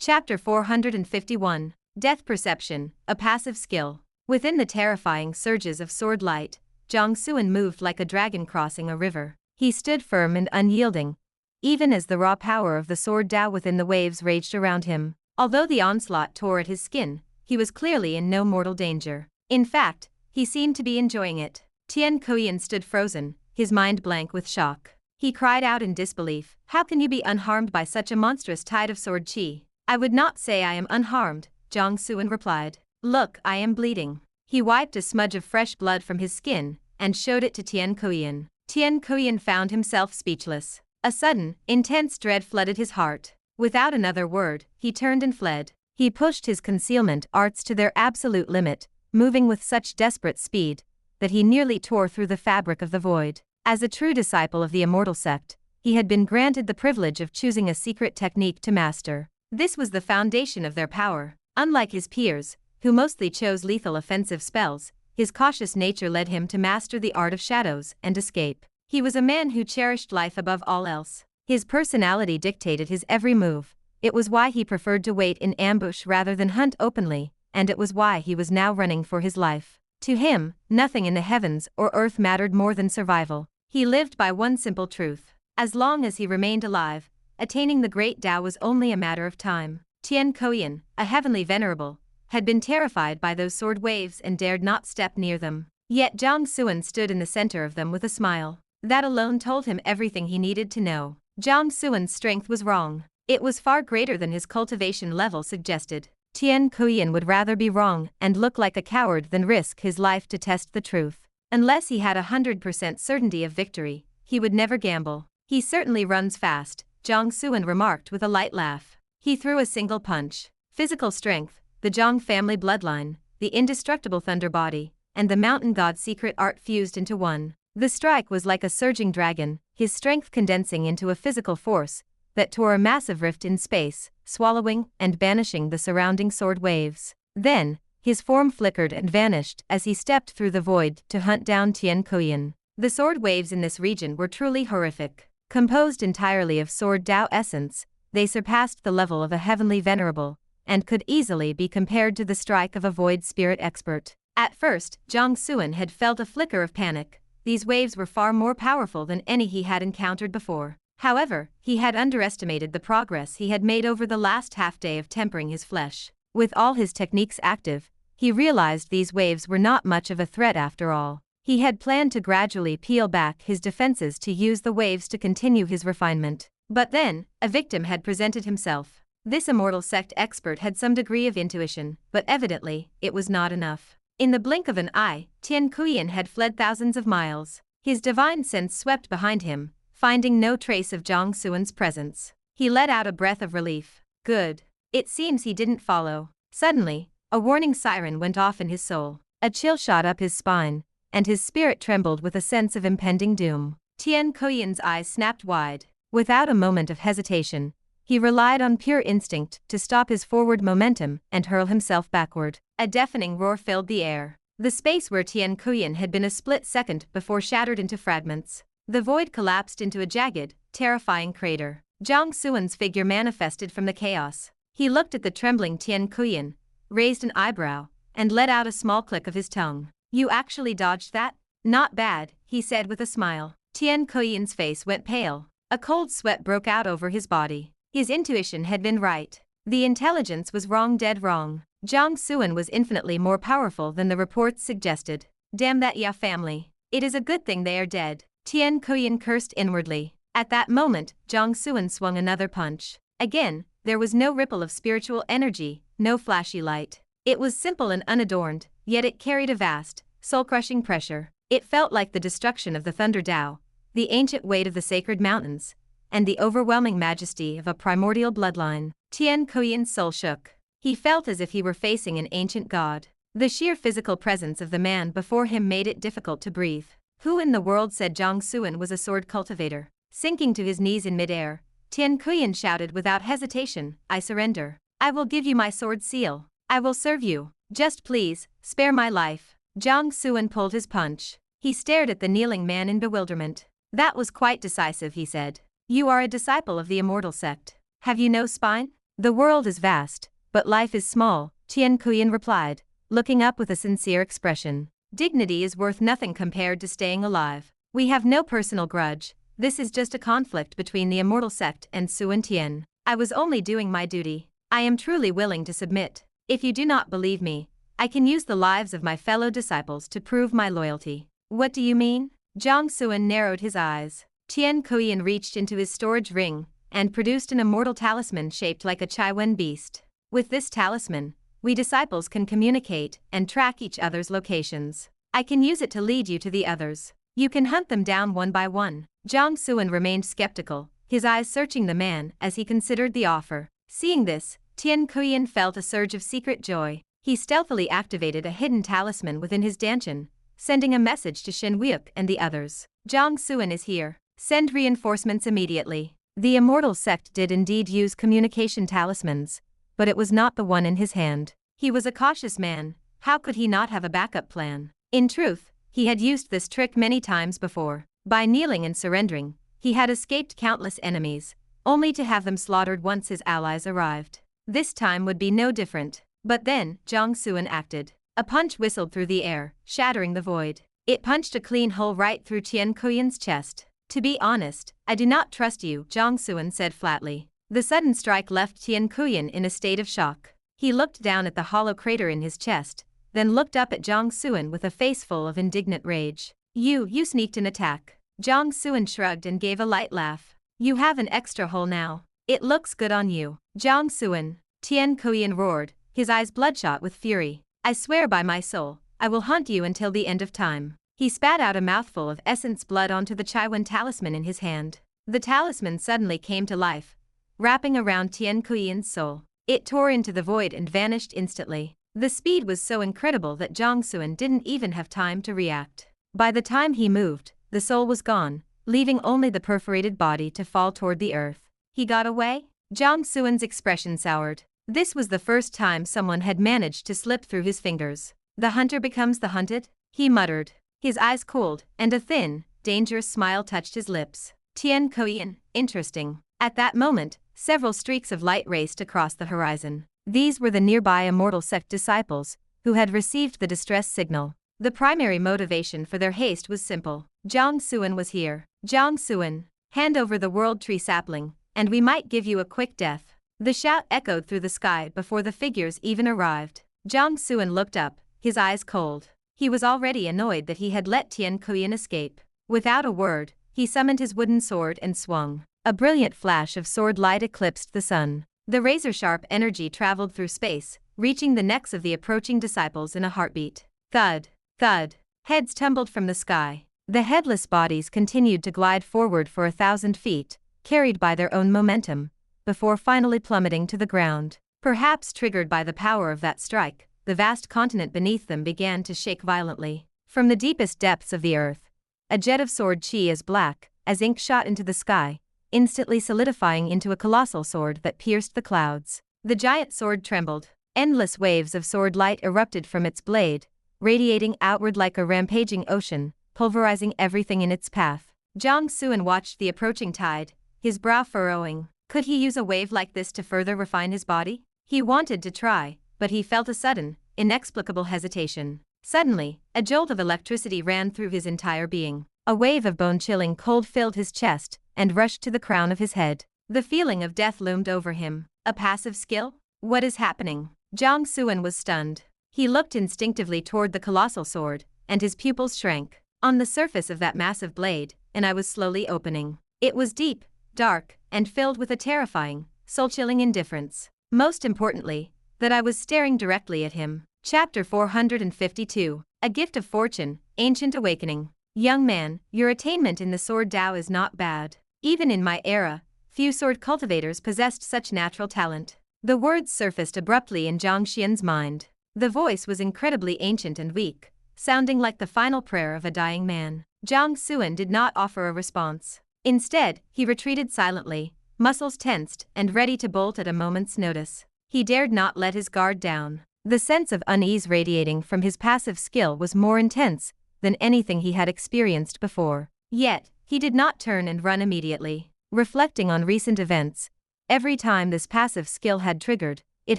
Chapter 451. Death Perception, a Passive Skill. Within the terrifying surges of sword light, Jiang Xuan moved like a dragon crossing a river. He stood firm and unyielding, even as the raw power of the Sword Dao within the waves raged around him. Although the onslaught tore at his skin, he was clearly in no mortal danger. In fact, he seemed to be enjoying it. Tian Kuiyin stood frozen, his mind blank with shock. He cried out in disbelief, "How can you be unharmed by such a monstrous tide of sword qi?" "I would not say I am unharmed," Jiang Xuan replied. "Look, I am bleeding." He wiped a smudge of fresh blood from his skin and showed it to Tian Kuiyin. Tian Kuiyin found himself speechless. A sudden, intense dread flooded his heart. Without another word, he turned and fled. He pushed his concealment arts to their absolute limit, moving with such desperate speed that he nearly tore through the fabric of the void. As a true disciple of the Immortal Sect, he had been granted the privilege of choosing a secret technique to master. This was the foundation of their power. Unlike his peers, who mostly chose lethal offensive spells, his cautious nature led him to master the art of shadows and escape. He was a man who cherished life above all else. His personality dictated his every move. It was why he preferred to wait in ambush rather than hunt openly, and it was why he was now running for his life. To him, nothing in the heavens or earth mattered more than survival. He lived by one simple truth. As long as he remained alive, attaining the great Tao was only a matter of time. Tian Kuiyin, a Heavenly Venerable, had been terrified by those sword waves and dared not step near them. Yet Jiang Xuan stood in the center of them with a smile. That alone told him everything he needed to know. Jiang Xuan's strength was wrong. It was far greater than his cultivation level suggested. Tian Kuiyin would rather be wrong and look like a coward than risk his life to test the truth. Unless he had 100% certainty of victory, he would never gamble. "He certainly runs fast," Jiang Xuan remarked with a light laugh. He threw a single punch. Physical strength, the Jiang family bloodline, the Indestructible Thunder Body, and the Mountain God's secret art fused into one. The strike was like a surging dragon, his strength condensing into a physical force that tore a massive rift in space, swallowing and banishing the surrounding sword waves. Then, his form flickered and vanished as he stepped through the void to hunt down Tian Kuiyin. The sword waves in this region were truly horrific. Composed entirely of Sword Dao essence, they surpassed the level of a Heavenly Venerable, and could easily be compared to the strike of a void spirit expert. At first, Jiang Xuan had felt a flicker of panic. These waves were far more powerful than any he had encountered before. However, he had underestimated the progress he had made over the last half-day of tempering his flesh. With all his techniques active, he realized these waves were not much of a threat after all. He had planned to gradually peel back his defenses to use the waves to continue his refinement. But then, a victim had presented himself. This Immortal Sect expert had some degree of intuition, but evidently, it was not enough. In the blink of an eye, Tian Kuiyin had fled thousands of miles. His divine sense swept behind him, finding no trace of Jiang Xuan's presence. He let out a breath of relief. Good. It seems he didn't follow. Suddenly, a warning siren went off in his soul. A chill shot up his spine, and his spirit trembled with a sense of impending doom. Tian Kuiyin's eyes snapped wide. Without a moment of hesitation, he relied on pure instinct to stop his forward momentum and hurl himself backward. A deafening roar filled the air. The space where Tian Kuiyin had been a split second before shattered into fragments. The void collapsed into a jagged, terrifying crater. Jiang Xuan's figure manifested from the chaos. He looked at the trembling Tian Kuiyin, raised an eyebrow, and let out a small click of his tongue. "You actually dodged that? Not bad," he said with a smile. Tian Kuiyin's face went pale. A cold sweat broke out over his body. His intuition had been right. The intelligence was wrong, dead wrong. Jiang Xuan was infinitely more powerful than the reports suggested. "Damn that Ya family. It is a good thing they are dead." Tian Kuiyin cursed inwardly. At that moment, Jiang Xuan swung another punch. Again, there was no ripple of spiritual energy, no flashy light. It was simple and unadorned, yet it carried a vast, soul-crushing pressure. It felt like the destruction of the Thunder Dao, the ancient weight of the sacred mountains, and the overwhelming majesty of a primordial bloodline. Tian Kuiyin's soul shook. He felt as if he were facing an ancient god. The sheer physical presence of the man before him made it difficult to breathe. Who in the world said Jiang Xuan was a sword cultivator? Sinking to his knees in midair, Tian Kuiyin shouted without hesitation, "I surrender. I will give you my sword seal. I will serve you. Just please, spare my life." Jiang Xuan pulled his punch. He stared at the kneeling man in bewilderment. "That was quite decisive," he said. "You are a disciple of the Immortal Sect. Have you no spine? The world is vast, but life is small, Tian Kuiyin replied, looking up with a sincere expression. Dignity is worth nothing compared to staying alive. We have no personal grudge. This is just a conflict between the Immortal Sect and Xuan Tian. I was only doing my duty. I am truly willing to submit. If you do not believe me, I can use the lives of my fellow disciples to prove my loyalty. What do you mean? Jiang Xuan narrowed his eyes. Tian Kuiyin reached into his storage ring and produced an immortal talisman shaped like a Chaiwen beast. With this talisman, we disciples can communicate and track each other's locations. I can use it to lead you to the others. You can hunt them down one by one. Jiang Xuan remained skeptical, his eyes searching the man as he considered the offer. Seeing this, Tian Kuiyin felt a surge of secret joy. He stealthily activated a hidden talisman within his dantian, sending a message to Shen Wuke and the others. Jiang Xuan is here. Send reinforcements immediately. The Immortal Sect did indeed use communication talismans, but it was not the one in his hand. He was a cautious man. How could he not have a backup plan? In truth, he had used this trick many times before. By kneeling and surrendering, he had escaped countless enemies, only to have them slaughtered once his allies arrived. This time would be no different. But then, Jiang Xuan acted. A punch whistled through the air, shattering the void. It punched a clean hole right through Tian Kuiyin's chest. To be honest, I do not trust you, Jiang Xuan said flatly. The sudden strike left Tian Kuiyin in a state of shock. He looked down at the hollow crater in his chest, then looked up at Jiang Xuan with a face full of indignant rage. You sneaked an attack. Jiang Xuan shrugged and gave a light laugh. You have an extra hole now. It looks good on you. Jiang Xuan, Tian Kuiyin roared, his eyes bloodshot with fury. I swear by my soul, I will hunt you until the end of time. He spat out a mouthful of essence blood onto the Chaiwen talisman in his hand. The talisman suddenly came to life, wrapping around Tian Kuiyin's soul. It tore into the void and vanished instantly. The speed was so incredible that Jiang Xuan didn't even have time to react. By the time he moved, the soul was gone, leaving only the perforated body to fall toward the earth. He got away? Jiang Xuan's expression soured. This was the first time someone had managed to slip through his fingers. The hunter becomes the hunted? He muttered. His eyes cooled, and a thin, dangerous smile touched his lips. Tian Kuiyin, interesting. At that moment, several streaks of light raced across the horizon. These were the nearby Immortal Sect disciples, who had received the distress signal. The primary motivation for their haste was simple. Jiang Xuan was here. Jiang Xuan, hand over the World Tree sapling, and we might give you a quick death. The shout echoed through the sky before the figures even arrived. Jiang Xuan looked up, his eyes cold. He was already annoyed that he had let Tian Kuiyin escape. Without a word, he summoned his wooden sword and swung. A brilliant flash of sword light eclipsed the sun. The razor-sharp energy traveled through space, reaching the necks of the approaching disciples in a heartbeat. Thud, thud. Heads tumbled from the sky. The headless bodies continued to glide forward for 1,000 feet, carried by their own momentum, before finally plummeting to the ground. Perhaps triggered by the power of that strike, the vast continent beneath them began to shake violently. From the deepest depths of the earth, a jet of sword chi as black as ink shot into the sky, instantly solidifying into a colossal sword that pierced the clouds. The giant sword trembled. Endless waves of sword light erupted from its blade, radiating outward like a rampaging ocean, pulverizing everything in its path. Jiang Xuan watched the approaching tide, his brow furrowing. Could he use a wave like this to further refine his body? He wanted to try, but he felt a sudden, inexplicable hesitation. Suddenly, a jolt of electricity ran through his entire being. A wave of bone-chilling cold filled his chest and rushed to the crown of his head. The feeling of death loomed over him. A passive skill? What is happening? Jiang Xuan was stunned. He looked instinctively toward the colossal sword, and his pupils shrank. On the surface of that massive blade, an eye was slowly opening. It was deep, dark, and filled with a terrifying, soul-chilling indifference. Most importantly, that I was staring directly at him. Chapter 452. A Gift of Fortune, Ancient Awakening. Young man, your attainment in the Sword Dao is not bad. Even in my era, few sword cultivators possessed such natural talent. The words surfaced abruptly in Jiang Xuan's mind. The voice was incredibly ancient and weak, sounding like the final prayer of a dying man. Jiang Xuan did not offer a response. Instead, he retreated silently, muscles tensed and ready to bolt at a moment's notice. He dared not let his guard down. The sense of unease radiating from his passive skill was more intense than anything he had experienced before. Yet, he did not turn and run immediately. Reflecting on recent events, Every time this passive skill had triggered, it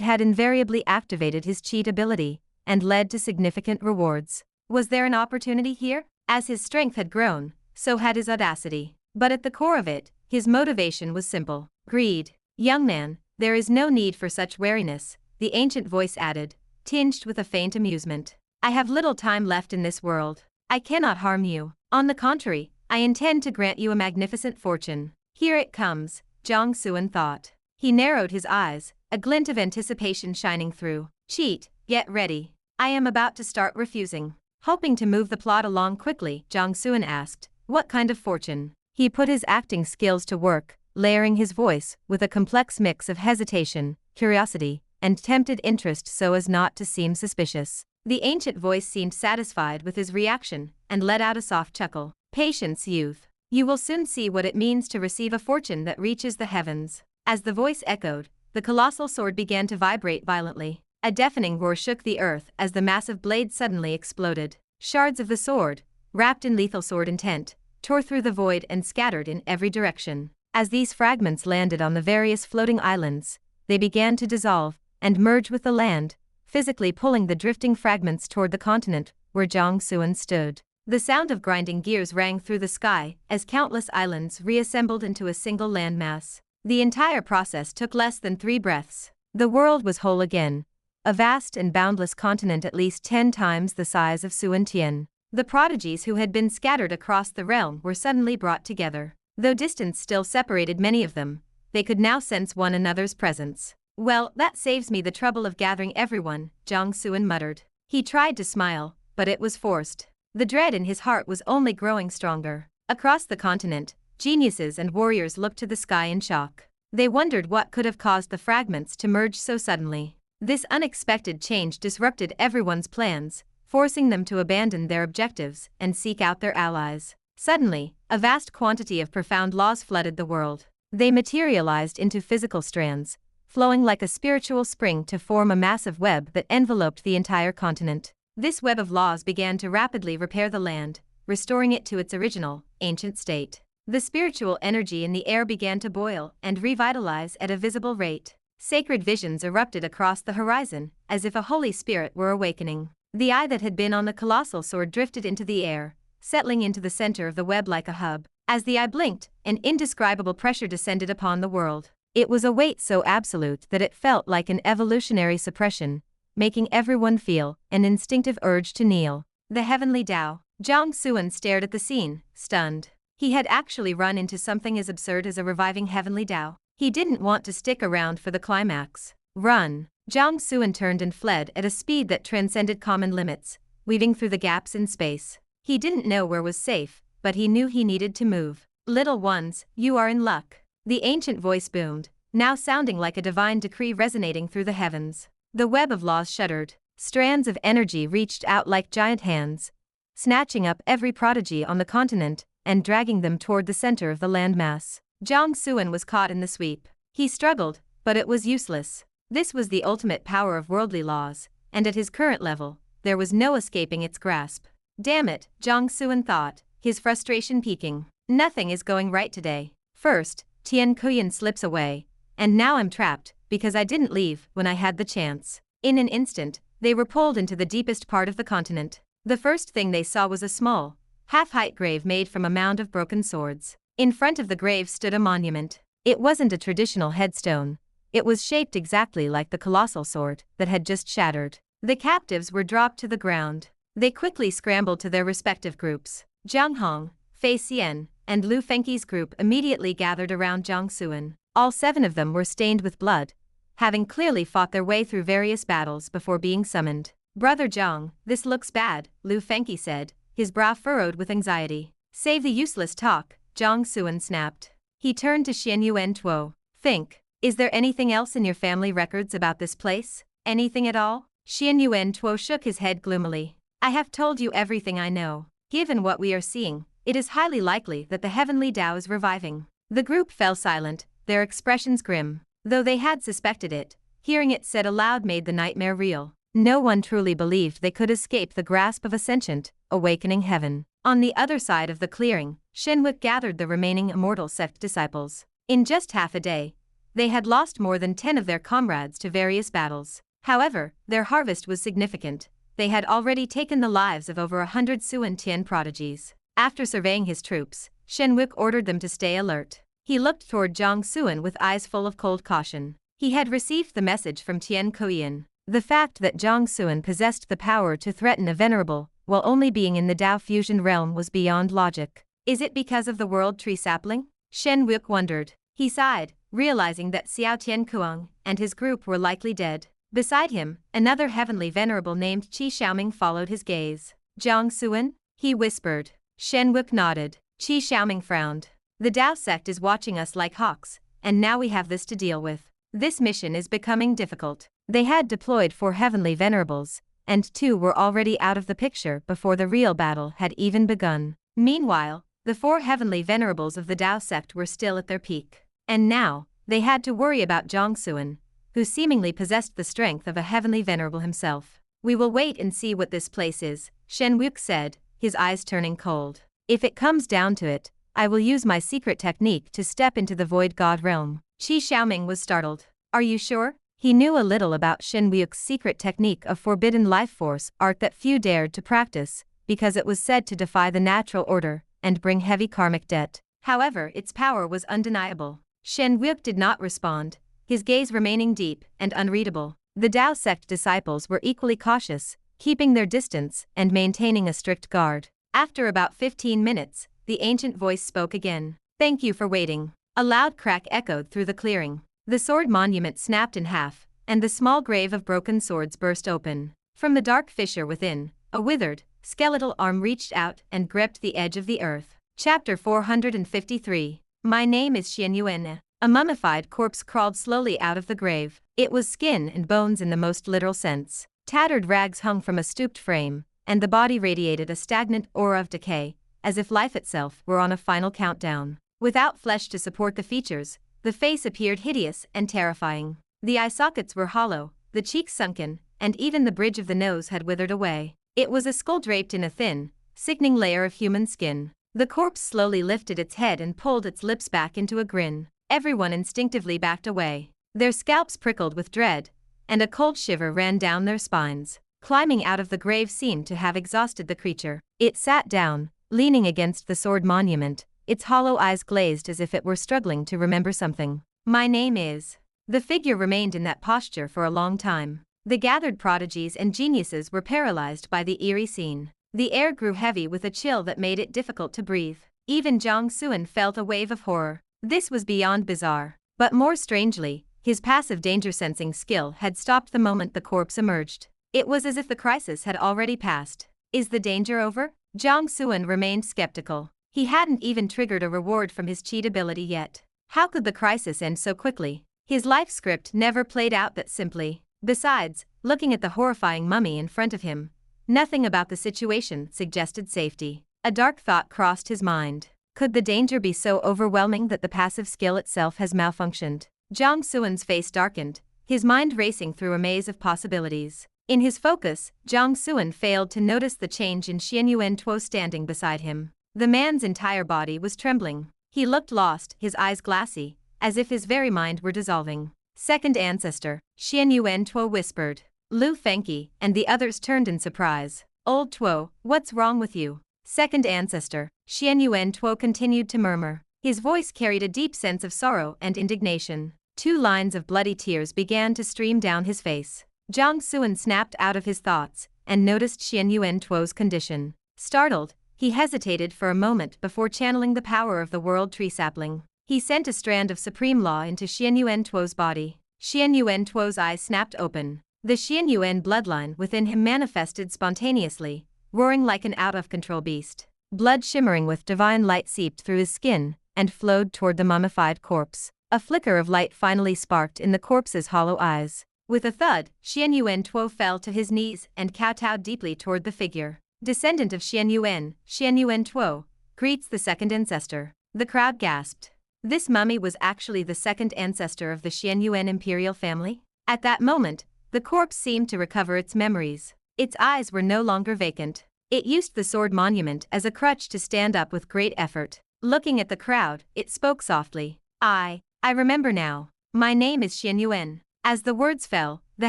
had invariably activated his cheat ability, and led to significant rewards. Was there an opportunity here? As his strength had grown, so had his audacity. But at the core of it, his motivation was simple: greed. Young man, there is no need for such wariness, the ancient voice added, tinged with a faint amusement. I have little time left in this world. I cannot harm you. On the contrary, I intend to grant you a magnificent fortune. Here it comes, Jiang Xuan thought. He narrowed his eyes, a glint of anticipation shining through. Cheat, get ready. I am about to start refusing. Hoping to move the plot along quickly, Jiang Xuan asked, what kind of fortune? He put his acting skills to work, layering his voice with a complex mix of hesitation, curiosity, and tempted interest so as not to seem suspicious. The ancient voice seemed satisfied with his reaction, and let out a soft chuckle. Patience, youth. You will soon see what it means to receive a fortune that reaches the heavens. As the voice echoed, the colossal sword began to vibrate violently. A deafening roar shook the earth as the massive blade suddenly exploded. Shards of the sword, wrapped in lethal sword intent, tore through the void and scattered in every direction. As these fragments landed on the various floating islands, they began to dissolve and merge with the land, physically pulling the drifting fragments toward the continent where Jiang Xuan stood. The sound of grinding gears rang through the sky as countless islands reassembled into a single landmass. The entire process took less than 3 breaths. The world was whole again, a vast and boundless continent at least 10 times the size of Suantian. The prodigies who had been scattered across the realm were suddenly brought together. Though distance still separated many of them, they could now sense one another's presence. Well, that saves me the trouble of gathering everyone, Jiang Xuan muttered. He tried to smile, but it was forced. The dread in his heart was only growing stronger. Across the continent, geniuses and warriors looked to the sky in shock. They wondered what could have caused the fragments to merge so suddenly. This unexpected change disrupted everyone's plans, forcing them to abandon their objectives and seek out their allies. Suddenly, a vast quantity of profound laws flooded the world. They materialized into physical strands, flowing like a spiritual spring to form a massive web that enveloped the entire continent. This web of laws began to rapidly repair the land, restoring it to its original, ancient state. The spiritual energy in the air began to boil and revitalize at a visible rate. Sacred visions erupted across the horizon, as if a holy spirit were awakening. The eye that had been on the colossal sword drifted into the air, settling into the center of the web like a hub. As the eye blinked, an indescribable pressure descended upon the world. It was a weight so absolute that it felt like an evolutionary suppression, making everyone feel an instinctive urge to kneel. The Heavenly Dao. Jiang Xuan stared at the scene, stunned. He had actually run into something as absurd as a reviving Heavenly Dao. He didn't want to stick around for the climax. Run! Jiang Xuan turned and fled at a speed that transcended common limits, weaving through the gaps in space. He didn't know where was safe, but he knew he needed to move. Little ones, you are in luck. The ancient voice boomed, now sounding like a divine decree resonating through the heavens. The web of laws shuddered. Strands of energy reached out like giant hands, snatching up every prodigy on the continent and dragging them toward the center of the landmass. Jiang Xuan was caught in the sweep. He struggled, but it was useless. This was the ultimate power of worldly laws, and at his current level, there was no escaping its grasp. Damn it, Jiang Xuan thought, his frustration peaking. Nothing is going right today. First, Tian Kuiyin slips away, and now I'm trapped, because I didn't leave when I had the chance. In an instant, they were pulled into the deepest part of the continent. The first thing they saw was a small, half-height grave made from a mound of broken swords. In front of the grave stood a monument. It wasn't a traditional headstone. It was shaped exactly like the colossal sword that had just shattered. The captives were dropped to the ground. They quickly scrambled to their respective groups. Zhang Hong, Fei Xian, and Lu Fengqi's group immediately gathered around Jiang Xuan. All 7 of them were stained with blood, having clearly fought their way through various battles before being summoned. Brother Jiang, this looks bad, Lu Fengqi said, his brow furrowed with anxiety. Save the useless talk, Jiang Xuan snapped. He turned to Xian Yuan Tuo. Think, is there anything else in your family records about this place? Anything at all? Xian Yuan Tuo shook his head gloomily. I have told you everything I know. Given what we are seeing, it is highly likely that the Heavenly Dao is reviving. The group fell silent, their expressions grim. Though they had suspected it, hearing it said aloud made the nightmare real. No one truly believed they could escape the grasp of a sentient, awakening heaven. On the other side of the clearing, Shenwick gathered the remaining Immortal Sect disciples. In just half a day, They had lost more than 10 of their comrades to various battles. However, their harvest was significant. They had already taken the lives of over 100 Suan Tian prodigies. After surveying his troops, Shen Wuke ordered them to stay alert. He looked toward Jiang Xuan with eyes full of cold caution. He had received the message from Tian Kuiyin. The fact that Jiang Xuan possessed the power to threaten a venerable, while only being in the Dao fusion realm, was beyond logic. Is it because of the world tree sapling? Shen Wuke wondered. He sighed, realizing that Xiao Tian Kuang and his group were likely dead. Beside him, another Heavenly Venerable named Qi Xiaoming followed his gaze. Jiang Xuan? He whispered. Shen Wuke nodded. Qi Xiaoming frowned. The Dao sect is watching us like hawks, and now we have this to deal with. This mission is becoming difficult. They had deployed 4 Heavenly Venerables, and 2 were already out of the picture before the real battle had even begun. Meanwhile, the 4 Heavenly Venerables of the Dao sect were still at their peak. And now, they had to worry about Jiang Xuan, who seemingly possessed the strength of a Heavenly Venerable himself. We will wait and see what this place is, Shen Wuke said, his eyes turning cold. If it comes down to it, I will use my secret technique to step into the Void God realm. Qi Xiaoming was startled. Are you sure? He knew a little about Shen Wuke's secret technique of forbidden life force art that few dared to practice, because it was said to defy the natural order and bring heavy karmic debt. However, its power was undeniable. Shen Wuke did not respond, his gaze remaining deep and unreadable. The Dao sect disciples were equally cautious, keeping their distance and maintaining a strict guard. After about 15 minutes, the ancient voice spoke again. Thank you for waiting. A loud crack echoed through the clearing. The sword monument snapped in half, and the small grave of broken swords burst open. From the dark fissure within, a withered, skeletal arm reached out and gripped the edge of the earth. Chapter 453. My name is Xian Yuan. A mummified corpse crawled slowly out of the grave. It was skin and bones in the most literal sense. Tattered rags hung from a stooped frame, and the body radiated a stagnant aura of decay, as if life itself were on a final countdown. Without flesh to support the features, the face appeared hideous and terrifying. The eye sockets were hollow, the cheeks sunken, and even the bridge of the nose had withered away. It was a skull draped in a thin, sickening layer of human skin. The corpse slowly lifted its head and pulled its lips back into a grin. Everyone instinctively backed away. Their scalps prickled with dread, and a cold shiver ran down their spines. Climbing out of the grave seemed to have exhausted the creature. It sat down, leaning against the sword monument, its hollow eyes glazed as if it were struggling to remember something. My name is. The figure remained in that posture for a long time. The gathered prodigies and geniuses were paralyzed by the eerie scene. The air grew heavy with a chill that made it difficult to breathe. Even Jiang Xuan felt a wave of horror. This was beyond bizarre. But more strangely, his passive danger-sensing skill had stopped the moment the corpse emerged. It was as if the crisis had already passed. Is the danger over? Jiang Xuan remained skeptical. He hadn't even triggered a reward from his cheat ability yet. How could the crisis end so quickly? His life script never played out that simply. Besides, looking at the horrifying mummy in front of him, nothing about the situation suggested safety. A dark thought crossed his mind. Could the danger be so overwhelming that the passive skill itself has malfunctioned? Jiang Xuan's face darkened, his mind racing through a maze of possibilities. In his focus, Jiang Xuan failed to notice the change in Xian Yuan Tuo standing beside him. The man's entire body was trembling. He looked lost, his eyes glassy, as if his very mind were dissolving. Second ancestor, Xian Yuan Tuo whispered. Lu Fengqi and the others turned in surprise. Old Tuo, what's wrong with you? Second ancestor, Xian Yuan Tuo continued to murmur. His voice carried a deep sense of sorrow and indignation. 2 lines of bloody tears began to stream down his face. Jiang Xuan snapped out of his thoughts and noticed Xian Yuan Tuo's condition. Startled, he hesitated for a moment before channeling the power of the world tree sapling. He sent a strand of supreme law into Xian Yuan Tuo's body. Xian Yuan Tuo's eyes snapped open. The Xian Yuan bloodline within him manifested spontaneously, roaring like an out-of-control beast. Blood shimmering with divine light seeped through his skin and flowed toward the mummified corpse. A flicker of light finally sparked in the corpse's hollow eyes. With a thud, Xian Yuan Tuo fell to his knees and kowtowed deeply toward the figure. Descendant of Xian Yuan Tuo, greets the second ancestor. The crowd gasped. This mummy was actually the second ancestor of the Xian Yuan imperial family? At that moment, the corpse seemed to recover its memories. Its eyes were no longer vacant. It used the sword monument as a crutch to stand up with great effort. Looking at the crowd, it spoke softly. I remember now. My name is Xian Yuan. As the words fell, the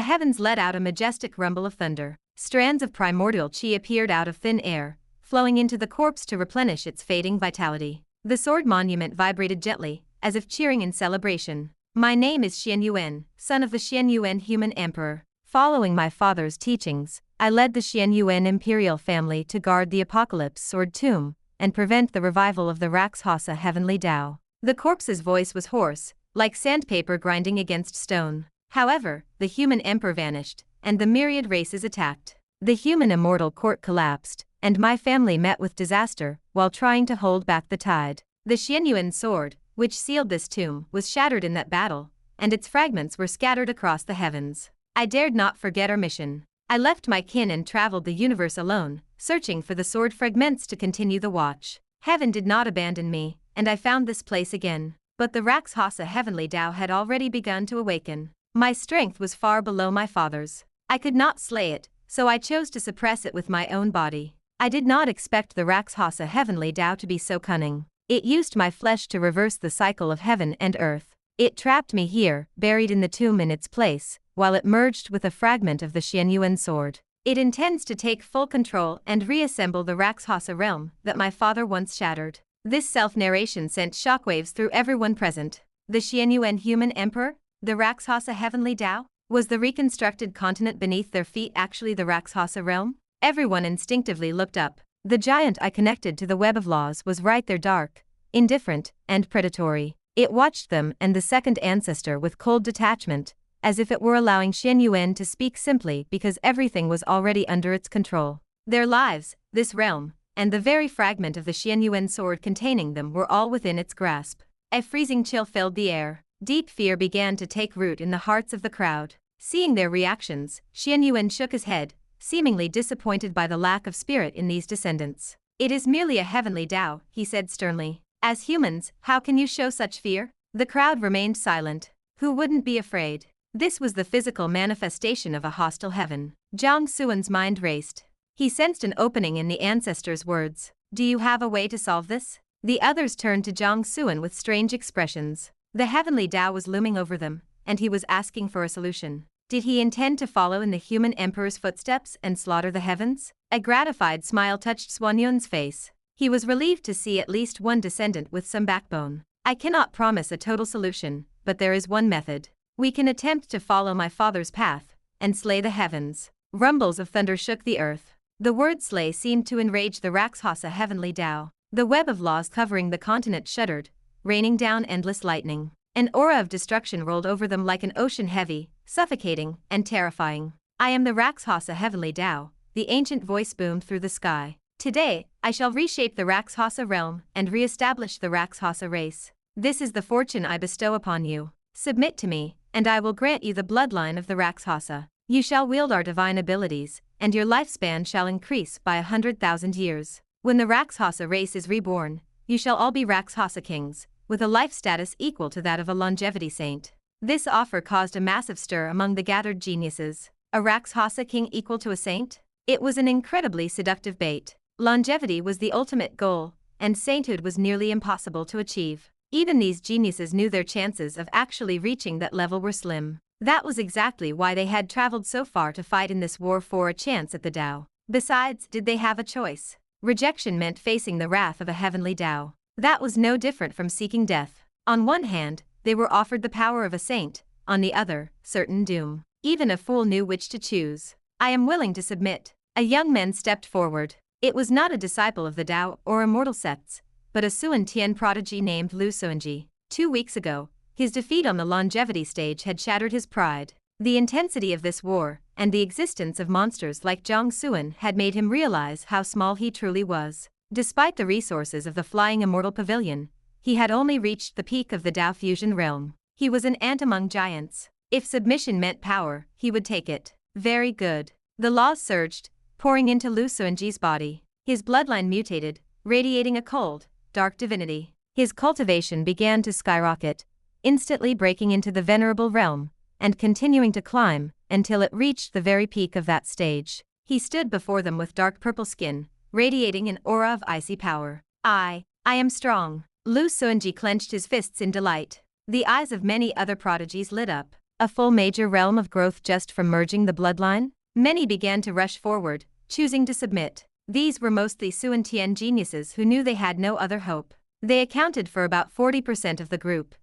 heavens let out a majestic rumble of thunder. Strands of primordial qi appeared out of thin air, flowing into the corpse to replenish its fading vitality. The sword monument vibrated gently, as if cheering in celebration. My name is Xian Yuan, son of the Xian Yuan human emperor. Following my father's teachings, I led the Xian Yuan imperial family to guard the Apocalypse Sword Tomb and prevent the revival of the Rakshasa Heavenly Dao. The corpse's voice was hoarse, like sandpaper grinding against stone. However, the human emperor vanished, and the myriad races attacked. The human immortal court collapsed, and my family met with disaster while trying to hold back the tide. The Xian Yuan sword, which sealed this tomb, was shattered in that battle, and its fragments were scattered across the heavens. I dared not forget our mission. I left my kin and traveled the universe alone, searching for the sword fragments to continue the watch. Heaven did not abandon me, and I found this place again. But the Rakshasa Heavenly Dao had already begun to awaken. My strength was far below my father's. I could not slay it, so I chose to suppress it with my own body. I did not expect the Rakshasa Heavenly Dao to be so cunning. It used my flesh to reverse the cycle of heaven and earth. It trapped me here, buried in the tomb in its place, while it merged with a fragment of the Xian Yuan sword. It intends to take full control and reassemble the Rakshasa realm that my father once shattered. This self-narration sent shockwaves through everyone present. The Xian Yuan human emperor? The Rakshasa Heavenly Dao? Was the reconstructed continent beneath their feet actually the Rakshasa realm? Everyone instinctively looked up. The giant I connected to the web of laws was right there, dark, indifferent, and predatory. It watched them and the second ancestor with cold detachment, as if it were allowing Xian Yuan to speak simply because everything was already under its control. Their lives, this realm, and the very fragment of the Xian Yuan sword containing them were all within its grasp. A freezing chill filled the air. Deep fear began to take root in the hearts of the crowd. Seeing their reactions, Xian Yuan shook his head, seemingly disappointed by the lack of spirit in these descendants. It is merely a heavenly Dao, he said sternly. As humans, how can you show such fear? The crowd remained silent. Who wouldn't be afraid? This was the physical manifestation of a hostile heaven. Jiang Xuan's mind raced. He sensed an opening in the ancestor's words. Do you have a way to solve this? The others turned to Jiang Xuan with strange expressions. The heavenly Dao was looming over them, and he was asking for a solution. Did he intend to follow in the human emperor's footsteps and slaughter the heavens? A gratified smile touched Xuan Yun's face. He was relieved to see at least one descendant with some backbone. I cannot promise a total solution, but there is one method. We can attempt to follow my father's path and slay the heavens. Rumbles of thunder shook the earth. The word slay seemed to enrage the Rakshasa Heavenly Dao. The web of laws covering the continent shuddered, raining down endless lightning. An aura of destruction rolled over them like an ocean, heavy, suffocating, and terrifying. I am the Rakshasa Heavenly Dao, the ancient voice boomed through the sky. Today, I shall reshape the Rakshasa realm and re-establish the Rakshasa race. This is the fortune I bestow upon you. Submit to me, and I will grant you the bloodline of the Rakshasa. You shall wield our divine abilities, and your lifespan shall increase by 100,000 years. When the Rakshasa race is reborn, you shall all be Rakshasa kings, with a life status equal to that of a longevity saint. This offer caused a massive stir among the gathered geniuses. A Rakshasa king equal to a saint? It was an incredibly seductive bait. Longevity was the ultimate goal, and sainthood was nearly impossible to achieve. Even these geniuses knew their chances of actually reaching that level were slim. That was exactly why they had traveled so far to fight in this war for a chance at the Dao. Besides, did they have a choice? Rejection meant facing the wrath of a heavenly Dao. That was no different from seeking death. On one hand, they were offered the power of a saint, on the other, certain doom. Even a fool knew which to choose. I am willing to submit. A young man stepped forward. It was not a disciple of the Dao or Immortal Sects, but a Suan Tian prodigy named Lu Suanji. 2 weeks ago, his defeat on the longevity stage had shattered his pride. The intensity of this war, and the existence of monsters like Jiang Xuan had made him realize how small he truly was. Despite the resources of the Flying Immortal Pavilion, he had only reached the peak of the Dao fusion realm. He was an ant among giants. If submission meant power, he would take it. Very good. The laws surged, pouring into Lu Suanji's body. His bloodline mutated, radiating a cold, dark divinity. His cultivation began to skyrocket, instantly breaking into the venerable realm, and continuing to climb, until it reached the very peak of that stage. He stood before them with dark purple skin, radiating an aura of icy power. I am strong. Lu Suanji clenched his fists in delight. The eyes of many other prodigies lit up. A full major realm of growth just from merging the bloodline? Many began to rush forward, choosing to submit. These were mostly Suan Tian geniuses who knew they had no other hope. They accounted for about 40% of the group.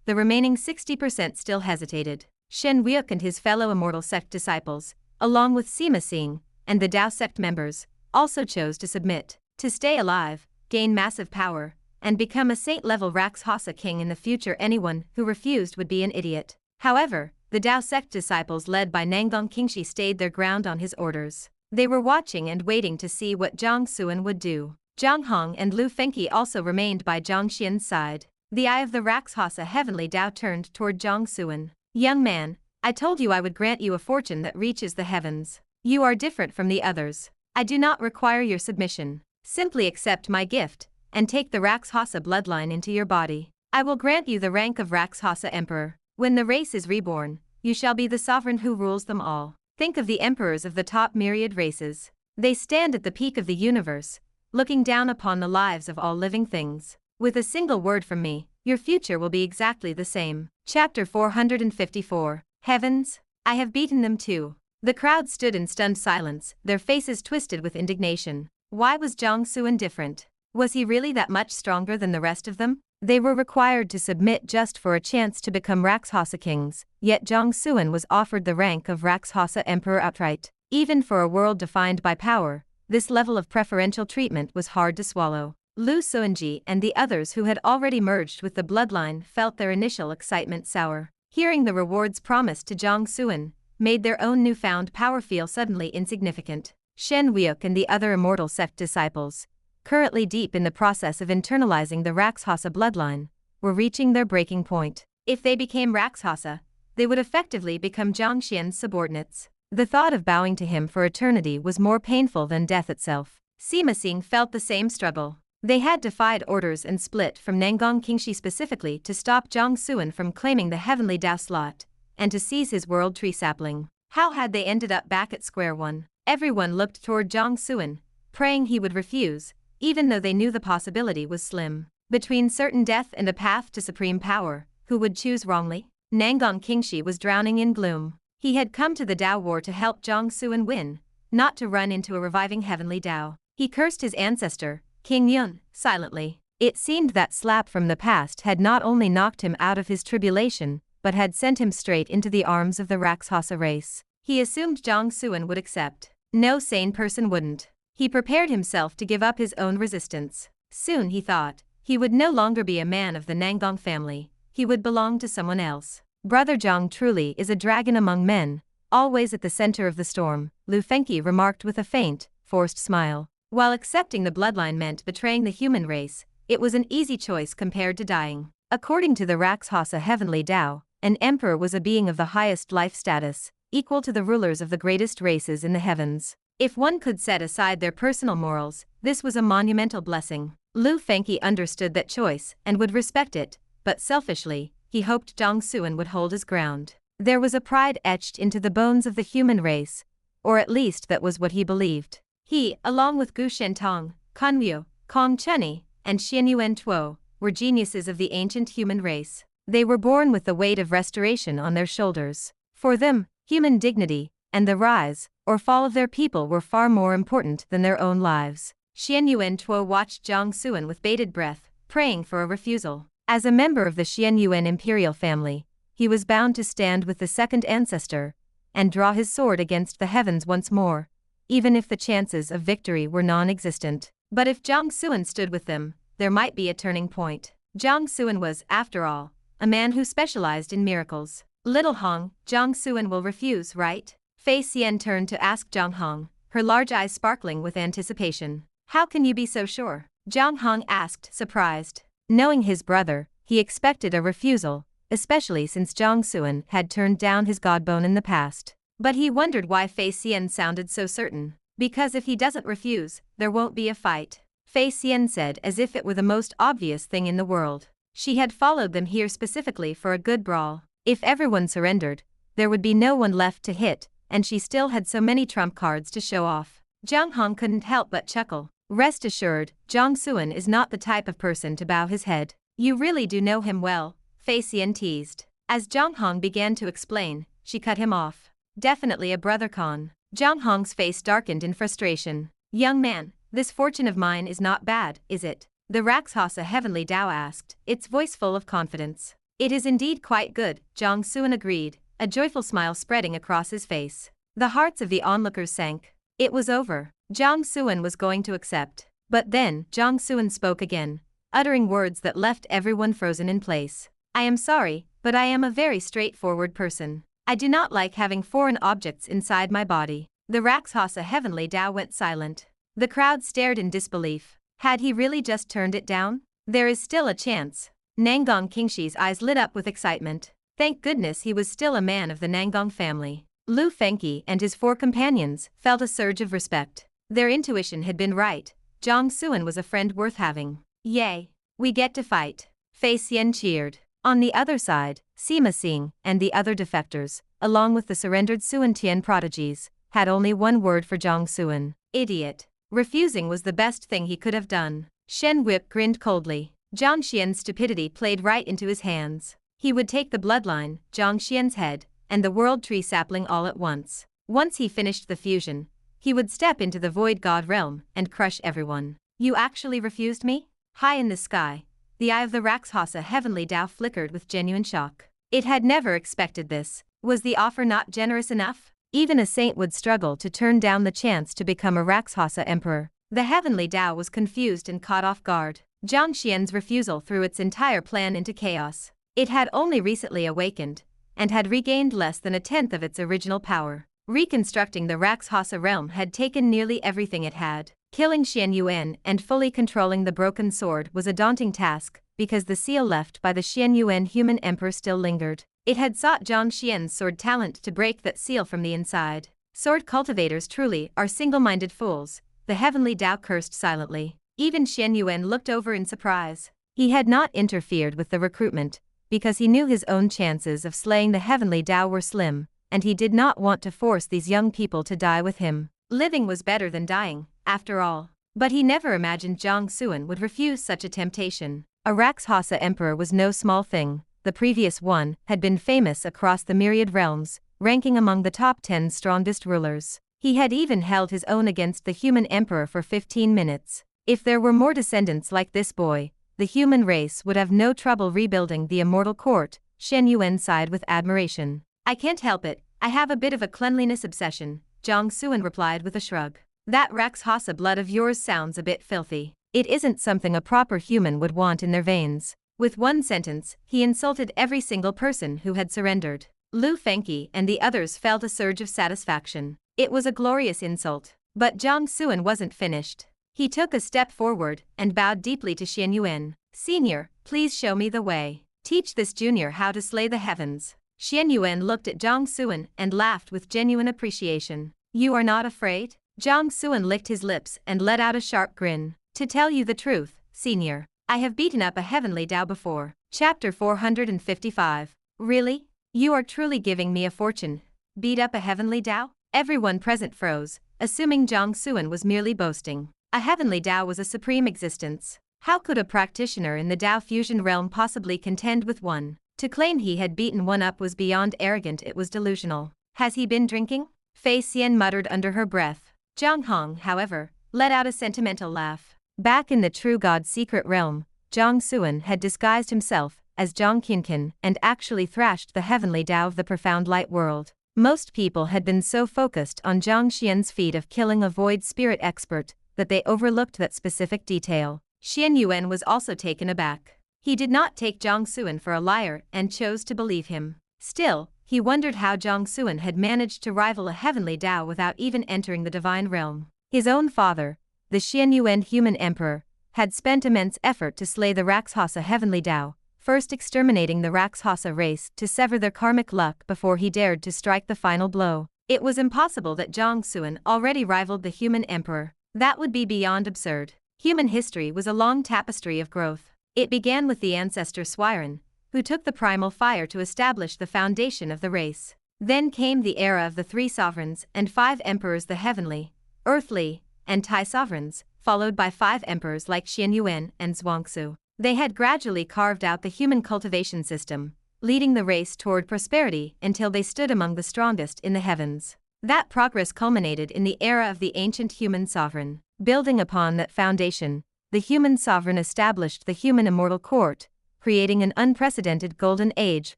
The remaining 60% still hesitated. Shen Wuok and his fellow Immortal Sect disciples, along with Sima Xing and the Dao Sect members, also chose to submit. To stay alive, gain massive power, and become a saint-level Rakshasa king in the future, anyone who refused would be an idiot. However, the Dao Sect disciples led by Nangang Qingxi stayed their ground on his orders. They were watching and waiting to see what Jiang Xuan would do. Zhang Hong and Lu Fengqi also remained by Jiang Xian's side. The eye of the Rakshasa Heavenly Dao turned toward Jiang Xuan. Young man, I told you I would grant you a fortune that reaches the heavens. You are different from the others. I do not require your submission. Simply accept my gift, and take the Rakshasa bloodline into your body. I will grant you the rank of Rakshasa Emperor. When the race is reborn, you shall be the sovereign who rules them all. Think of the emperors of the top myriad races. They stand at the peak of the universe, looking down upon the lives of all living things. With a single word from me, your future will be exactly the same. Chapter 454. Heavens, I have beaten them too. The crowd stood in stunned silence, their faces twisted with indignation. Why was Jiang Xuan different? Was he really that much stronger than the rest of them? They were required to submit just for a chance to become Rakshasa kings, yet Jiang Xuan was offered the rank of Rakshasa Emperor outright. Even for a world defined by power, this level of preferential treatment was hard to swallow. Lu Suanji and the others who had already merged with the bloodline felt their initial excitement sour. Hearing the rewards promised to Jiang Xuan made their own newfound power feel suddenly insignificant. Shen Wuok and the other Immortal Sect disciples, currently deep in the process of internalizing the Rakshasa bloodline, were reaching their breaking point. If they became Rakshasa, they would effectively become Jiang Xian's subordinates. The thought of bowing to him for eternity was more painful than death itself. Sima Xing felt the same struggle. They had defied orders and split from Nangang Qingxi specifically to stop Jiang Xuan from claiming the Heavenly Dao slot, and to seize his world tree sapling. How had they ended up back at square one? Everyone looked toward Jiang Xuan, praying he would refuse, even though they knew the possibility was slim. Between certain death and a path to supreme power, who would choose wrongly? Nangang Qingxi was drowning in gloom. He had come to the Dao War to help Jiang Xuan win, not to run into a reviving Heavenly Dao. He cursed his ancestor, King Yun, silently. It seemed that slap from the past had not only knocked him out of his tribulation, but had sent him straight into the arms of the Rakshasa race. He assumed Jiang Xuan would accept. No sane person wouldn't. He prepared himself to give up his own resistance. Soon, he thought, he would no longer be a man of the Nangang family. He would belong to someone else. Brother Jiang truly is a dragon among men, always at the center of the storm, Lu Fengqi remarked with a faint, forced smile. While accepting the bloodline meant betraying the human race, it was an easy choice compared to dying. According to the Rakshasa Heavenly Dao, an emperor was a being of the highest life status, equal to the rulers of the greatest races in the heavens. If one could set aside their personal morals, this was a monumental blessing. Lu Fengqi understood that choice and would respect it, but selfishly, he hoped Jiang Xuan would hold his ground. There was a pride etched into the bones of the human race, or at least that was what he believed. He, along with Gu Shentong, Kan Yu, Kong Chunni, and Xian Yuan Tuo, were geniuses of the ancient human race. They were born with the weight of restoration on their shoulders. For them, human dignity, and the rise, or fall of their people were far more important than their own lives. Xian Yuan Tuo watched Jiang Xuan with bated breath, praying for a refusal. As a member of the Xian Yuan imperial family, he was bound to stand with the second ancestor, and draw his sword against the heavens once more, even if the chances of victory were non-existent. But if Jiang Xuan stood with them, there might be a turning point. Jiang Xuan was, after all, a man who specialized in miracles. Little Hong, Jiang Xuan will refuse, right? Fei Xian turned to ask Zhang Hong, her large eyes sparkling with anticipation. How can you be so sure? Zhang Hong asked, surprised. Knowing his brother, he expected a refusal, especially since Jiang Xuan had turned down his godbone in the past. But he wondered why Fei Xian sounded so certain. Because if he doesn't refuse, there won't be a fight. Fei Xian said as if it were the most obvious thing in the world. She had followed them here specifically for a good brawl. If everyone surrendered, there would be no one left to hit, and she still had so many trump cards to show off. Zhang Hong couldn't help but chuckle. Rest assured, Jiang Xuan is not the type of person to bow his head. You really do know him well, Fei Xian teased. As Zhang Hong began to explain, she cut him off. Definitely a brother con. Zhang Hong's face darkened in frustration. Young man, this fortune of mine is not bad, is it? The Rakshasa Heavenly Dao asked, its voice full of confidence. It is indeed quite good, Jiang Xuan agreed, a joyful smile spreading across his face. The hearts of the onlookers sank. It was over. Jiang Xuan was going to accept. But then, Jiang Xuan spoke again, uttering words that left everyone frozen in place. I am sorry, but I am a very straightforward person. I do not like having foreign objects inside my body. The Rakshasa Heavenly Dao went silent. The crowd stared in disbelief. Had he really just turned it down? There is still a chance. Nangang Qingshi's eyes lit up with excitement. Thank goodness he was still a man of the Nangang family. Lu Fengqi and his 4 companions felt a surge of respect. Their intuition had been right. Jiang Xuan was a friend worth having. Yay! We get to fight. Fei Xian cheered. On the other side, Sima Xing and the other defectors, along with the surrendered Xuan Tian prodigies, had only one word for Jiang Xuan: idiot. Refusing was the best thing he could have done. Shen Whip grinned coldly. Jiang Xian's stupidity played right into his hands. He would take the bloodline, Jiang Xian's head, and the world tree sapling all at once. Once he finished the fusion, he would step into the void god realm and crush everyone. You actually refused me? High in the sky, the eye of the Rakshasa Heavenly Dao flickered with genuine shock. It had never expected this. Was the offer not generous enough? Even a saint would struggle to turn down the chance to become a Rakshasa emperor. The Heavenly Dao was confused and caught off guard. Jiang Xian's refusal threw its entire plan into chaos. It had only recently awakened, and had regained less than a tenth of its original power. Reconstructing the Rakshasa realm had taken nearly everything it had. Killing Xian Yuan and fully controlling the broken sword was a daunting task, because the seal left by the Xian Yuan human emperor still lingered. It had sought Jiang Xian's sword talent to break that seal from the inside. Sword cultivators truly are single-minded fools, the Heavenly Dao cursed silently. Even Xian Yuan looked over in surprise. He had not interfered with the recruitment, because he knew his own chances of slaying the Heavenly Dao were slim, and he did not want to force these young people to die with him. Living was better than dying, after all. But he never imagined Jiang Xuan would refuse such a temptation. A Rakshasa emperor was no small thing. The previous one had been famous across the myriad realms, ranking among the top 10 strongest rulers. He had even held his own against the human emperor for 15 minutes. If there were more descendants like this boy, the human race would have no trouble rebuilding the immortal court. Shen Yuan sighed with admiration. I can't help it, I have a bit of a cleanliness obsession, Jiang Xuan replied with a shrug. That Rakshasa blood of yours sounds a bit filthy. It isn't something a proper human would want in their veins. With one sentence, he insulted every single person who had surrendered. Lu Fengqi and the others felt a surge of satisfaction. It was a glorious insult. But Jiang Xuan wasn't finished. He took a step forward and bowed deeply to Xian Yuan. Senior, please show me the way. Teach this junior how to slay the heavens. Xian Yuan looked at Jiang Xuan and laughed with genuine appreciation. You are not afraid? Jiang Xuan licked his lips and let out a sharp grin. To tell you the truth, senior, I have beaten up a Heavenly Dao before. Chapter 455. Really? You are truly giving me a fortune. Beat up a Heavenly Dao? Everyone present froze, assuming Jiang Xuan was merely boasting. A Heavenly Dao was a supreme existence. How could a practitioner in the Dao fusion realm possibly contend with one? To claim he had beaten one up was beyond arrogant, it was delusional. Has he been drinking? Fei Xian muttered under her breath. Zhang Hong, however, let out a sentimental laugh. Back in the true God's secret realm, Jiang Xuan had disguised himself as Jiang Qinkin and actually thrashed the Heavenly Dao of the profound light world. Most people had been so focused on Jiang Xian's feat of killing a void spirit expert that they overlooked that specific detail. Xian Yuan was also taken aback. He did not take Jiang Xuan for a liar and chose to believe him. Still, he wondered how Jiang Xuan had managed to rival a Heavenly Dao without even entering the divine realm. His own father, the Xian Yuan human emperor, had spent immense effort to slay the Rakshasa Heavenly Dao, first exterminating the Rakshasa race to sever their karmic luck before he dared to strike the final blow. It was impossible that Jiang Xuan already rivaled the human emperor. That would be beyond absurd. Human history was a long tapestry of growth. It began with the ancestor Swiren, who took the primal fire to establish the foundation of the race. Then came the era of the 3 sovereigns and 5 emperors, the heavenly, earthly, and Tai sovereigns, followed by 5 emperors like Xian Yuan and Zhuangzi. They had gradually carved out the human cultivation system, leading the race toward prosperity until they stood among the strongest in the heavens. That progress culminated in the era of the ancient human sovereign. Building upon that foundation, the human sovereign established the human immortal court, creating an unprecedented golden age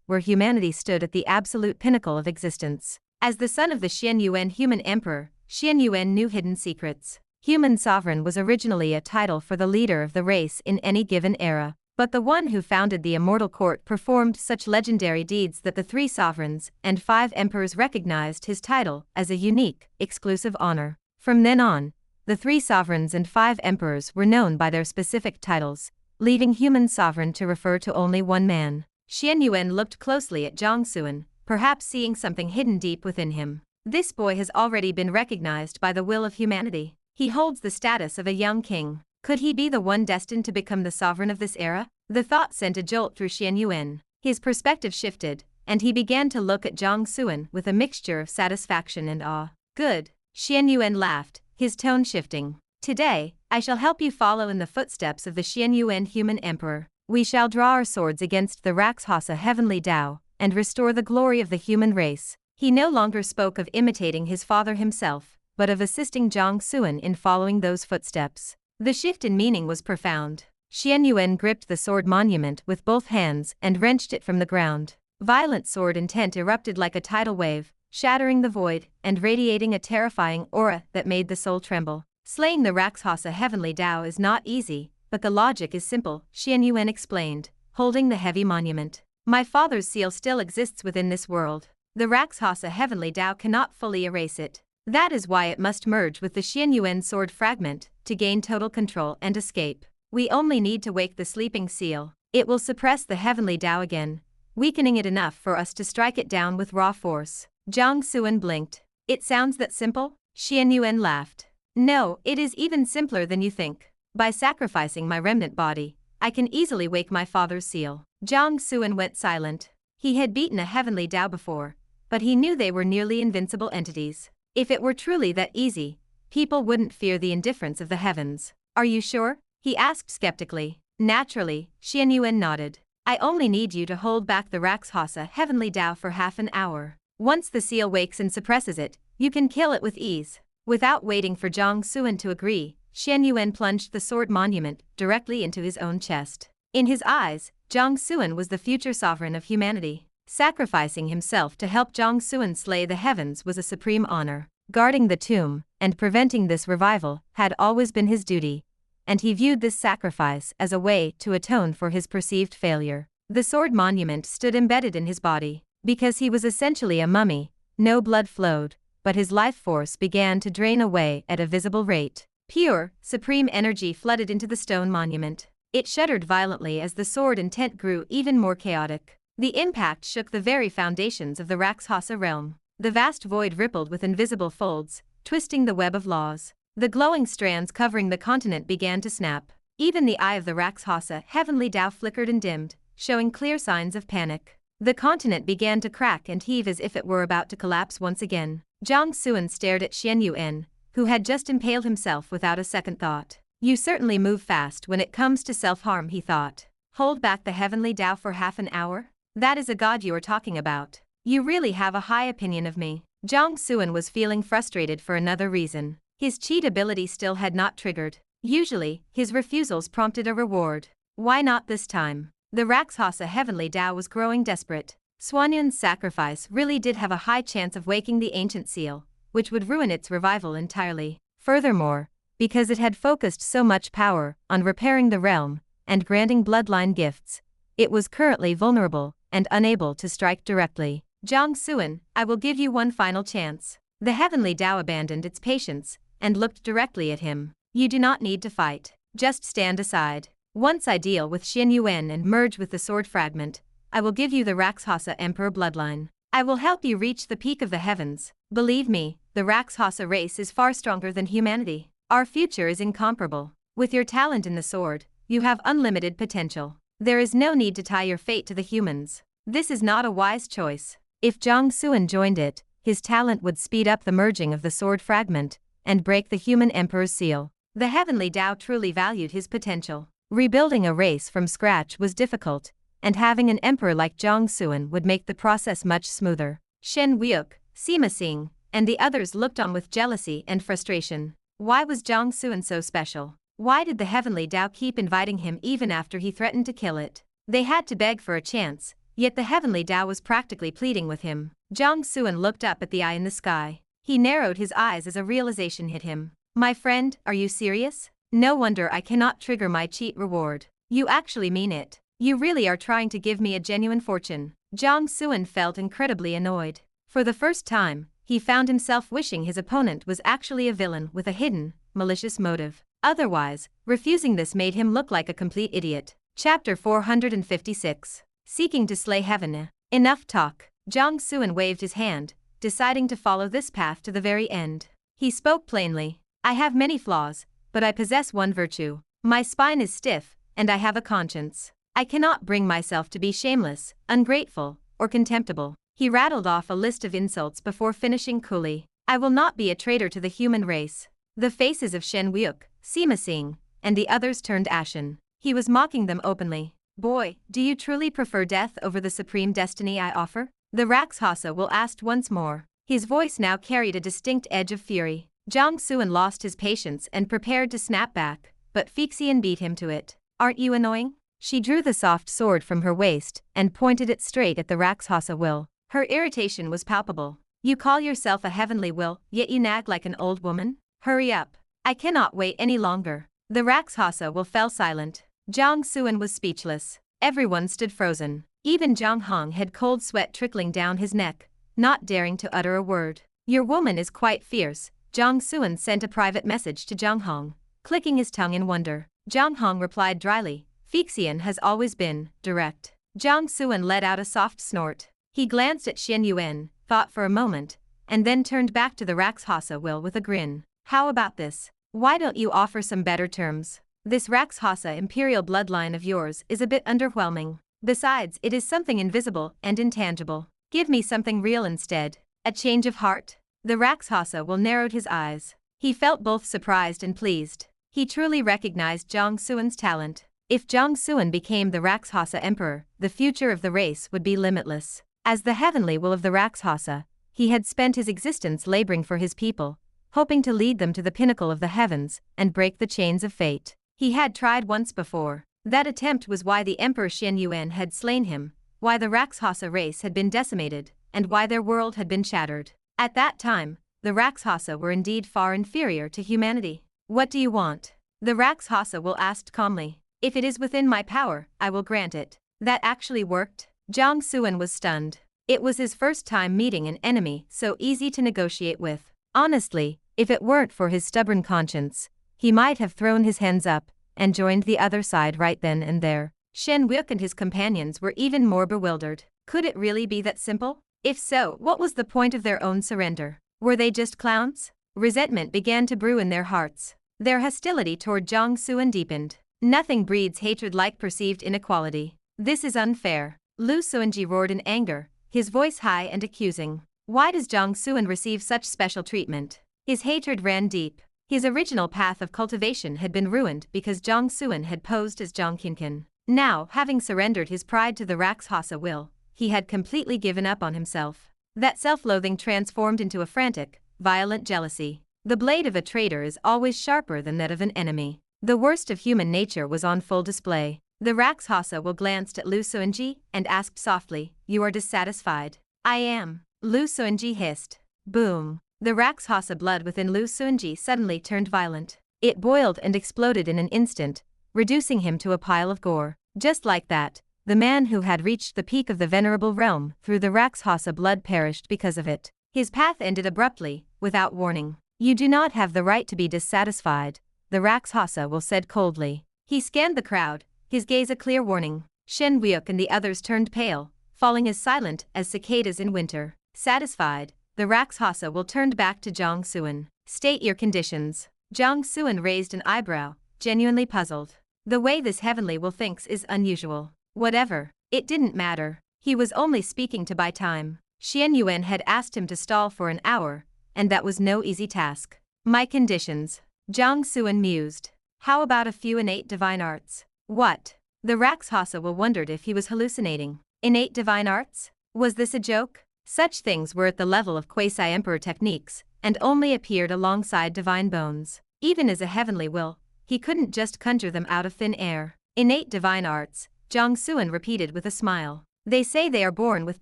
where humanity stood at the absolute pinnacle of existence. As the son of the Xianyuan human emperor, Xianyuan knew hidden secrets. Human sovereign was originally a title for the leader of the race in any given era, but the one who founded the immortal court performed such legendary deeds that the 3 sovereigns and 5 emperors recognized his title as a unique, exclusive honor. From then on, the 3 sovereigns and 5 emperors were known by their specific titles, leaving human sovereign to refer to only one man. Xianyuan looked closely at Jiang Xuan, perhaps seeing something hidden deep within him. This boy has already been recognized by the will of humanity. He holds the status of a young king. Could he be the one destined to become the sovereign of this era? The thought sent a jolt through Xianyuan. His perspective shifted, and he began to look at Jiang Xuan with a mixture of satisfaction and awe. Good. Xianyuan laughed, his tone shifting. Today, I shall help you follow in the footsteps of the Xianyuan human emperor. We shall draw our swords against the Rakshasa Heavenly Dao, and restore the glory of the human race. He no longer spoke of imitating his father himself, but of assisting Jiang Xuan in following those footsteps. The shift in meaning was profound. Xianyuan gripped the sword monument with both hands and wrenched it from the ground. Violent sword intent erupted like a tidal wave, shattering the void and radiating a terrifying aura that made the soul tremble. Slaying the Rakshasa Heavenly Dao is not easy, but the logic is simple, Xianyuan explained, holding the heavy monument. My father's seal still exists within this world. The Rakshasa Heavenly Dao cannot fully erase it. That is why it must merge with the Xianyuan sword fragment to gain total control and escape. We only need to wake the sleeping seal. It will suppress the Heavenly Dao again, weakening it enough for us to strike it down with raw force. Jiang Xuan blinked. It sounds that simple? Xianyuan laughed. No, it is even simpler than you think. By sacrificing my remnant body, I can easily wake my father's seal. Jiang Xuan went silent. He had beaten a Heavenly Dao before, but he knew they were nearly invincible entities. If it were truly that easy, people wouldn't fear the indifference of the heavens. Are you sure? He asked skeptically. Naturally, Xianyuan nodded. I only need you to hold back the Rakshasa Heavenly Dao for half an hour. Once the seal wakes and suppresses it, you can kill it with ease. Without waiting for Jiang Xuan to agree, Xianyuan plunged the sword monument directly into his own chest. In his eyes, Jiang Xuan was the future sovereign of humanity. Sacrificing himself to help Jiang Xuan slay the heavens was a supreme honor. Guarding the tomb and preventing this revival had always been his duty, and he viewed this sacrifice as a way to atone for his perceived failure. The sword monument stood embedded in his body. Because he was essentially a mummy, no blood flowed, but his life force began to drain away at a visible rate. Pure, supreme energy flooded into the stone monument. It shuddered violently as the sword intent grew even more chaotic. The impact shook the very foundations of the Rakshasa realm. The vast void rippled with invisible folds, twisting the web of laws. The glowing strands covering the continent began to snap. Even the eye of the Rakshasa Heavenly Dao flickered and dimmed, showing clear signs of panic. The continent began to crack and heave as if it were about to collapse once again. Jiang Xuan stared at Xianyuan, who had just impaled himself without a second thought. You certainly move fast when it comes to self-harm, he thought. Hold back the Heavenly Dao for half an hour? That is a god you are talking about. You really have a high opinion of me. Jiang Xuan was feeling frustrated for another reason. His cheat ability still had not triggered. Usually, his refusals prompted a reward. Why not this time? The Rakshasa Heavenly Dao was growing desperate. Xuanyun's sacrifice really did have a high chance of waking the ancient seal, which would ruin its revival entirely. Furthermore, because it had focused so much power on repairing the realm and granting bloodline gifts, it was currently vulnerable and unable to strike directly. Jiang Xuan, I will give you one final chance. The Heavenly Dao abandoned its patience and looked directly at him. You do not need to fight. Just stand aside. Once I deal with Xianyuan and merge with the sword fragment, I will give you the Rakshasa Emperor bloodline. I will help you reach the peak of the heavens. Believe me, the Rakshasa race is far stronger than humanity. Our future is incomparable. With your talent in the sword, you have unlimited potential. There is no need to tie your fate to the humans. This is not a wise choice. If Jiang Xuan joined it, his talent would speed up the merging of the sword fragment and break the human emperor's seal. The Heavenly Dao truly valued his potential. Rebuilding a race from scratch was difficult, and having an emperor like Jiang Xuan would make the process much smoother. Shen Wuke, Sima Xing, and the others looked on with jealousy and frustration. Why was Jiang Xuan so special? Why did the Heavenly Dao keep inviting him even after he threatened to kill it? They had to beg for a chance, yet the Heavenly Dao was practically pleading with him. Jiang Xuan looked up at the eye in the sky. He narrowed his eyes as a realization hit him. My friend, are you serious? No wonder I cannot trigger my cheat reward. You actually mean it. You really are trying to give me a genuine fortune. Jiang Xuan felt incredibly annoyed. For the first time, he found himself wishing his opponent was actually a villain with a hidden, malicious motive. Otherwise, refusing this made him look like a complete idiot. Chapter 456. Seeking to slay heaven. Enough talk. Jiang Xuan waved his hand, deciding to follow this path to the very end. He spoke plainly. I have many flaws, but I possess one virtue. My spine is stiff, and I have a conscience. I cannot bring myself to be shameless, ungrateful, or contemptible. He rattled off a list of insults before finishing coolly. I will not be a traitor to the human race. The faces of Shen Wuke, Sima Xing, and the others turned ashen. He was mocking them openly. Boy, do you truly prefer death over the supreme destiny I offer? The Rakshasa will asked once more. His voice now carried a distinct edge of fury. Jiang Xuan lost his patience and prepared to snap back, but Fixian beat him to it. Aren't you annoying? She drew the soft sword from her waist and pointed it straight at the Rakshasa will. Her irritation was palpable. You call yourself a heavenly will, yet you nag like an old woman? Hurry up. I cannot wait any longer. The Rakshasa will fell silent. Jiang Xuan was speechless. Everyone stood frozen. Even Zhang Hong had cold sweat trickling down his neck, not daring to utter a word. Your woman is quite fierce. Jiang Xuan sent a private message to Zhang Hong, clicking his tongue in wonder. Zhang Hong replied dryly, Fixian has always been direct. Jiang Xuan let out a soft snort. He glanced at Xian Yuan, thought for a moment, and then turned back to the Rakshasa will with a grin. How about this? Why don't you offer some better terms? This Rakshasa imperial bloodline of yours is a bit underwhelming. Besides, it is something invisible and intangible. Give me something real instead. A change of heart? The Rakshasa will narrowed his eyes. He felt both surprised and pleased. He truly recognized Jiang Xuan's talent. If Jiang Xuan became the Rakshasa emperor, the future of the race would be limitless. As the heavenly will of the Rakshasa, he had spent his existence laboring for his people, hoping to lead them to the pinnacle of the heavens and break the chains of fate. He had tried once before. That attempt was why the Emperor Xian Yuan had slain him, why the Rakshasa race had been decimated, and why their world had been shattered. At that time, the Rakshasa were indeed far inferior to humanity. What do you want? The Rakshasa will asked calmly. If it is within my power, I will grant it. That actually worked? Jiang Xuan was stunned. It was his first time meeting an enemy so easy to negotiate with. Honestly, if it weren't for his stubborn conscience, he might have thrown his hands up and joined the other side right then and there. Shen Wuke and his companions were even more bewildered. Could it really be that simple? If so, what was the point of their own surrender? Were they just clowns? Resentment began to brew in their hearts. Their hostility toward Jiang Xuan deepened. Nothing breeds hatred like perceived inequality. This is unfair. Lu Suanji roared in anger, his voice high and accusing. Why does Jiang Xuan receive such special treatment? His hatred ran deep. His original path of cultivation had been ruined because Jiang Xuan had posed as Jiang Qinqin. Now, having surrendered his pride to the Rakshasa will, he had completely given up on himself. That self-loathing transformed into a frantic, violent jealousy. The blade of a traitor is always sharper than that of an enemy. The worst of human nature was on full display. The Rakshasa will glanced at Lu Suanji and asked softly, You are dissatisfied? I am. Lu Suanji hissed. Boom. The Rakshasa blood within Lu Suanji suddenly turned violent. It boiled and exploded in an instant, reducing him to a pile of gore. Just like that, the man who had reached the peak of the venerable realm through the Rakshasa blood perished because of it. His path ended abruptly, without warning. You do not have the right to be dissatisfied, the Rakshasa will said coldly. He scanned the crowd, his gaze a clear warning. Shen Wuke and the others turned pale, falling as silent as cicadas in winter. Satisfied, the Rakshasa will turned back to Jiang Xuan. State your conditions. Jiang Xuan raised an eyebrow, genuinely puzzled. The way this heavenly will thinks is unusual. Whatever, it didn't matter. He was only speaking to buy time. Xian Yuan had asked him to stall for an hour, and that was no easy task. My conditions. Jiang Xuan mused. How about a few innate divine arts? What? The Rakshasa wondered if he was hallucinating. Innate divine arts? Was this a joke? Such things were at the level of quasi-emperor techniques, and only appeared alongside divine bones. Even as a heavenly will, he couldn't just conjure them out of thin air. Innate divine arts, Jiang Xuan repeated with a smile. They say they are born with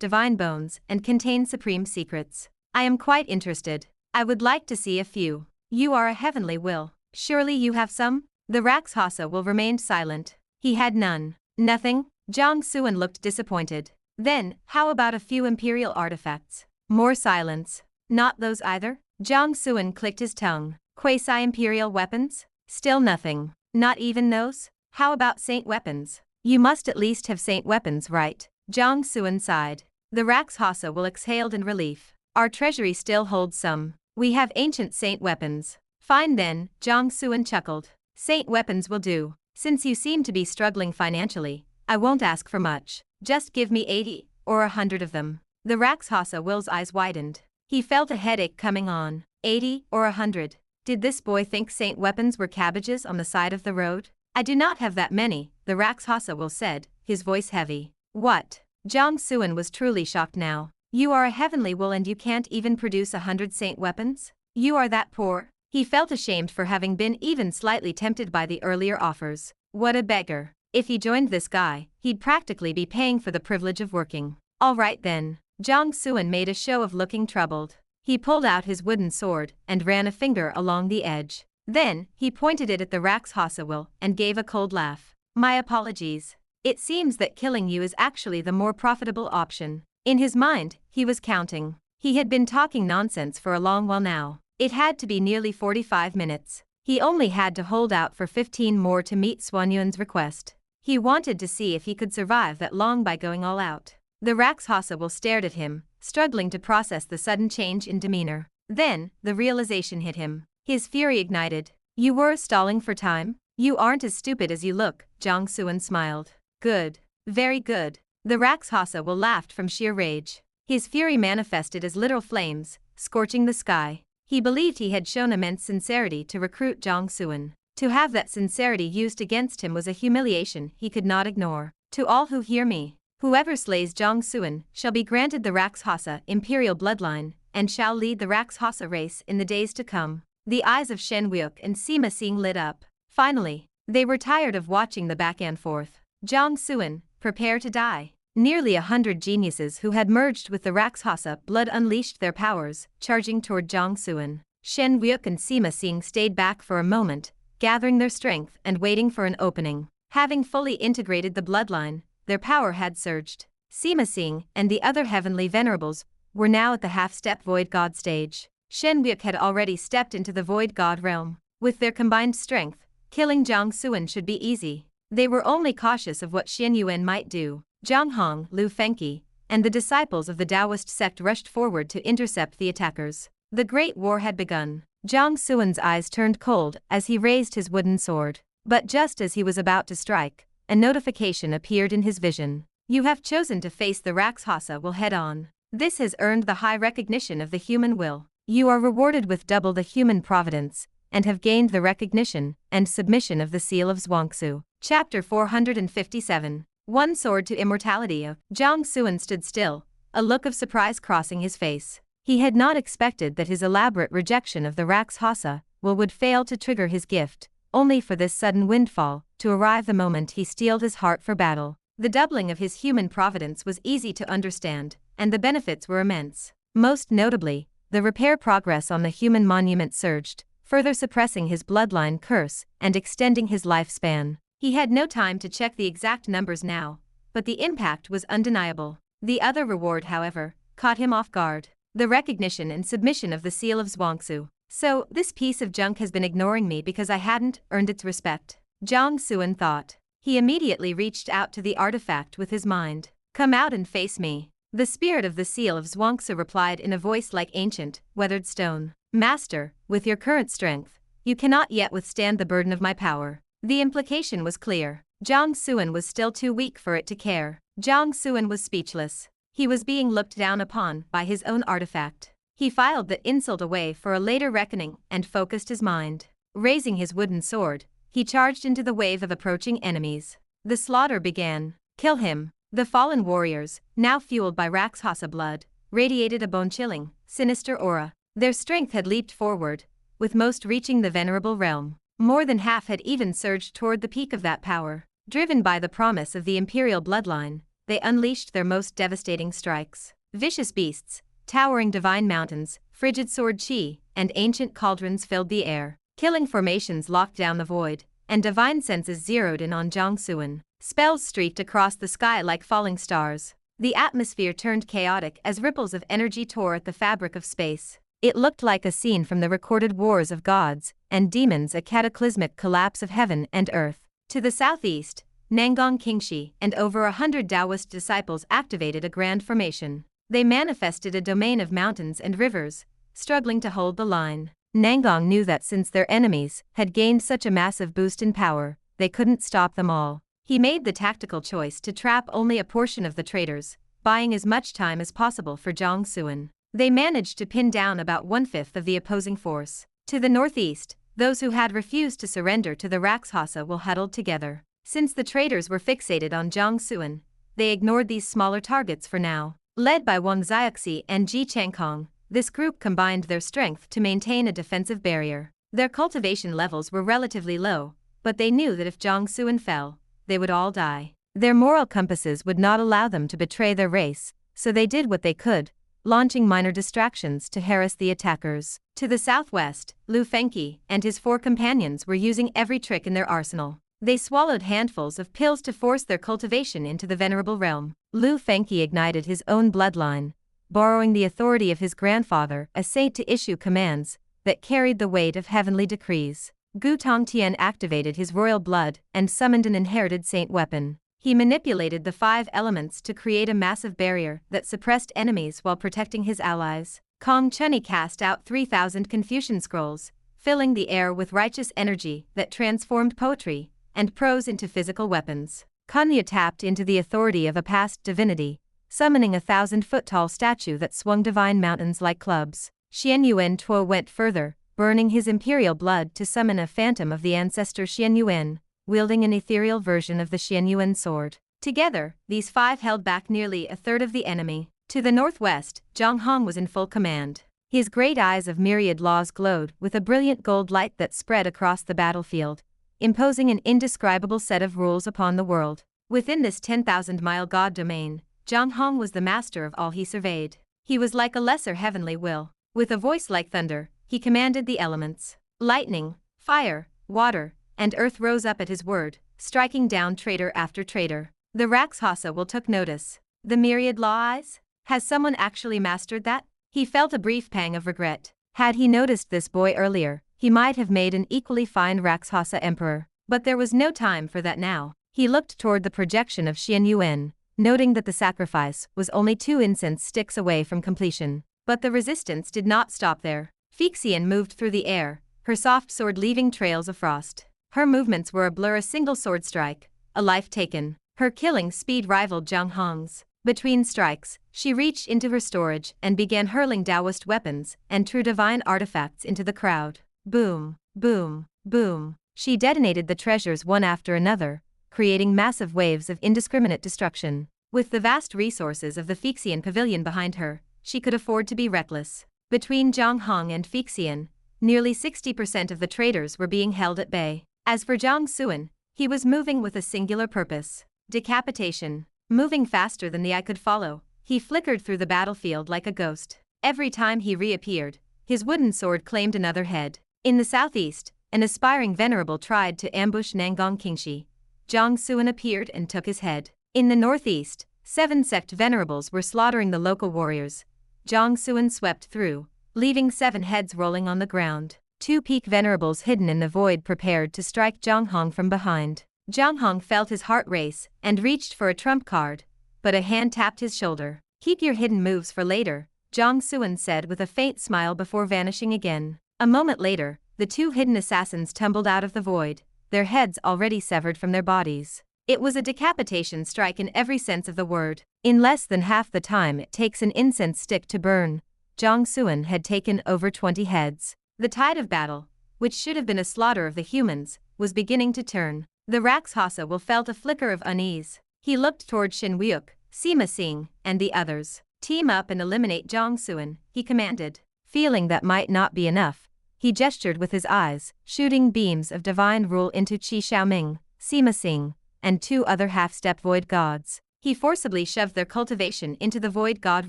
divine bones and contain supreme secrets. I am quite interested. I would like to see a few. You are a heavenly will. Surely you have some? The Rakshasa will remained silent. He had none. Nothing? Jiang Xuan looked disappointed. Then, how about a few imperial artifacts? More silence. Not those either? Jiang Xuan clicked his tongue. Quasi-imperial weapons? Still nothing. Not even those? How about saint weapons? You must at least have saint weapons, right? Jiang Xuan sighed. The Rakshasa will exhaled in relief. Our treasury still holds some. We have ancient saint weapons. Fine then, Jiang Xuan chuckled. Saint weapons will do. Since you seem to be struggling financially, I won't ask for much. Just give me 80 or 100 of them. The Rakshasa will's eyes widened. He felt a headache coming on. 80 or 100. Did this boy think saint weapons were cabbages on the side of the road? I do not have that many, the Rakshasa will said, his voice heavy. What? Jiang Xuan was truly shocked now. You are a heavenly will and you can't even produce 100 saint weapons? You are that poor? He felt ashamed for having been even slightly tempted by the earlier offers. What a beggar. If he joined this guy, he'd practically be paying for the privilege of working. All right then. Jiang Xuan made a show of looking troubled. He pulled out his wooden sword and ran a finger along the edge. Then, he pointed it at the Rakshasa will and gave a cold laugh. My apologies. It seems that killing you is actually the more profitable option. In his mind, he was counting. He had been talking nonsense for a long while now. It had to be nearly 45 minutes. He only had to hold out for 15 more to meet Xuanyuan's request. He wanted to see if he could survive that long by going all out. The Rakshasa will stared at him, struggling to process the sudden change in demeanor. Then, the realization hit him. His fury ignited. You were stalling for time? You aren't as stupid as you look, Jiang Xuan smiled. Good. Very good. The Rakshasa will laughed from sheer rage. His fury manifested as literal flames, scorching the sky. He believed he had shown immense sincerity to recruit Jiang Xuan. To have that sincerity used against him was a humiliation he could not ignore. To all who hear me, whoever slays Jiang Xuan shall be granted the Rakshasa imperial bloodline, and shall lead the Rakshasa race in the days to come. The eyes of Shen Wuok and Sima Xing lit up. Finally, they were tired of watching the back and forth. Jiang Xuan, prepare to die. Nearly 100 geniuses who had merged with the Rakshasa blood unleashed their powers, charging toward Jiang Xuan. Shen Wuok and Sima Xing stayed back for a moment, gathering their strength and waiting for an opening. Having fully integrated the bloodline, their power had surged. Sima Xing and the other Heavenly Venerables were now at the half-step Void God stage. Shen Wuok had already stepped into the Void God realm. With their combined strength, killing Jiang Xuan should be easy. They were only cautious of what Xin Yuan might do. Zhang Hong, Lu Fengqi, and the disciples of the Taoist sect rushed forward to intercept the attackers. The Great War had begun. Jiang Xuan's eyes turned cold as he raised his wooden sword. But just as he was about to strike, a notification appeared in his vision. You have chosen to face the Rakshasa will head-on. This has earned the high recognition of the human will. You are rewarded with double the human providence, and have gained the recognition and submission of the Seal of Zhuangzi. Chapter 457. One Sword to Immortality. Jiang Xuan stood still, a look of surprise crossing his face. He had not expected that his elaborate rejection of the Rakshasa will would fail to trigger his gift, only for this sudden windfall to arrive the moment he steeled his heart for battle. The doubling of his human providence was easy to understand, and the benefits were immense. Most notably, the repair progress on the human monument surged, further suppressing his bloodline curse and extending his lifespan. He had no time to check the exact numbers now, but the impact was undeniable. The other reward, however, caught him off guard. The recognition and submission of the Seal of Zhuangzi. So, this piece of junk has been ignoring me because I hadn't earned its respect. Jiang Xuan thought. He immediately reached out to the artifact with his mind. Come out and face me. The spirit of the Seal of Zhuangzi replied in a voice like ancient, weathered stone. Master, with your current strength, you cannot yet withstand the burden of my power. The implication was clear. Jiang Xuan was still too weak for it to care. Jiang Xuan was speechless. He was being looked down upon by his own artifact. He filed the insult away for a later reckoning and focused his mind. Raising his wooden sword, he charged into the wave of approaching enemies. The slaughter began. Kill him. The fallen warriors, now fueled by Rakshasa blood, radiated a bone-chilling, sinister aura. Their strength had leaped forward, with most reaching the venerable realm. More than half had even surged toward the peak of that power. Driven by the promise of the imperial bloodline, they unleashed their most devastating strikes. Vicious beasts, towering divine mountains, frigid sword chi, and ancient cauldrons filled the air. Killing formations locked down the void, and divine senses zeroed in on Jiang Xuan. Spells streaked across the sky like falling stars. The atmosphere turned chaotic as ripples of energy tore at the fabric of space. It looked like a scene from the recorded wars of gods and demons, a cataclysmic collapse of heaven and earth. To the southeast, Nangang Kingshi and over 100 Taoist disciples activated a grand formation. They manifested a domain of mountains and rivers, struggling to hold the line. Nangang knew that since their enemies had gained such a massive boost in power, they couldn't stop them all. He made the tactical choice to trap only a portion of the traitors, buying as much time as possible for Jiang Xuan. They managed to pin down about 1/5 of the opposing force. To the northeast, those who had refused to surrender to the Rakshasa were huddled together. Since the traitors were fixated on Jiang Xuan, they ignored these smaller targets for now. Led by Wang Xiaoxi and Ji Changkong, this group combined their strength to maintain a defensive barrier. Their cultivation levels were relatively low, but they knew that if Jiang Xuan fell, they would all die. Their moral compasses would not allow them to betray their race, so they did what they could, launching minor distractions to harass the attackers. To the southwest, Lu Fengqi and his 4 companions were using every trick in their arsenal. They swallowed handfuls of pills to force their cultivation into the venerable realm. Lu Fengqi ignited his own bloodline, borrowing the authority of his grandfather, a saint, to issue commands that carried the weight of heavenly decrees. Gu Tongtian activated his royal blood and summoned an inherited saint weapon. He manipulated the 5 elements to create a massive barrier that suppressed enemies while protecting his allies. Kong Chunni cast out 3,000 Confucian scrolls, filling the air with righteous energy that transformed poetry and prose into physical weapons. Kunya tapped into the authority of a past divinity, summoning a 1,000-foot-tall statue that swung divine mountains like clubs. Xian Yuan Tuo went further, burning his imperial blood to summon a phantom of the ancestor Xian Yuan, wielding an ethereal version of the Xian Yuan sword. Together, these 5 held back nearly a third of the enemy. To the northwest, Zhang Hong was in full command. His great eyes of myriad laws glowed with a brilliant gold light that spread across the battlefield, imposing an indescribable set of rules upon the world. Within this 10,000-mile god domain, Zhang Hong was the master of all he surveyed. He was like a lesser heavenly will. With a voice like thunder, he commanded the elements. Lightning, fire, water, and earth rose up at his word, striking down traitor after traitor. The Rakshasa will took notice. The myriad law eyes? Has someone actually mastered that? He felt a brief pang of regret. Had he noticed this boy earlier, he might have made an equally fine Rakshasa emperor. But there was no time for that now. He looked toward the projection of Xian Yuan, noting that the sacrifice was only 2 incense sticks away from completion. But the resistance did not stop there. Fixian moved through the air, her soft sword leaving trails of frost. Her movements were a blur, a single sword strike, a life taken. Her killing speed rivaled Zhang Hong's. Between strikes, she reached into her storage and began hurling Taoist weapons and true divine artifacts into the crowd. Boom, boom, boom. She detonated the treasures one after another, creating massive waves of indiscriminate destruction. With the vast resources of the Fixian pavilion behind her, she could afford to be reckless. Between Zhang Hong and Fixian, nearly 60% of the traitors were being held at bay. As for Jiang Xuan, he was moving with a singular purpose: decapitation. Moving faster than the eye could follow, he flickered through the battlefield like a ghost. Every time he reappeared, his wooden sword claimed another head. In the southeast, an aspiring venerable tried to ambush Nangang Kingshi. Jiang Xuan appeared and took his head. In the northeast, 7 sect venerables were slaughtering the local warriors. Jiang Xuan swept through, leaving 7 heads rolling on the ground. 2 peak venerables hidden in the void prepared to strike Zhang Hong from behind. Zhang Hong felt his heart race and reached for a trump card, but a hand tapped his shoulder. "Keep your hidden moves for later," Jiang Xuan said with a faint smile before vanishing again. A moment later, the 2 hidden assassins tumbled out of the void, their heads already severed from their bodies. It was a decapitation strike in every sense of the word. In less than half the time it takes an incense stick to burn, Jiang Xuan had taken over 20 heads. The tide of battle, which should have been a slaughter of the humans, was beginning to turn. The Rakshasa will felt a flicker of unease. He looked toward Shin Wuuk, Sima Singh, and the others. Team up and eliminate Jiang Xuan, he commanded. Feeling that might not be enough, he gestured with his eyes, shooting beams of divine rule into Qi Xiaoming, Sima Singh, and 2 other half-step void gods. He forcibly shoved their cultivation into the void god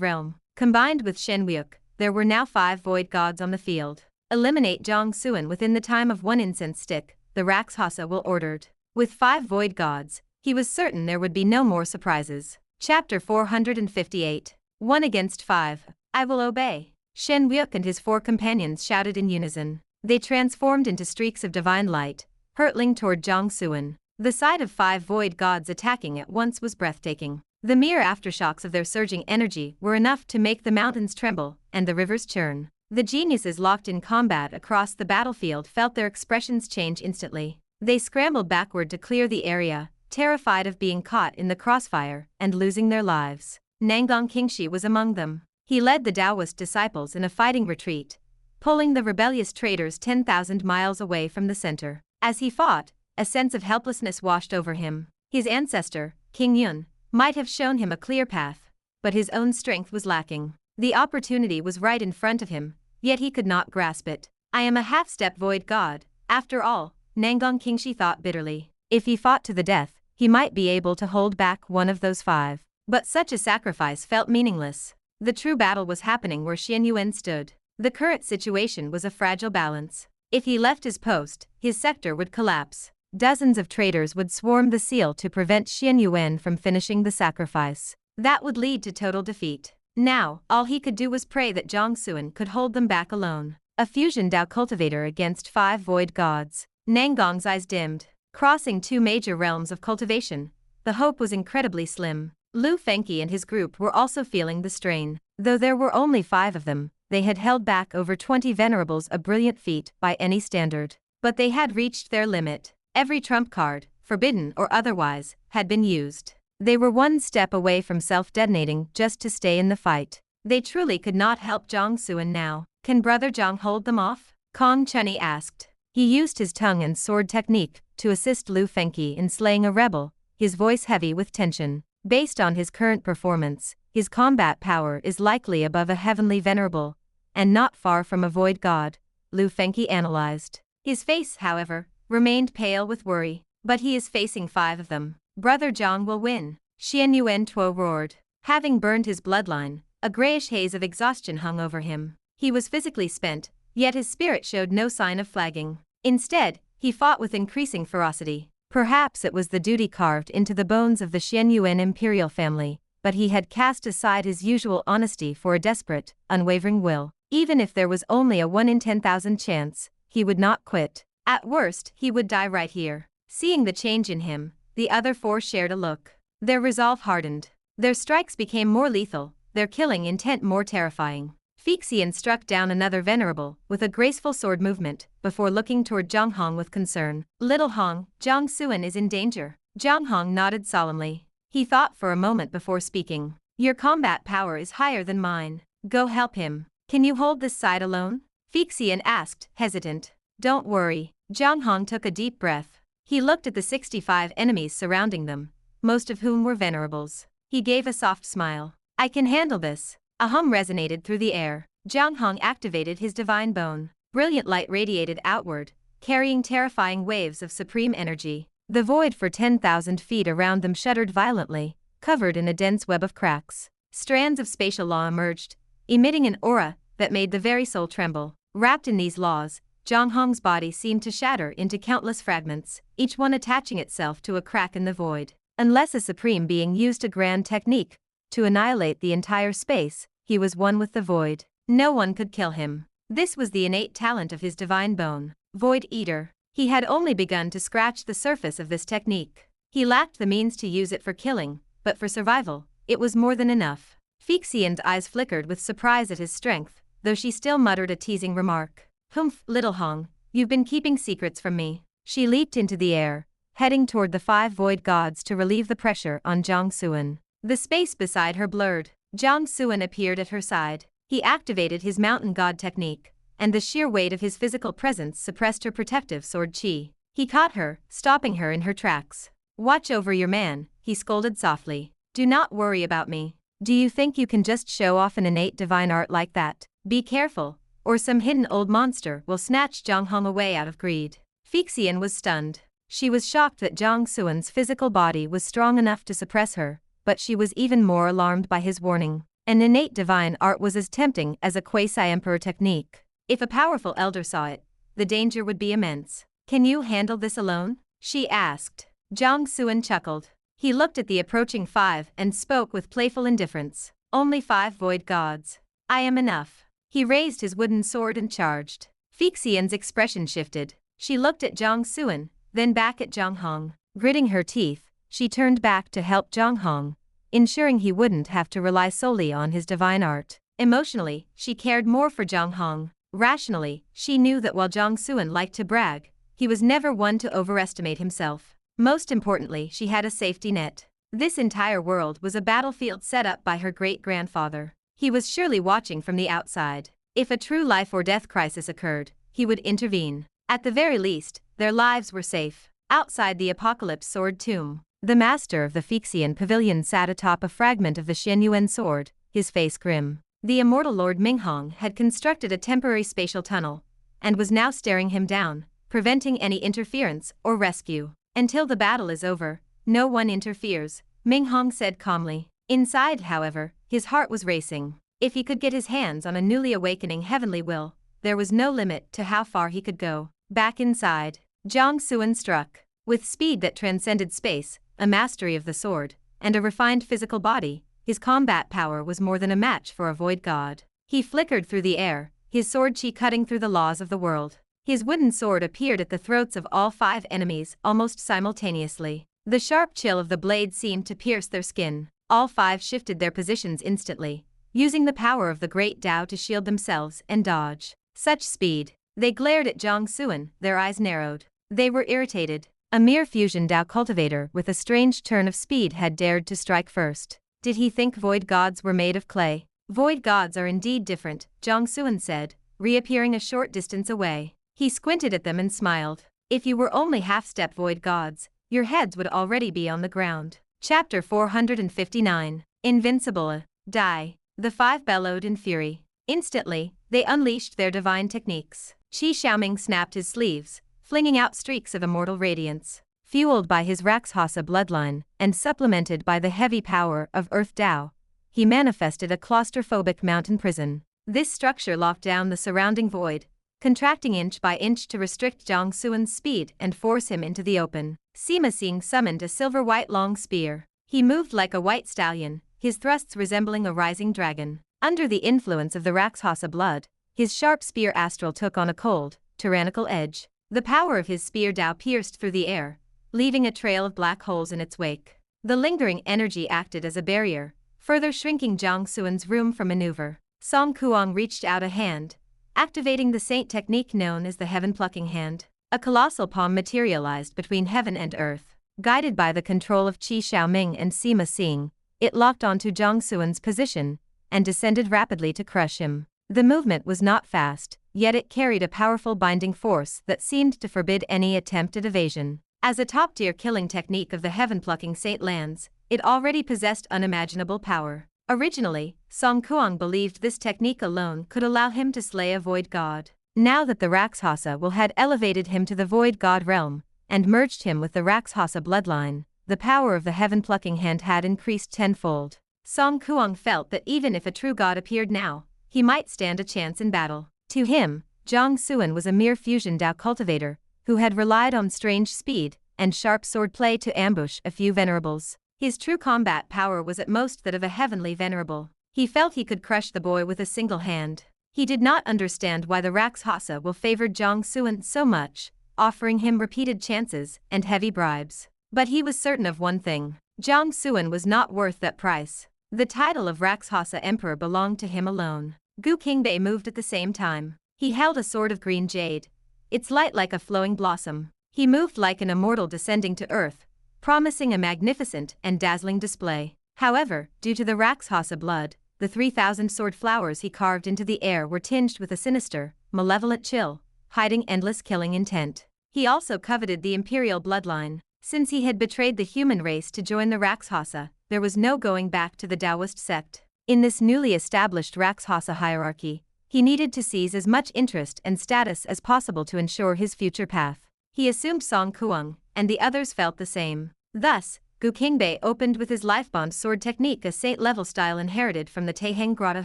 realm. Combined with Shen Wuuk, there were now 5 void gods on the field. Eliminate Jiang Xuan within the time of 1 incense stick, the Rakshasa will ordered. With 5 void gods, he was certain there would be no more surprises. Chapter 458. 1 against 5. I will obey. Shen Wuuk and his 4 companions shouted in unison. They transformed into streaks of divine light, hurtling toward Jiang Xuan. The sight of 5 void gods attacking at once was breathtaking. The mere aftershocks of their surging energy were enough to make the mountains tremble and the rivers churn. The geniuses locked in combat across the battlefield felt their expressions change instantly. They scrambled backward to clear the area, terrified of being caught in the crossfire and losing their lives. Nangang Kingshi was among them. He led the Taoist disciples in a fighting retreat, pulling the rebellious traitors 10,000 miles away from the center. As he fought, a sense of helplessness washed over him. His ancestor, King Yun, might have shown him a clear path, but his own strength was lacking. The opportunity was right in front of him, yet he could not grasp it. I am a half-step void god, after all, Nangang Kingshi thought bitterly. If he fought to the death, he might be able to hold back one of those 5. But such a sacrifice felt meaningless. The true battle was happening where Xian Yuan stood. The current situation was a fragile balance. If he left his post, his sector would collapse. Dozens of traitors would swarm the seal to prevent Xian Yuan from finishing the sacrifice. That would lead to total defeat. Now, all he could do was pray that Jiang Xuan could hold them back alone. A fusion Dao cultivator against 5 void gods. Nangong's eyes dimmed. Crossing 2 major realms of cultivation, the hope was incredibly slim. Lu Fengqi and his group were also feeling the strain. Though there were only 5 of them, they had held back over 20 venerables, a brilliant feat by any standard. But they had reached their limit. Every trump card, forbidden or otherwise, had been used. They were 1 step away from self-detonating just to stay in the fight. They truly could not help Jiang Xuan now. Can Brother Jiang hold them off? Kong Chunyi asked. He used his tongue and sword technique to assist Lu Fengqi in slaying a rebel, his voice heavy with tension. Based on his current performance, his combat power is likely above a Heavenly Venerable, and not far from a void god, Lu Fengqi analyzed. His face, however, remained pale with worry. But he is facing 5 of them. Brother Jiang will win. Xian Yuan Tuo roared. Having burned his bloodline, a grayish haze of exhaustion hung over him. He was physically spent, yet his spirit showed no sign of flagging. Instead, he fought with increasing ferocity. Perhaps it was the duty carved into the bones of the Xian Yuan imperial family, but he had cast aside his usual honesty for a desperate, unwavering will. Even if there was only a 1 in 10,000 chance, he would not quit. At worst, he would die right here. Seeing the change in him, the other 4 shared a look. Their resolve hardened. Their strikes became more lethal, their killing intent more terrifying. Fixian struck down another venerable with a graceful sword movement before looking toward Zhang Hong with concern. Little Hong, Jiang Xuan is in danger. Zhang Hong nodded solemnly. He thought for a moment before speaking. Your combat power is higher than mine. Go help him. Can you hold this side alone? Fixian asked, hesitant. Don't worry. Zhang Hong took a deep breath. He looked at the 65 enemies surrounding them, most of whom were venerables. He gave a soft smile. I can handle this. A hum resonated through the air. Zhang Hong activated his divine bone. Brilliant light radiated outward, carrying terrifying waves of supreme energy. The void for 10,000 feet around them shuddered violently, covered in a dense web of cracks. Strands of spatial law emerged, emitting an aura that made the very soul tremble. Wrapped in these laws, Zhang Hong's body seemed to shatter into countless fragments, each one attaching itself to a crack in the void. Unless a supreme being used a grand technique to annihilate the entire space, he was one with the void. No one could kill him. This was the innate talent of his divine bone. Void Eater. He had only begun to scratch the surface of this technique. He lacked the means to use it for killing, but for survival, it was more than enough. Fixian's eyes flickered with surprise at his strength, though she still muttered a teasing remark. Humph, little Hong, you've been keeping secrets from me. She leaped into the air, heading toward the 5 void gods to relieve the pressure on Jiang Xuan. The space beside her blurred. Jiang Xuan appeared at her side. He activated his mountain god technique, and the sheer weight of his physical presence suppressed her protective sword chi. He caught her, stopping her in her tracks. "Watch over your man," he scolded softly. "Do not worry about me. Do you think you can just show off an innate divine art like that? Be careful, or some hidden old monster will snatch Jiang Hong away out of greed." Fixian was stunned. She was shocked that Jiang Xuan's physical body was strong enough to suppress her, but she was even more alarmed by his warning. An innate divine art was as tempting as a quasi-emperor technique. If a powerful elder saw it, the danger would be immense. "Can you handle this alone?" she asked. Jiang Xuan chuckled. He looked at the approaching 5 and spoke with playful indifference. "Only 5 void gods. I am enough." He raised his wooden sword and charged. Fixian's expression shifted. She looked at Jiang Xuan, then back at Jiang Hong. Gritting her teeth, she turned back to help Jiang Hong, ensuring he wouldn't have to rely solely on his divine art. Emotionally, she cared more for Jiang Hong. Rationally, she knew that while Jiang Xuan liked to brag, he was never one to overestimate himself. Most importantly, she had a safety net. This entire world was a battlefield set up by her great-grandfather. He was surely watching from the outside. If a true life-or-death crisis occurred, he would intervene. At the very least, their lives were safe. Outside the Apocalypse Sword Tomb, the master of the Fixian Pavilion sat atop a fragment of the Xianyuan sword, his face grim. The immortal Lord Minghong had constructed a temporary spatial tunnel, and was now staring him down, preventing any interference or rescue. "Until the battle is over, no one interferes," Minghong said calmly. Inside, however, his heart was racing. If he could get his hands on a newly awakening heavenly will, there was no limit to how far he could go. Back inside, Jiang Xuan struck. With speed that transcended space, a mastery of the sword, and a refined physical body, his combat power was more than a match for a void god. He flickered through the air, his sword chi cutting through the laws of the world. His wooden sword appeared at the throats of all 5 enemies almost simultaneously. The sharp chill of the blade seemed to pierce their skin. All 5 shifted their positions instantly, using the power of the Great Dao to shield themselves and dodge. Such speed! They glared at Jiang Xuan, their eyes narrowed. They were irritated. A mere fusion Dao cultivator with a strange turn of speed had dared to strike first. Did he think void gods were made of clay? "Void gods are indeed different," Jiang Xuan said, reappearing a short distance away. He squinted at them and smiled. "If you were only half-step void gods, your heads would already be on the ground." Chapter 459. Invincible. Die. The 5 bellowed in fury. Instantly, they unleashed their divine techniques. Qi Xiaoming snapped his sleeves, flinging out streaks of immortal radiance. Fueled by his Rakshasa bloodline, and supplemented by the heavy power of Earth Dao, he manifested a claustrophobic mountain prison. This structure locked down the surrounding void, contracting inch by inch to restrict Jiang Xuan's speed and force him into the open. Sima Xing summoned a silver-white long spear. He moved like a white stallion, his thrusts resembling a rising dragon. Under the influence of the Rakshasa blood, his sharp spear astral took on a cold, tyrannical edge. The power of his spear Dao pierced through the air, leaving a trail of black holes in its wake. The lingering energy acted as a barrier, further shrinking Jiang Xuan's room for maneuver. Song Kuang reached out a hand, activating the saint technique known as the heaven-plucking hand. A colossal palm materialized between heaven and earth. Guided by the control of Qi Xiaoming and Sima Xing, it locked onto Jiang Xuan's position and descended rapidly to crush him. The movement was not fast, yet it carried a powerful binding force that seemed to forbid any attempt at evasion. As a top-tier killing technique of the heaven-plucking saint lands, it already possessed unimaginable power. Originally, Song Kuang believed this technique alone could allow him to slay a void god. Now that the Rakshasa will had elevated him to the void god realm, and merged him with the Rakshasa bloodline, the power of the heaven-plucking hand had increased tenfold. Song Kuang felt that even if a true god appeared now, he might stand a chance in battle. To him, Jiang Xuan was a mere fusion Dao cultivator, who had relied on strange speed and sharp swordplay to ambush a few venerables. His true combat power was at most that of a Heavenly Venerable. He felt he could crush the boy with a single hand. He did not understand why the Rakshasa will favored Jiang Xuan so much, offering him repeated chances and heavy bribes. But he was certain of one thing: Jiang Xuan was not worth that price. The title of Rakshasa Emperor belonged to him alone. Gu Qingbei moved at the same time. He held a sword of green jade, its light like a flowing blossom. He moved like an immortal descending to earth, promising a magnificent and dazzling display. However, due to the Rakshasa blood, the 3,000 sword flowers he carved into the air were tinged with a sinister, malevolent chill, hiding endless killing intent. He also coveted the imperial bloodline. Since he had betrayed the human race to join the Rakshasa, there was no going back to the Taoist sect. In this newly established Rakshasa hierarchy, he needed to seize as much interest and status as possible to ensure his future path. He assumed Song Kuang, and the others felt the same. Thus, Gu Qingbei opened with his lifebond sword technique, a saint-level style inherited from the Taiheng God of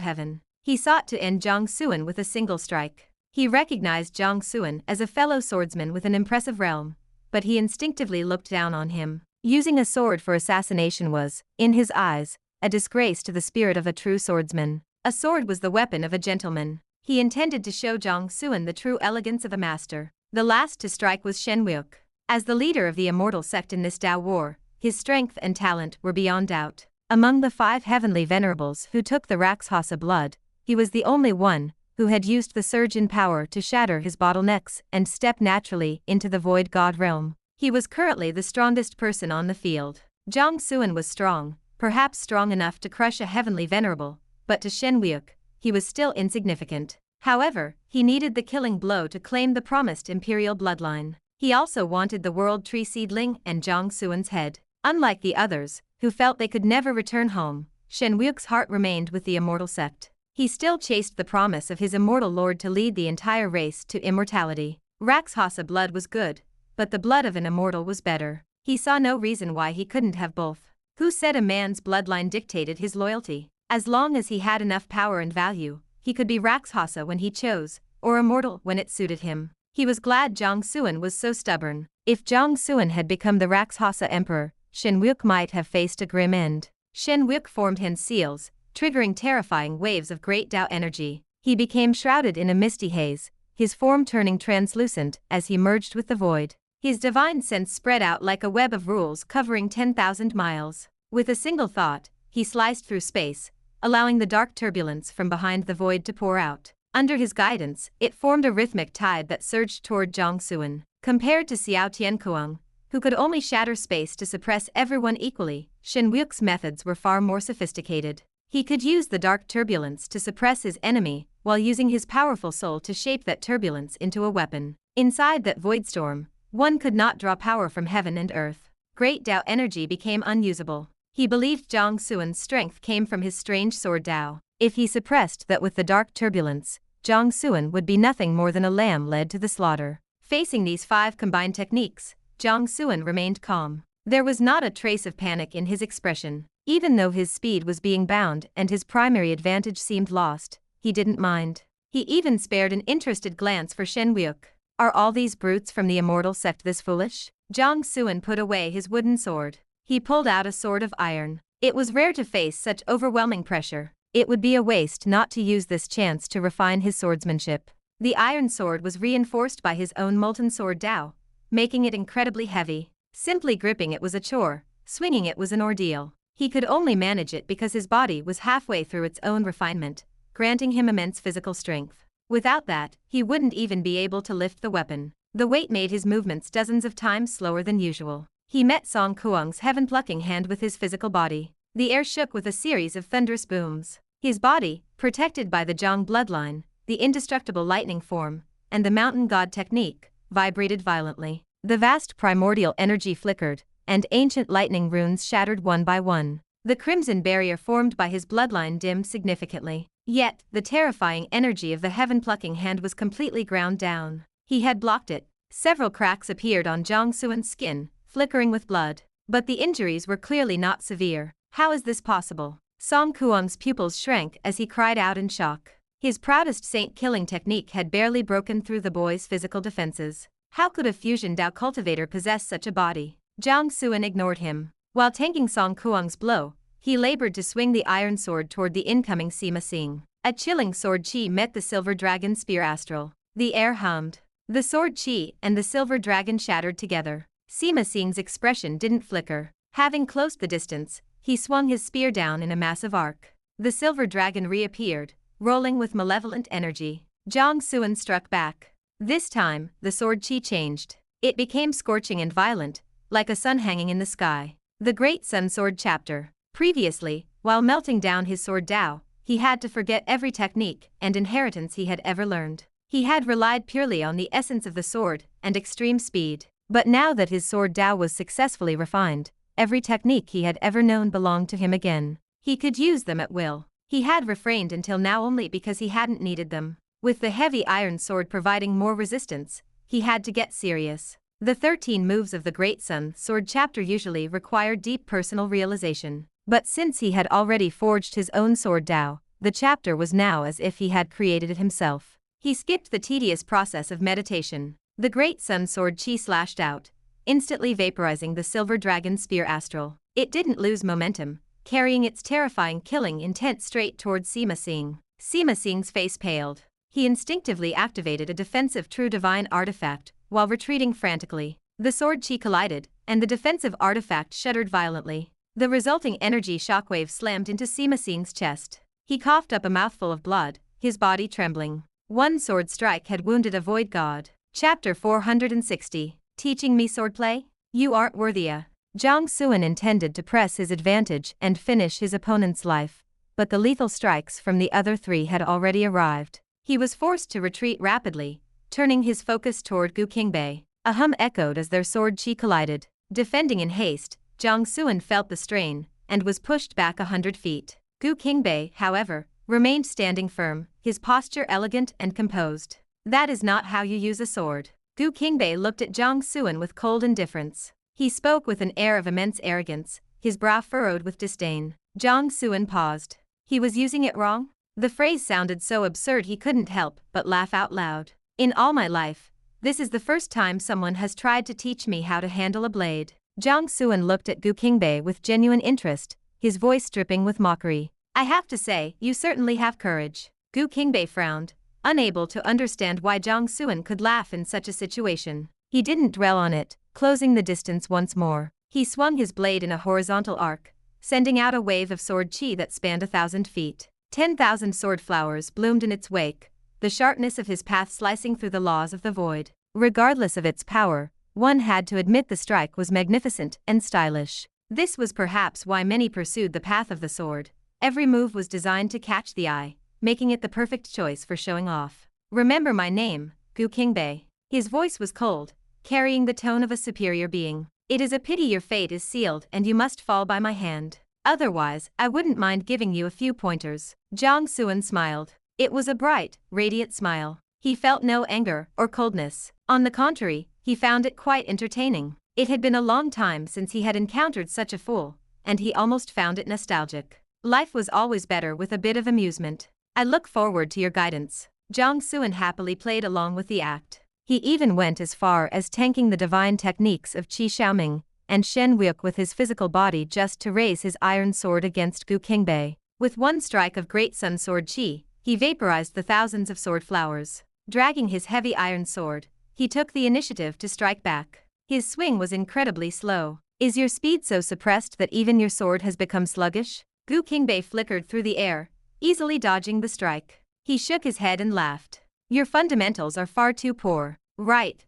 Heaven. He sought to end Jiang Xuan with a single strike. He recognized Jiang Xuan as a fellow swordsman with an impressive realm, but he instinctively looked down on him. Using a sword for assassination was, in his eyes, a disgrace to the spirit of a true swordsman. A sword was the weapon of a gentleman. He intended to show Jiang Xuan the true elegance of a master. The last to strike was Shen Wuke. As the leader of the Immortal Sect in this Dao war, his strength and talent were beyond doubt. Among the 5 Heavenly Venerables who took the Rakshasa blood, he was the only one who had used the surge in power to shatter his bottlenecks and step naturally into the Void God realm. He was currently the strongest person on the field. Jiang Xuan was strong, perhaps strong enough to crush a Heavenly Venerable, but to Shen Wuke, he was still insignificant. However, he needed the killing blow to claim the promised imperial bloodline. He also wanted the World Tree Seedling and Jiang Xuan's head. Unlike the others, who felt they could never return home, Shen Wuke's heart remained with the Immortal Sect. He still chased the promise of his immortal lord to lead the entire race to immortality. Rakshasa blood was good, but the blood of an immortal was better. He saw no reason why he couldn't have both. Who said a man's bloodline dictated his loyalty? As long as he had enough power and value, he could be Rakshasa when he chose, or immortal when it suited him. He was glad Jiang Xuan was so stubborn. If Jiang Xuan had become the Rakshasa emperor, Shen Wuke might have faced a grim end. Shen Wuke formed hand seals, triggering terrifying waves of great Dao energy. He became shrouded in a misty haze, his form turning translucent as he merged with the void. His divine sense spread out like a web of rules covering 10,000 miles. With a single thought, he sliced through space, allowing the dark turbulence from behind the void to pour out. Under his guidance, it formed a rhythmic tide that surged toward Jiang Xuan. Compared to Xiao Tiankuang, who could only shatter space to suppress everyone equally, Shen Wuke's methods were far more sophisticated. He could use the dark turbulence to suppress his enemy, while using his powerful soul to shape that turbulence into a weapon. Inside that void storm, one could not draw power from heaven and earth. Great Dao energy became unusable. He believed Jiang Xuan's strength came from his strange Sword Dao. If he suppressed that with the dark turbulence, Jiang Xuan would be nothing more than a lamb led to the slaughter. Facing these 5 combined techniques, Jiang Xuan remained calm. There was not a trace of panic in his expression. Even though his speed was being bound and his primary advantage seemed lost, he didn't mind. He even spared an interested glance for Shen Wuke. Are all these brutes from the Immortal Sect this foolish? Jiang Xuan put away his wooden sword. He pulled out a sword of iron. It was rare to face such overwhelming pressure. It would be a waste not to use this chance to refine his swordsmanship. The iron sword was reinforced by his own molten Sword Dao, making it incredibly heavy. Simply gripping it was a chore, swinging it was an ordeal. He could only manage it because his body was halfway through its own refinement, granting him immense physical strength. Without that, he wouldn't even be able to lift the weapon. The weight made his movements dozens of times slower than usual. He met Song Kuang's heaven-plucking hand with his physical body. The air shook with a series of thunderous booms. His body, protected by the Jiang bloodline, the indestructible lightning form, and the mountain god technique, vibrated violently. The vast primordial energy flickered, and ancient lightning runes shattered one by one. The crimson barrier formed by his bloodline dimmed significantly. Yet, the terrifying energy of the heaven-plucking hand was completely ground down. He had blocked it. Several cracks appeared on Jiang Xuan's skin, flickering with blood. But the injuries were clearly not severe. How is this possible? Song Kuang's pupils shrank as he cried out in shock. His proudest saint-killing technique had barely broken through the boy's physical defenses. How could a fusion Dao cultivator possess such a body? Jiang Xuan ignored him. While tanking Song Kuang's blow, he labored to swing the iron sword toward the incoming Sima Xing. A chilling sword chi met the silver dragon spear astral. The air hummed. The sword chi and the silver dragon shattered together. Sima Xing's expression didn't flicker. Having closed the distance, he swung his spear down in a massive arc. The silver dragon reappeared, rolling with malevolent energy. Jiang Xuan struck back. This time, the sword chi changed. It became scorching and violent, like a sun hanging in the sky. The Great Sun Sword Chapter. Previously, while melting down his Sword Dao, he had to forget every technique and inheritance he had ever learned. He had relied purely on the essence of the sword and extreme speed. But now that his Sword Dao was successfully refined, every technique he had ever known belonged to him again. He could use them at will. He had refrained until now only because he hadn't needed them. With the heavy iron sword providing more resistance, he had to get serious. The 13 moves of the Great Sun Sword chapter usually required deep personal realization. But since he had already forged his own Sword Dao, the chapter was now as if he had created it himself. He skipped the tedious process of meditation. The Great Sun Sword Chi slashed out, instantly vaporizing the Silver Dragon Spear Astral. It didn't lose momentum, carrying its terrifying killing intent straight towards Sima Xing. Sima Xing's face paled. He instinctively activated a defensive True Divine artifact, while retreating frantically. The sword Chi collided, and the defensive artifact shuddered violently. The resulting energy shockwave slammed into Sima Xing's chest. He coughed up a mouthful of blood, his body trembling. One sword strike had wounded a void god. Chapter 460. Teaching me swordplay? You aren't worthy. Jiang Xuan intended to press his advantage and finish his opponent's life, but the lethal strikes from the other three had already arrived. He was forced to retreat rapidly, turning his focus toward Gu Qingbei. A hum echoed as their sword chi collided. Defending in haste, Jiang Xuan felt the strain and was pushed back 100 feet. Gu Qingbei, however, remained standing firm, his posture elegant and composed. That is not how you use a sword. Gu Qingbei looked at Jiang Xuan with cold indifference. He spoke with an air of immense arrogance, his brow furrowed with disdain. Jiang Xuan paused. He was using it wrong? The phrase sounded so absurd he couldn't help but laugh out loud. In all my life, this is the first time someone has tried to teach me how to handle a blade. Jiang Xuan looked at Gu Qingbei with genuine interest, his voice dripping with mockery. I have to say, you certainly have courage. Gu Qingbei frowned, unable to understand why Jiang Xuan could laugh in such a situation. He didn't dwell on it, closing the distance once more. He swung his blade in a horizontal arc, sending out a wave of sword chi that spanned 1,000 feet. 10,000 sword flowers bloomed in its wake, the sharpness of his path slicing through the laws of the void. Regardless of its power, one had to admit the strike was magnificent and stylish. This was perhaps why many pursued the path of the sword. Every move was designed to catch the eye, making it the perfect choice for showing off. Remember my name, Gu Qingbei. His voice was cold, carrying the tone of a superior being. It is a pity your fate is sealed and you must fall by my hand. Otherwise, I wouldn't mind giving you a few pointers. Jiang Xuan smiled. It was a bright, radiant smile. He felt no anger or coldness. On the contrary, he found it quite entertaining. It had been a long time since he had encountered such a fool, and he almost found it nostalgic. Life was always better with a bit of amusement. I look forward to your guidance. Jiang Xuan happily played along with the act. He even went as far as tanking the divine techniques of Qi Xiaoming and Shen Wuke with his physical body just to raise his iron sword against Gu Qingbei. With one strike of Great Sun Sword Qi, he vaporized the thousands of sword flowers. Dragging his heavy iron sword, he took the initiative to strike back. His swing was incredibly slow. Is your speed so suppressed that even your sword has become sluggish? Gu Qingbei flickered through the air, easily dodging the strike. He shook his head and laughed. Your fundamentals are far too poor. Right.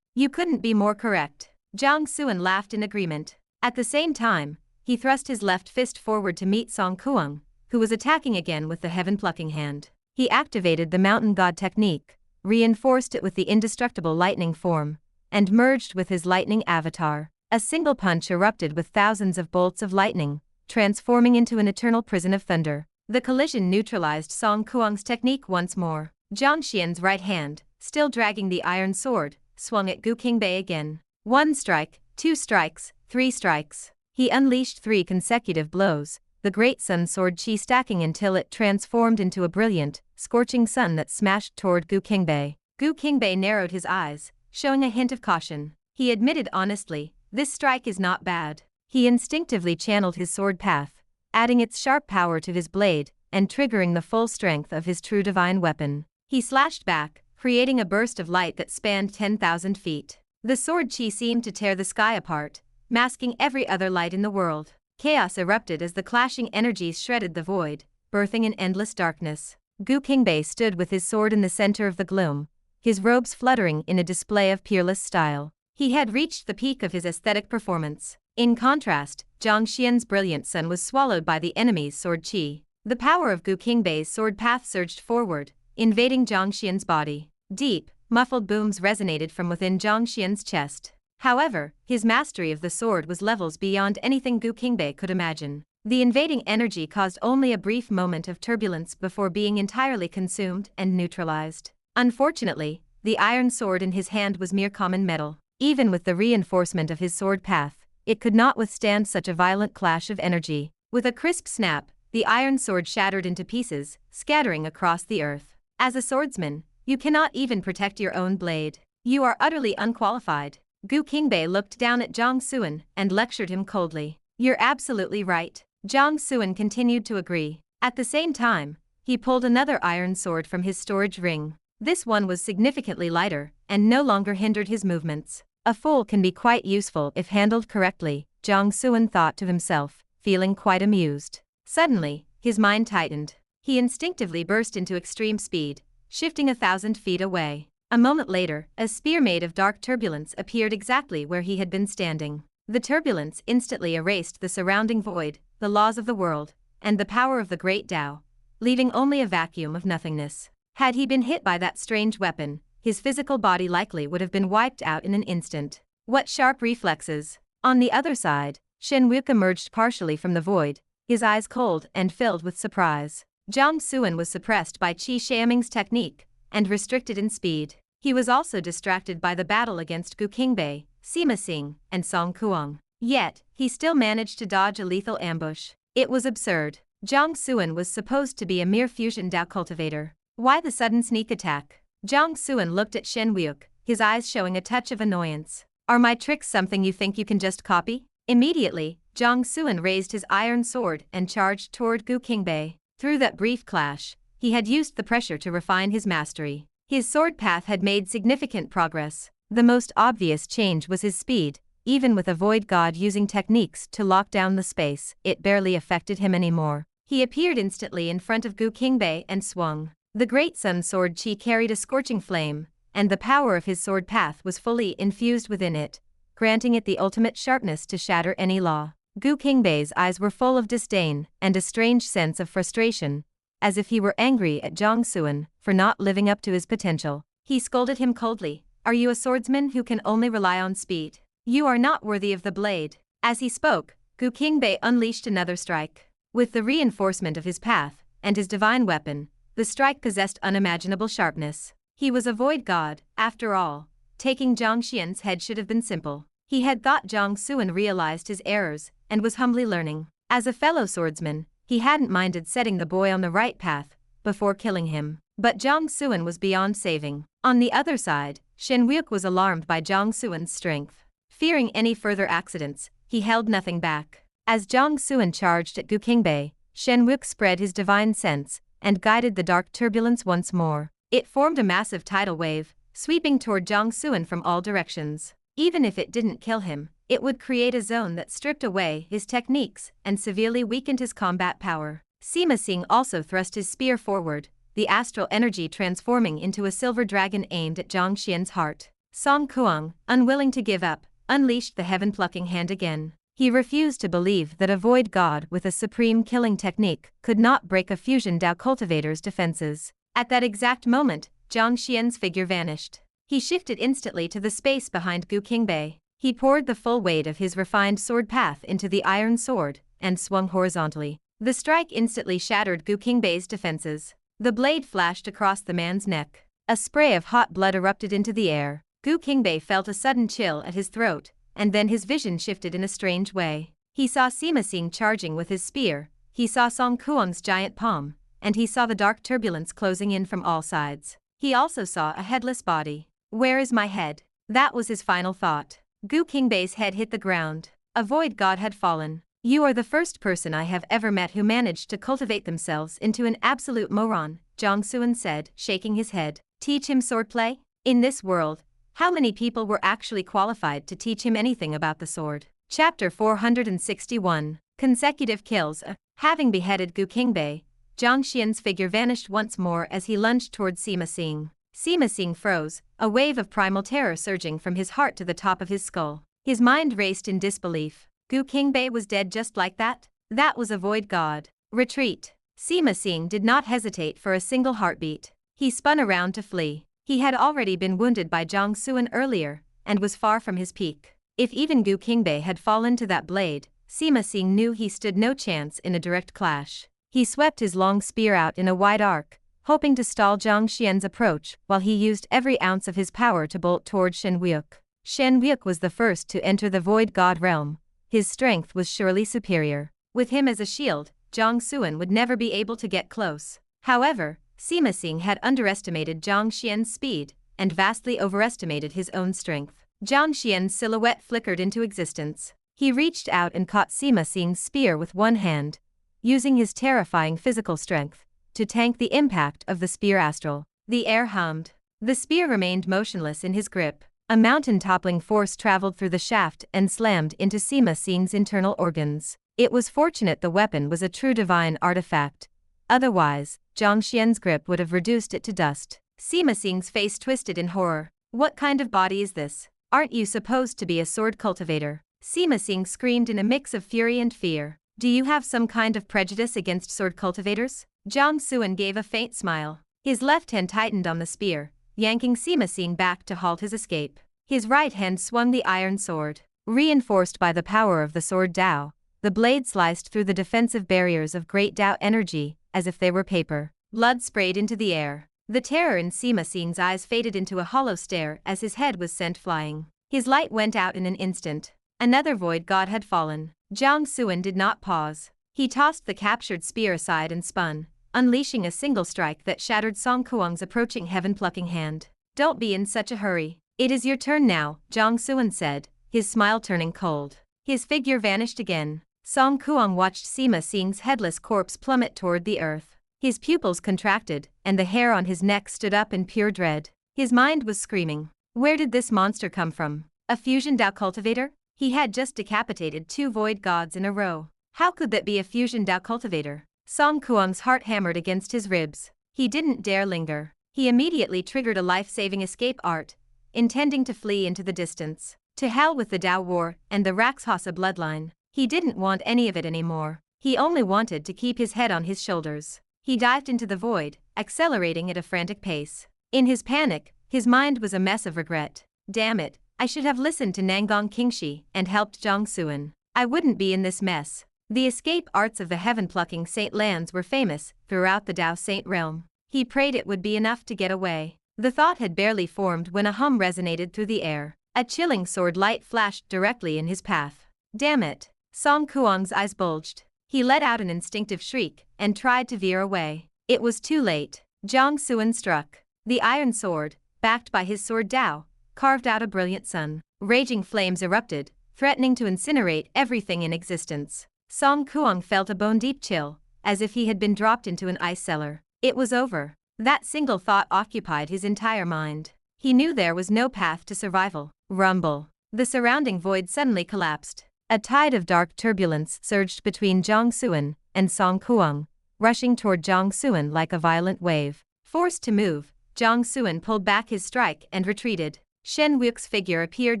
You couldn't be more correct. Jiang Xuan laughed in agreement. At the same time, he thrust his left fist forward to meet Song Kuang, who was attacking again with the heaven-plucking hand. He activated the Mountain God technique, reinforced it with the indestructible lightning form, and merged with his lightning avatar. A single punch erupted with thousands of bolts of lightning, transforming into an eternal prison of thunder. The collision neutralized Song Kuang's technique once more. Jiang Xian's right hand, still dragging the iron sword, swung at Gu Qingbei again. 1 strike, 2 strikes, 3 strikes. He unleashed 3 consecutive blows, the Great Sun Sword Chi stacking until it transformed into a brilliant, scorching sun that smashed toward Gu Qingbei. Gu Qingbei narrowed his eyes, showing a hint of caution. He admitted honestly, this strike is not bad. He instinctively channeled his sword path, adding its sharp power to his blade, and triggering the full strength of his true divine weapon. He slashed back, creating a burst of light that spanned 10,000 feet. The sword chi seemed to tear the sky apart, masking every other light in the world. Chaos erupted as the clashing energies shredded the void, birthing an endless darkness. Gu Qingbei stood with his sword in the center of the gloom, his robes fluttering in a display of peerless style. He had reached the peak of his aesthetic performance. In contrast, Jiang Xian's brilliant sun was swallowed by the enemy's sword chi. The power of Gu Qingbei's sword path surged forward, invading Jiang Xian's body. Deep, muffled booms resonated from within Jiang Xuan's chest. However, his mastery of the sword was levels beyond anything Gu Qingbei could imagine. The invading energy caused only a brief moment of turbulence before being entirely consumed and neutralized. Unfortunately, the iron sword in his hand was mere common metal. Even with the reinforcement of his sword path, it could not withstand such a violent clash of energy. With a crisp snap, the iron sword shattered into pieces, scattering across the earth. As a swordsman, you cannot even protect your own blade. You are utterly unqualified. Gu Qingbei looked down at Jiang Xuan and lectured him coldly. You're absolutely right. Jiang Xuan continued to agree. At the same time, he pulled another iron sword from his storage ring. This one was significantly lighter and no longer hindered his movements. A fool can be quite useful if handled correctly, Jiang Xuan thought to himself, feeling quite amused. Suddenly, his mind tightened. He instinctively burst into extreme speed, shifting 1,000 feet away. A moment later, a spear made of dark turbulence appeared exactly where he had been standing. The turbulence instantly erased the surrounding void, the laws of the world, and the power of the great Dao, leaving only a vacuum of nothingness. Had he been hit by that strange weapon, his physical body likely would have been wiped out in an instant. What sharp reflexes! On the other side, Shen Wuke emerged partially from the void, his eyes cold and filled with surprise. Jiang Xuan was suppressed by Qi Xiaming's technique and restricted in speed. He was also distracted by the battle against Gu Qingbei, Sima Xing, and Song Kuang. Yet, he still managed to dodge a lethal ambush. It was absurd. Jiang Xuan was supposed to be a mere fusion Dao cultivator. Why the sudden sneak attack? Jiang Xuan looked at Shen Wuke, his eyes showing a touch of annoyance. Are my tricks something you think you can just copy? Immediately, Jiang Xuan raised his iron sword and charged toward Gu Qingbei. Through that brief clash, he had used the pressure to refine his mastery. His sword path had made significant progress. The most obvious change was his speed. Even with a void god using techniques to lock down the space, it barely affected him anymore. He appeared instantly in front of Gu Qingbei and swung. The great sun sword Qi carried a scorching flame, and the power of his sword path was fully infused within it, granting it the ultimate sharpness to shatter any law. Gu Qingbei's eyes were full of disdain and a strange sense of frustration, as if he were angry at Jiang Xuan for not living up to his potential. He scolded him coldly. Are you a swordsman who can only rely on speed? You are not worthy of the blade. As he spoke, Gu Qingbei unleashed another strike. With the reinforcement of his path and his divine weapon, the strike possessed unimaginable sharpness. He was a void god, after all. Taking Jiang Xuan's head should have been simple. He had thought Jiang Xuan realized his errors and was humbly learning. As a fellow swordsman, he hadn't minded setting the boy on the right path before killing him. But Jiang Xuan was beyond saving. On the other side, Shen Wuke was alarmed by Jiang Xuan's strength. Fearing any further accidents, he held nothing back. As Jiang Xuan charged at Gu Qingbei, Shen Wuke spread his divine sense and guided the dark turbulence once more. It formed a massive tidal wave, sweeping toward Jiang Xuan from all directions. Even if it didn't kill him, it would create a zone that stripped away his techniques and severely weakened his combat power. Sima Xing also thrust his spear forward, the astral energy transforming into a silver dragon aimed at Jiang Xuan's heart. Song Kuang, unwilling to give up, unleashed the heaven-plucking hand again. He refused to believe that a void god with a supreme killing technique could not break a fusion Dao cultivator's defenses. At that exact moment, Jiang Xuan's figure vanished. He shifted instantly to the space behind Gu Qingbei. He poured the full weight of his refined sword path into the iron sword and swung horizontally. The strike instantly shattered Gu Qingbei's defenses. The blade flashed across the man's neck. A spray of hot blood erupted into the air. Gu Qingbei felt a sudden chill at his throat, and then his vision shifted in a strange way. He saw Sima Xing charging with his spear, he saw Song Kuang's giant palm, and he saw the dark turbulence closing in from all sides. He also saw a headless body. Where is my head? That was his final thought. Gu Qingbei's head hit the ground. A void god had fallen. You are the first person I have ever met who managed to cultivate themselves into an absolute moron, Jiang Xuan said, shaking his head. Teach him swordplay? In this world, how many people were actually qualified to teach him anything about the sword? Chapter 461. Consecutive kills. Having beheaded Gu Qingbei, Jiang Xuan's figure vanished once more as he lunged toward Sima Xing. Sima Xing froze, a wave of primal terror surging from his heart to the top of his skull. His mind raced in disbelief. Gu Qingbei was dead just like that? That was a void god. Retreat. Sima Xing did not hesitate for a single heartbeat. He spun around to flee. He had already been wounded by Jiang Xuan earlier, and was far from his peak. If even Gu Qingbei had fallen to that blade, Sima Xing knew he stood no chance in a direct clash. He swept his long spear out in a wide arc, hoping to stall Jiang Xian's approach while he used every ounce of his power to bolt toward Shen Wuke. Shen Wuke was the first to enter the Void God realm. His strength was surely superior. With him as a shield, Jiang Xuan would never be able to get close. However, Sima Xing had underestimated Jiang Xian's speed, and vastly overestimated his own strength. Jiang Xian's silhouette flickered into existence. He reached out and caught Sima Xing's spear with one hand, using his terrifying physical strength to tank the impact of the spear astral. The air hummed. The spear remained motionless in his grip. A mountain-toppling force traveled through the shaft and slammed into Sima Xing's internal organs. It was fortunate the weapon was a true divine artifact. Otherwise, Jiang Xian's grip would have reduced it to dust. Sima Xing's face twisted in horror. What kind of body is this? Aren't you supposed to be a sword cultivator? Sima Xing screamed in a mix of fury and fear. Do you have some kind of prejudice against sword cultivators? Jiang Xuan gave a faint smile. His left hand tightened on the spear, yanking Sima Xing back to halt his escape. His right hand swung the iron sword. Reinforced by the power of the Sword Dao, the blade sliced through the defensive barriers of Great Dao energy, as if they were paper. Blood sprayed into the air. The terror in Sima Xing's eyes faded into a hollow stare as his head was sent flying. His light went out in an instant. Another void god had fallen. Jiang Xuan did not pause. He tossed the captured spear aside and spun, unleashing a single strike that shattered Song Kuang's approaching heaven-plucking hand. Don't be in such a hurry. It is your turn now, Jiang Xuan said, his smile turning cold. His figure vanished again. Song Kuang watched Sima Xing's headless corpse plummet toward the earth. His pupils contracted, and the hair on his neck stood up in pure dread. His mind was screaming. Where did this monster come from? A fusion Dao cultivator? He had just decapitated 2 void gods in a row. How could that be a fusion Dao cultivator? Song Kuang's heart hammered against his ribs. He didn't dare linger. He immediately triggered a life-saving escape art, intending to flee into the distance. To hell with the Dao War and the Rakshasa bloodline. He didn't want any of it anymore. He only wanted to keep his head on his shoulders. He dived into the void, accelerating at a frantic pace. In his panic, his mind was a mess of regret. Damn it, I should have listened to Nangang Qingxi and helped Jiang Xuan. I wouldn't be in this mess. The escape arts of the heaven-plucking saint lands were famous throughout the Dao Saint realm. He prayed it would be enough to get away. The thought had barely formed when a hum resonated through the air. A chilling sword light flashed directly in his path. Damn it! Song Kuang's eyes bulged. He let out an instinctive shriek and tried to veer away. It was too late. Jiang Xuan struck. The iron sword, backed by his Sword Dao, carved out a brilliant sun. Raging flames erupted, threatening to incinerate everything in existence. Song Kuang felt a bone-deep chill, as if he had been dropped into an ice cellar. It was over. That single thought occupied his entire mind. He knew there was no path to survival. Rumble. The surrounding void suddenly collapsed. A tide of dark turbulence surged between Jiang Xuan and Song Kuang, rushing toward Jiang Xuan like a violent wave. Forced to move, Jiang Xuan pulled back his strike and retreated. Shen Wuke's figure appeared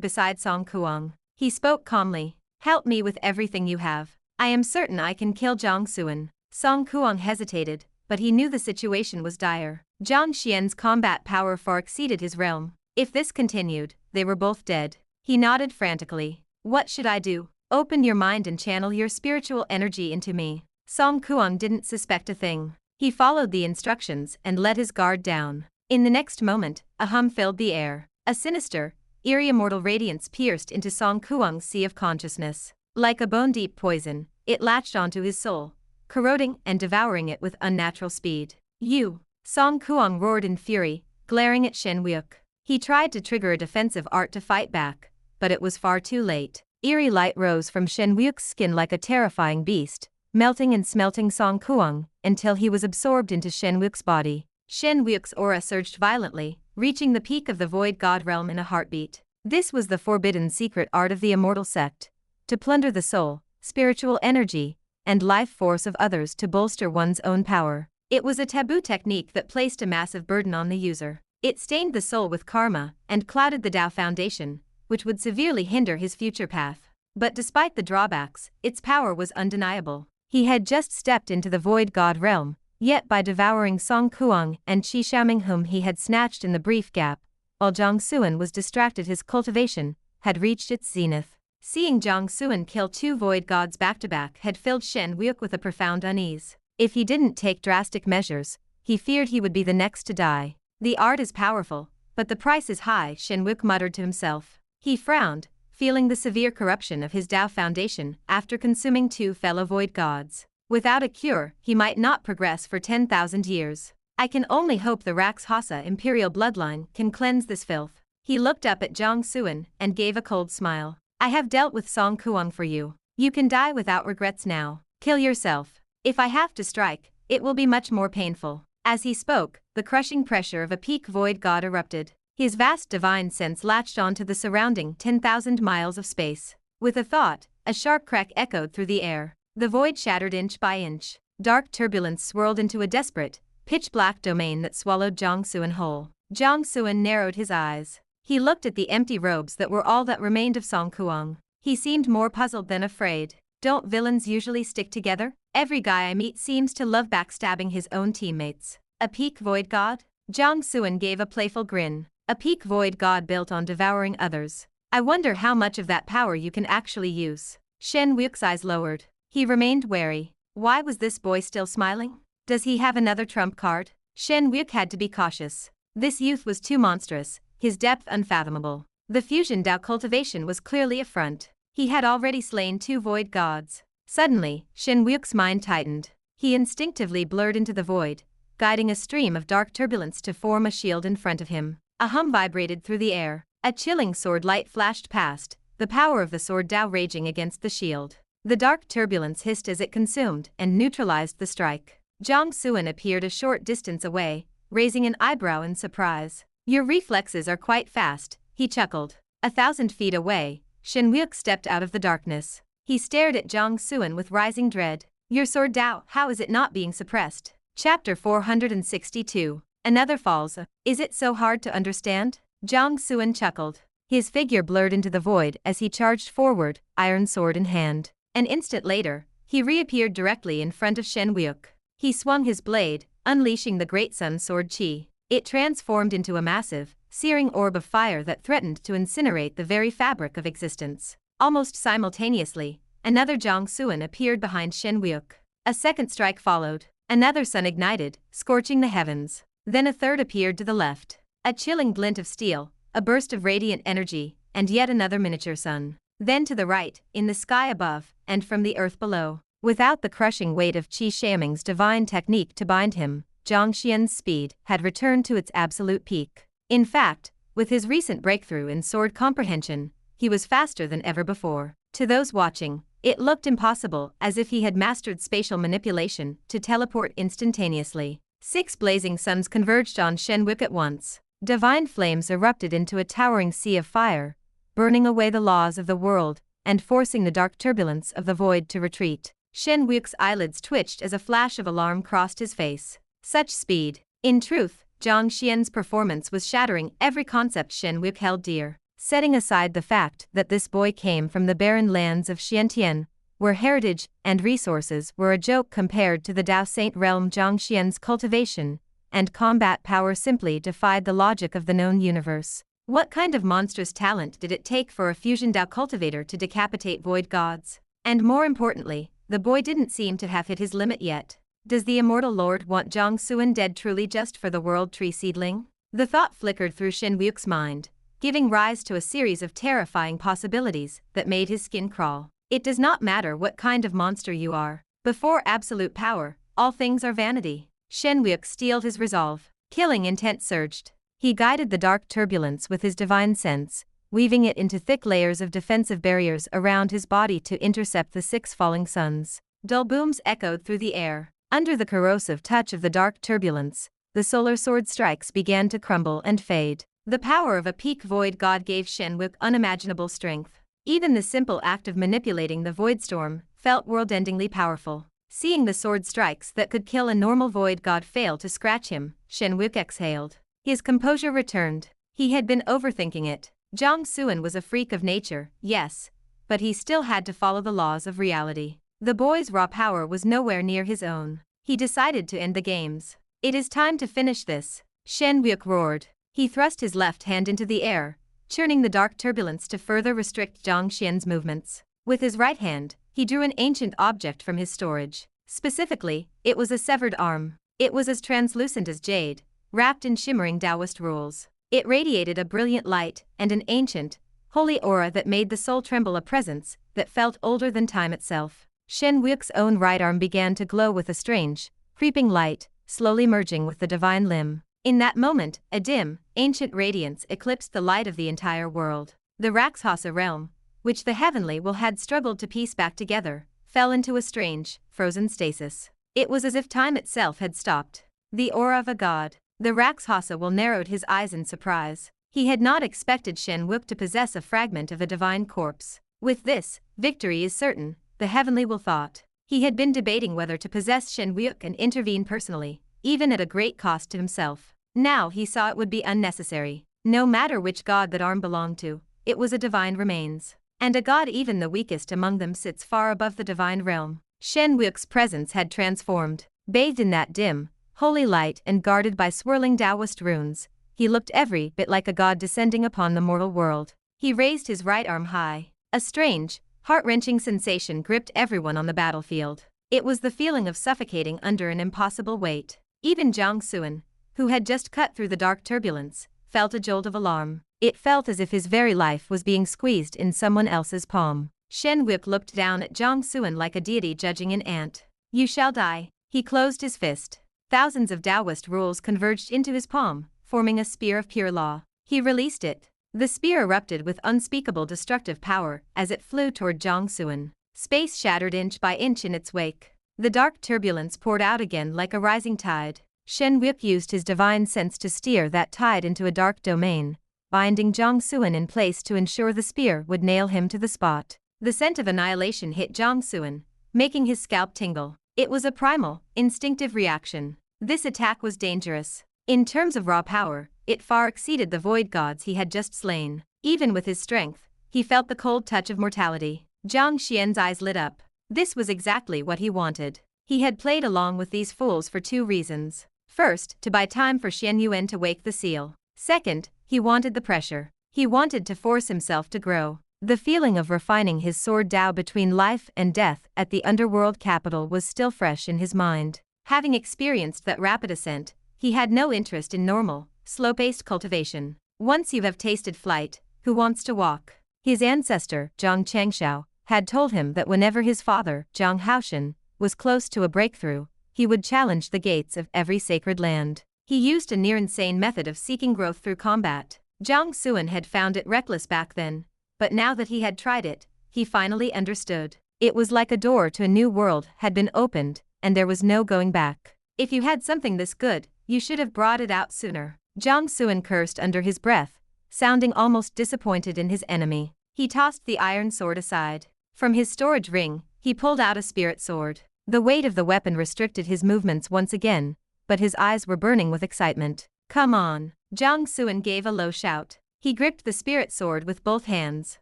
beside Song Kuang. He spoke calmly. Help me with everything you have. I am certain I can kill Jiang Xuan. Song Kuang hesitated, but he knew the situation was dire. Jiang Xian's combat power far exceeded his realm. If this continued, they were both dead. He nodded frantically. What should I do? Open your mind and channel your spiritual energy into me. Song Kuang didn't suspect a thing. He followed the instructions and let his guard down. In the next moment, a hum filled the air. A sinister, eerie immortal radiance pierced into Song Kuang's sea of consciousness. Like a bone-deep poison, it latched onto his soul, corroding and devouring it with unnatural speed. You! Song Kuang roared in fury, glaring at Shen Wuke. He tried to trigger a defensive art to fight back, but it was far too late. Eerie light rose from Shen Wuke's skin like a terrifying beast, melting and smelting Song Kuang until he was absorbed into Shen Wuke's body. Shen Wuke's aura surged violently, reaching the peak of the void god realm in a heartbeat. This was the forbidden secret art of the Immortal Sect: to plunder the soul, spiritual energy, and life force of others to bolster one's own power. It was a taboo technique that placed a massive burden on the user. It stained the soul with karma and clouded the Dao foundation, which would severely hinder his future path. But despite the drawbacks, its power was undeniable. He had just stepped into the void god realm, Yet by devouring Song Kuang and Qi Xiaoming whom he had snatched in the brief gap, while Jiang Xuan was distracted, his cultivation had reached its zenith. Seeing Jiang Xuan kill 2 void gods back-to-back had filled Shen Wuke with a profound unease. If he didn't take drastic measures, he feared he would be the next to die. The art is powerful, but the price is high, Shen Wuke muttered to himself. He frowned, feeling the severe corruption of his Dao foundation after consuming 2 fellow void gods. Without a cure, he might not progress for 10,000 years. I can only hope the Rakshasa Imperial Bloodline can cleanse this filth. He looked up at Jiang Xuan and gave a cold smile. I have dealt with Song Kuang for you. You can die without regrets now. Kill yourself. If I have to strike, it will be much more painful. As he spoke, the crushing pressure of a peak void god erupted. His vast divine sense latched onto the surrounding 10,000 miles of space. With a thought, a sharp crack echoed through the air. The void shattered inch by inch. Dark turbulence swirled into a desperate, pitch-black domain that swallowed Jiang Xuan whole. Jiang Xuan narrowed his eyes. He looked at the empty robes that were all that remained of Song Kuang. He seemed more puzzled than afraid. Don't villains usually stick together? Every guy I meet seems to love backstabbing his own teammates. A peak void god? Jiang Xuan gave a playful grin. A peak void god built on devouring others. I wonder how much of that power you can actually use. Shen Wuke's eyes lowered. He remained wary. Why was this boy still smiling? Does he have another trump card? Shen Wuke had to be cautious. This youth was too monstrous, his depth unfathomable. The fusion Dao cultivation was clearly a front. He had already slain 2 void gods. Suddenly, Shen Wuke's mind tightened. He instinctively blurred into the void, guiding a stream of dark turbulence to form a shield in front of him. A hum vibrated through the air. A chilling sword light flashed past, the power of the Sword Dao raging against the shield. The dark turbulence hissed as it consumed and neutralized the strike. Jiang Xuan appeared a short distance away, raising an eyebrow in surprise. Your reflexes are quite fast, he chuckled. 1,000 feet away, Shen Wuke stepped out of the darkness. He stared at Jiang Xuan with rising dread. Your Sword Dao, how is it not being suppressed? Chapter 462. Another falls. Is it so hard to understand? Jiang Xuan chuckled. His figure blurred into the void as he charged forward, iron sword in hand. An instant later, he reappeared directly in front of Shen Wuke. He swung his blade, unleashing the Great Sun Sword Qi. It transformed into a massive, searing orb of fire that threatened to incinerate the very fabric of existence. Almost simultaneously, another Jiang Xuan appeared behind Shen Wuke. A second strike followed. Another sun ignited, scorching the heavens. Then a third appeared to the left. A chilling glint of steel, a burst of radiant energy, and yet another miniature sun. Then to the right, in the sky above, and from the earth below. Without the crushing weight of Qi Xiaming's divine technique to bind him, Jiang Xian's speed had returned to its absolute peak. In fact, with his recent breakthrough in sword comprehension, he was faster than ever before. To those watching, it looked impossible, as if he had mastered spatial manipulation to teleport instantaneously. 6 blazing suns converged on Shen Wuke at once. Divine flames erupted into a towering sea of fire, burning away the laws of the world and forcing the dark turbulence of the void to retreat. Shen Wuke's eyelids twitched as a flash of alarm crossed his face. Such speed. In truth, Jiang Xian's performance was shattering every concept Shen Wuke held dear. Setting aside the fact that this boy came from the barren lands of Xiantian, where heritage and resources were a joke compared to the Dao Saint realm, Jiang Xian's cultivation and combat power simply defied the logic of the known universe. What kind of monstrous talent did it take for a fusion Dao cultivator to decapitate void gods? And more importantly, the boy didn't seem to have hit his limit yet. Does the Immortal Lord want Jiang Xuan dead truly just for the World Tree seedling? The thought flickered through Shen Wuke's mind, giving rise to a series of terrifying possibilities that made his skin crawl. It does not matter what kind of monster you are. Before absolute power, all things are vanity. Shen Wuke steeled his resolve. Killing intent surged. He guided the dark turbulence with his divine sense, weaving it into thick layers of defensive barriers around his body to intercept the 6 falling suns. Dull booms echoed through the air. Under the corrosive touch of the dark turbulence, the solar sword strikes began to crumble and fade. The power of a peak void god gave Shen Wuke unimaginable strength. Even the simple act of manipulating the void storm felt world-endingly powerful. Seeing the sword strikes that could kill a normal void god fail to scratch him, Shen Wuke exhaled. His composure returned. He had been overthinking it. Jiang Xuan was a freak of nature, yes, but he still had to follow the laws of reality. The boy's raw power was nowhere near his own. he decided to end the games. It is time to finish this, Shen Wuke roared. He thrust his left hand into the air, churning the dark turbulence to further restrict Jiang Xuan's movements. With his right hand, he drew an ancient object from his storage. Specifically, it was a severed arm. It was as translucent as jade, wrapped in shimmering Taoist rules. It radiated a brilliant light and an ancient, holy aura that made the soul tremble, a presence that felt older than time itself. Shen Wuke's own right arm began to glow with a strange, creeping light, slowly merging with the divine limb. In that moment, a dim, ancient radiance eclipsed the light of the entire world. The Rakshasa realm, which the Heavenly Will had struggled to piece back together, fell into a strange, frozen stasis. It was as if time itself had stopped. The aura of a god. The Rakshasa Will narrowed his eyes in surprise. He had not expected Shen Wuke to possess a fragment of a divine corpse. With this, victory is certain, the Heavenly Will thought. He had been debating whether to possess Shen Wuke and intervene personally, even at a great cost to himself. Now he saw it would be unnecessary. No matter which god that arm belonged to, it was a divine remains. And a god, even the weakest among them, sits far above the divine realm. Shen Wuke's presence had transformed. Bathed in that dim, holy light and guarded by swirling Taoist runes, he looked every bit like a god descending upon the mortal world. He raised his right arm high. A strange, heart-wrenching sensation gripped everyone on the battlefield. It was the feeling of suffocating under an impossible weight. Even Jiang Xuan, who had just cut through the dark turbulence, felt a jolt of alarm. It felt as if his very life was being squeezed in someone else's palm. Shen Wuke looked down at Jiang Xuan like a deity judging an ant. You shall die. He closed his fist. Thousands of Taoist rules converged into his palm, forming a spear of pure law. He released it. The spear erupted with unspeakable destructive power as it flew toward Jiang Xuan. Space shattered inch by inch in its wake. The dark turbulence poured out again like a rising tide. Shen Wuke used his divine sense to steer that tide into a dark domain, binding Jiang Xuan in place to ensure the spear would nail him to the spot. The scent of annihilation hit Jiang Xuan, making his scalp tingle. It was a primal, instinctive reaction. This attack was dangerous. In terms of raw power, it far exceeded the void gods he had just slain. Even with his strength, he felt the cold touch of mortality. Jiang Xuan's eyes lit up. This was exactly what he wanted. He had played along with these fools for two reasons. First, to buy time for Shen Yuan to wake the seal. Second, he wanted the pressure. He wanted to force himself to grow. The feeling of refining his Sword Dao between life and death at the underworld capital was still fresh in his mind. Having experienced that rapid ascent, he had no interest in normal, slow-paced cultivation. Once you have tasted flight, who wants to walk? His ancestor, Zhang Changshao, had told him that whenever his father, Jiang Haoshan, was close to a breakthrough, he would challenge the gates of every sacred land. He used a near-insane method of seeking growth through combat. Jiang Xuan had found it reckless back then, but now that he had tried it, he finally understood. It was like a door to a new world had been opened, and there was no going back. If you had something this good, you should have brought it out sooner. Jiang Xuan cursed under his breath, sounding almost disappointed in his enemy. He tossed the iron sword aside. From his storage ring, he pulled out a spirit sword. The weight of the weapon restricted his movements once again, but his eyes were burning with excitement. Come on! Jiang Xuan gave a low shout. He gripped the spirit sword with both hands.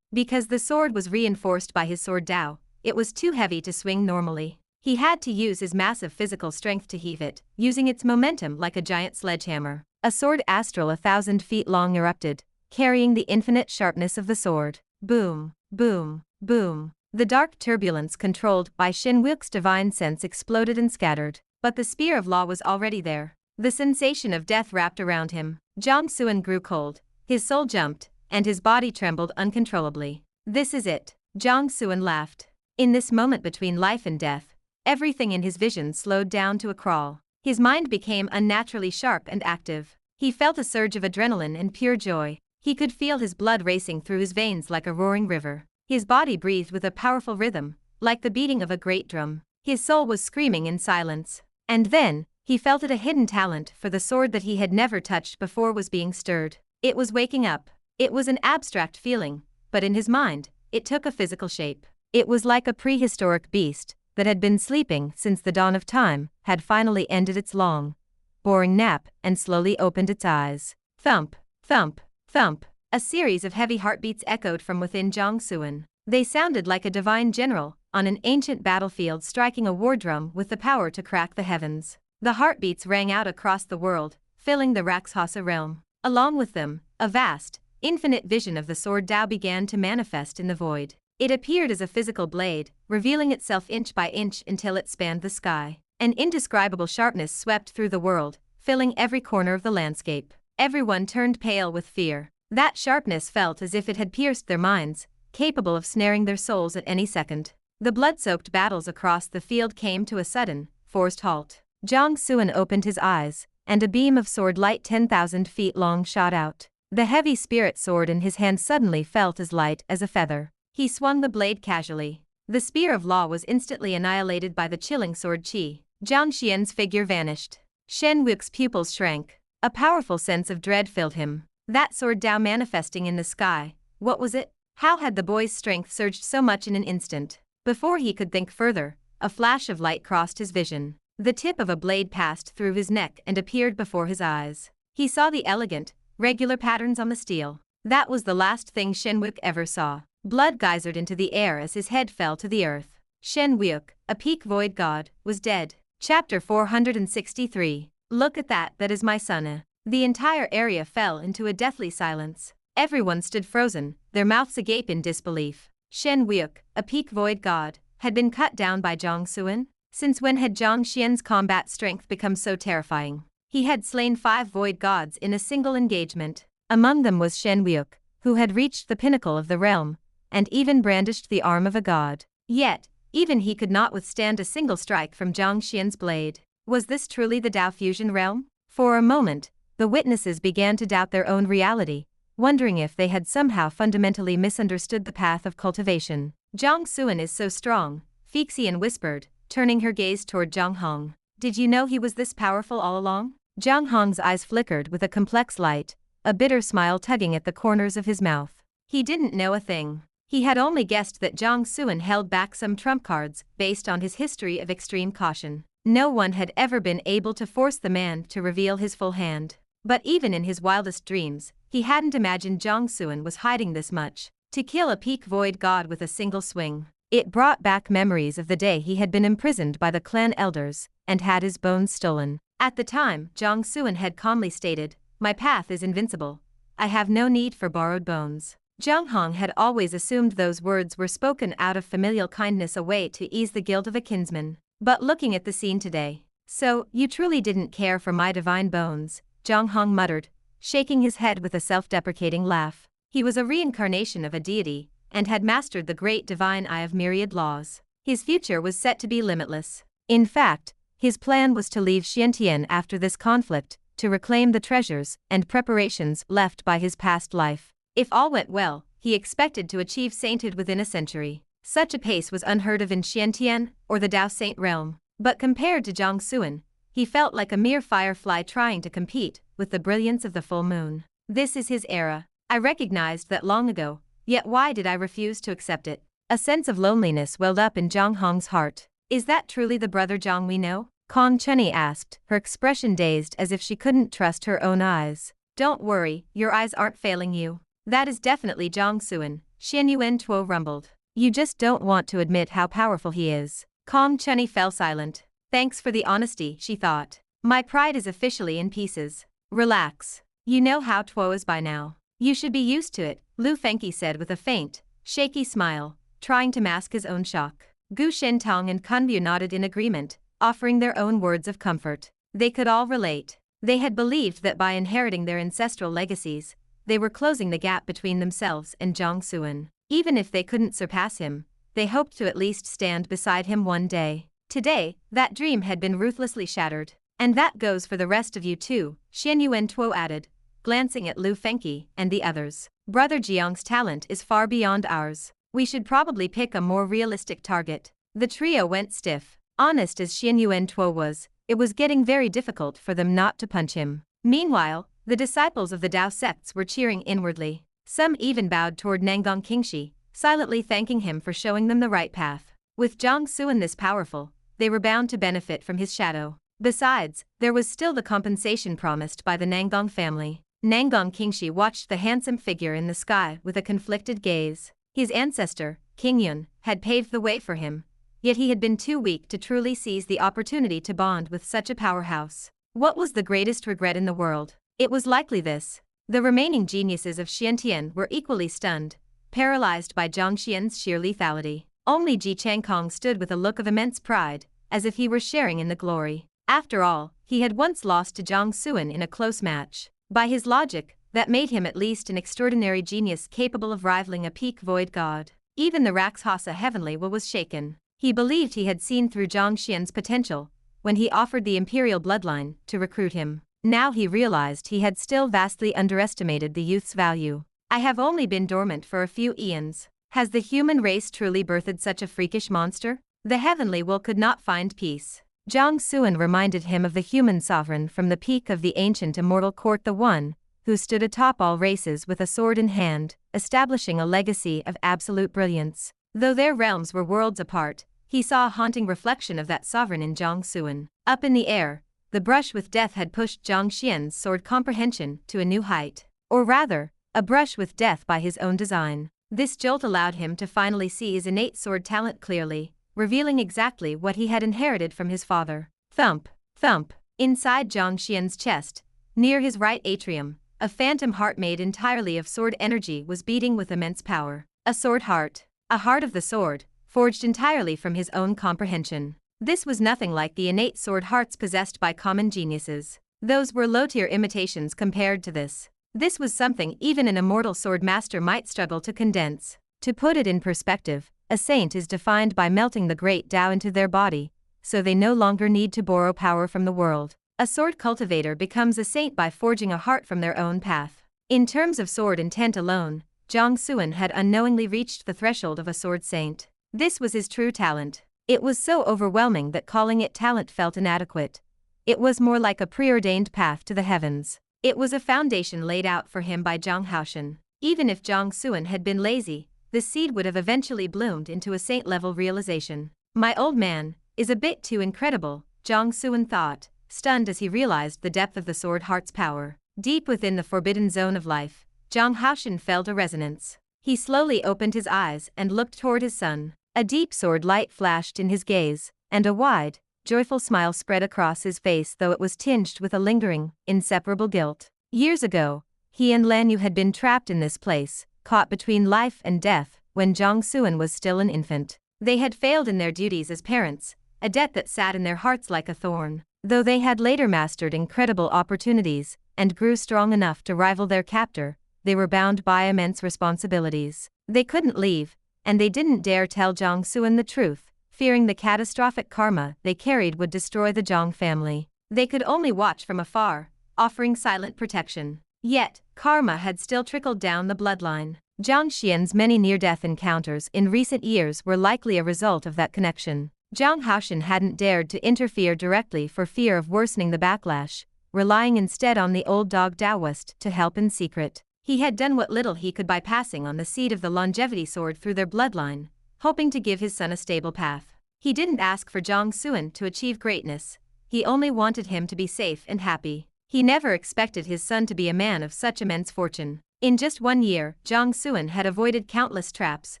Because the sword was reinforced by his Sword Dao, it was too heavy to swing normally. He had to use his massive physical strength to heave it, using its momentum like a giant sledgehammer. A sword astral 1,000 feet long erupted, carrying the infinite sharpness of the sword. Boom, boom, boom. The dark turbulence controlled by Shen Wuke's divine sense exploded and scattered, but the spear of law was already there. The sensation of death wrapped around him. Jiang Xuan grew cold, his soul jumped, and his body trembled uncontrollably. This is it. Jiang Xuan laughed. In this moment between life and death, everything in his vision slowed down to a crawl. His mind became unnaturally sharp and active. He felt a surge of adrenaline and pure joy. He could feel his blood racing through his veins like a roaring river. His body breathed with a powerful rhythm, like the beating of a great drum. His soul was screaming in silence. And then, he felt that a hidden talent for the sword that he had never touched before was being stirred. It was waking up. It was an abstract feeling, but in his mind, it took a physical shape. It was like a prehistoric beast that had been sleeping since the dawn of time, had finally ended its long, boring nap and slowly opened its eyes. Thump, thump, thump. A series of heavy heartbeats echoed from within Jiang Xuan. They sounded like a divine general, on an ancient battlefield, striking a war drum with the power to crack the heavens. The heartbeats rang out across the world, filling the Rakshasa realm. Along with them, a vast, infinite vision of the Sword Dao began to manifest in the void. It appeared as a physical blade, revealing itself inch by inch until it spanned the sky. An indescribable sharpness swept through the world, filling every corner of the landscape. Everyone turned pale with fear. That sharpness felt as if it had pierced their minds, capable of snaring their souls at any second. The blood-soaked battles across the field came to a sudden, forced halt. Jiang Xuan opened his eyes, and a beam of sword light 10,000 feet long shot out. The heavy spirit sword in his hand suddenly felt as light as a feather. He swung the blade casually. The spear of law was instantly annihilated by the chilling sword chi. Jiang Xian's figure vanished. Shen Wu's pupils shrank. A powerful sense of dread filled him. That Sword Dao manifesting in the sky, what was it? How had the boy's strength surged so much in an instant? Before he could think further, a flash of light crossed his vision. The tip of a blade passed through his neck and appeared before his eyes. He saw the elegant, regular patterns on the steel. That was the last thing Shen Wu ever saw. Blood geysered into the air as his head fell to the earth. Shen Wu, a peak void god, was dead. Chapter 463. Look at that, that is my son. The entire area fell into a deathly silence. Everyone stood frozen, their mouths agape in disbelief. Shen Wu, a peak void god, had been cut down by Jiang Xuan? Since when had Jiang Xian's combat strength become so terrifying? He had slain 5 void gods in a single engagement. Among them was Shen Wu, who had reached the pinnacle of the realm, and even brandished the arm of a god. Yet, even he could not withstand a single strike from Jiang Xian's blade. Was this truly the Dao fusion realm? For a moment, the witnesses began to doubt their own reality, wondering if they had somehow fundamentally misunderstood the path of cultivation. Jiang Xuan is so strong, Fixian whispered, turning her gaze toward Zhang Hong. Did you know he was this powerful all along? Zhang Hong's eyes flickered with a complex light, a bitter smile tugging at the corners of his mouth. He didn't know a thing. He had only guessed that Jiang Xuan held back some trump cards based on his history of extreme caution. No one had ever been able to force the man to reveal his full hand. But even in his wildest dreams, he hadn't imagined Jiang Xuan was hiding this much. To kill a peak void god with a single swing. It brought back memories of the day he had been imprisoned by the clan elders, and had his bones stolen. At the time, Jiang Xuan had calmly stated, "My path is invincible. I have no need for borrowed bones." Zhang Hong had always assumed those words were spoken out of familial kindness, a way to ease the guilt of a kinsman. But looking at the scene today, "So, you truly didn't care for my divine bones," Zhang Hong muttered, shaking his head with a self-deprecating laugh. He was a reincarnation of a deity, and had mastered the great divine eye of myriad laws. His future was set to be limitless. In fact, his plan was to leave Xiantian after this conflict, to reclaim the treasures and preparations left by his past life. If all went well, he expected to achieve sainthood within a century. Such a pace was unheard of in Xiantian, or the Dao Saint realm. But compared to Jiang Xuan, he felt like a mere firefly trying to compete with the brilliance of the full moon. This is his era. I recognized that long ago, yet why did I refuse to accept it? A sense of loneliness welled up in Zhang Hong's heart. Is that truly the brother Jiang we know? Kong Chunyi asked, her expression dazed as if she couldn't trust her own eyes. Don't worry, your eyes aren't failing you. That is definitely Jiang Xuan, Xian Yuan Tuo rumbled. You just don't want to admit how powerful he is. Kong Chunyi fell silent. Thanks for the honesty, she thought. My pride is officially in pieces. Relax. You know how Tuo is by now. You should be used to it, Lu Fengqi said with a faint, shaky smile, trying to mask his own shock. Gu Shentong and Kunbu nodded in agreement, offering their own words of comfort. They could all relate. They had believed that by inheriting their ancestral legacies, they were closing the gap between themselves and Jiang Xuan. Even if they couldn't surpass him, they hoped to at least stand beside him one day. Today, that dream had been ruthlessly shattered. And that goes for the rest of you too, Xian Yuan Tuo added, glancing at Lu Fengqi and the others. Brother Jiang's talent is far beyond ours. We should probably pick a more realistic target. The trio went stiff. Honest as Xian Yuan Tuo was getting very difficult for them not to punch him. Meanwhile, the disciples of the Dao sects were cheering inwardly. Some even bowed toward Nangang Qingxi, silently thanking him for showing them the right path. With Jiang Xuan this powerful, they were bound to benefit from his shadow. Besides, there was still the compensation promised by the Nangang family. Nangang Qingxi watched the handsome figure in the sky with a conflicted gaze. His ancestor, Kuiyin, had paved the way for him, yet he had been too weak to truly seize the opportunity to bond with such a powerhouse. What was the greatest regret in the world? It was likely this. The remaining geniuses of Xiantian were equally stunned, paralyzed by Jiang Xuan's sheer lethality. Only Ji Changkong stood with a look of immense pride, as if he were sharing in the glory. After all, he had once lost to Jiang Xuan in a close match. By his logic, that made him at least an extraordinary genius capable of rivaling a peak void god. Even the Rakshasa Heavenly Will was shaken. He believed he had seen through Jiang Xuan's potential when he offered the imperial bloodline to recruit him. Now he realized he had still vastly underestimated the youth's value. I have only been dormant for a few eons. Has the human race truly birthed such a freakish monster? The Heavenly Will could not find peace. Jiang Xuan reminded him of the human sovereign from the peak of the ancient immortal court, the one who stood atop all races with a sword in hand, establishing a legacy of absolute brilliance. Though their realms were worlds apart, he saw a haunting reflection of that sovereign in Jiang Xuan. Up in the air, the brush with death had pushed Jiang Xuan's sword comprehension to a new height. Or rather, a brush with death by his own design. This jolt allowed him to finally see his innate sword talent clearly, revealing exactly what he had inherited from his father. Thump, thump. Inside Jiang Xuan's chest, near his right atrium, a phantom heart made entirely of sword energy was beating with immense power. A sword heart. A heart of the sword, forged entirely from his own comprehension. This was nothing like the innate sword hearts possessed by common geniuses. Those were low-tier imitations compared to this. This was something even an immortal sword master might struggle to condense. To put it in perspective, a saint is defined by melting the great Dao into their body, so they no longer need to borrow power from the world. A sword cultivator becomes a saint by forging a heart from their own path. In terms of sword intent alone, Jiang Xuan had unknowingly reached the threshold of a sword saint. This was his true talent. It was so overwhelming that calling it talent felt inadequate. It was more like a preordained path to the heavens. It was a foundation laid out for him by Jiang Xuan. Even if Jiang Xuan had been lazy, the seed would have eventually bloomed into a saint-level realization. My old man is a bit too incredible, Jiang Xuan thought, stunned as he realized the depth of the sword heart's power. Deep within the forbidden zone of life, Jiang Xuan felt a resonance. He slowly opened his eyes and looked toward his son. A deep sword light flashed in his gaze, and a wide, joyful smile spread across his face, though it was tinged with a lingering, inseparable guilt. Years ago, he and Lan Yu had been trapped in this place, caught between life and death, when Jiang Xuan was still an infant. They had failed in their duties as parents, a debt that sat in their hearts like a thorn. Though they had later mastered incredible opportunities, and grew strong enough to rival their captor, they were bound by immense responsibilities. They couldn't leave, and they didn't dare tell Jiang Xuan the truth, fearing the catastrophic karma they carried would destroy the Jiang family. They could only watch from afar, offering silent protection. Yet, karma had still trickled down the bloodline. Jiang Xuan's many near-death encounters in recent years were likely a result of that connection. Jiang Xuan hadn't dared to interfere directly for fear of worsening the backlash, relying instead on the old dog Taoist to help in secret. He had done what little he could by passing on the seed of the longevity sword through their bloodline, hoping to give his son a stable path. He didn't ask for Jiang Xuan to achieve greatness, he only wanted him to be safe and happy. He never expected his son to be a man of such immense fortune. In just 1 year, Jiang Xuan had avoided countless traps,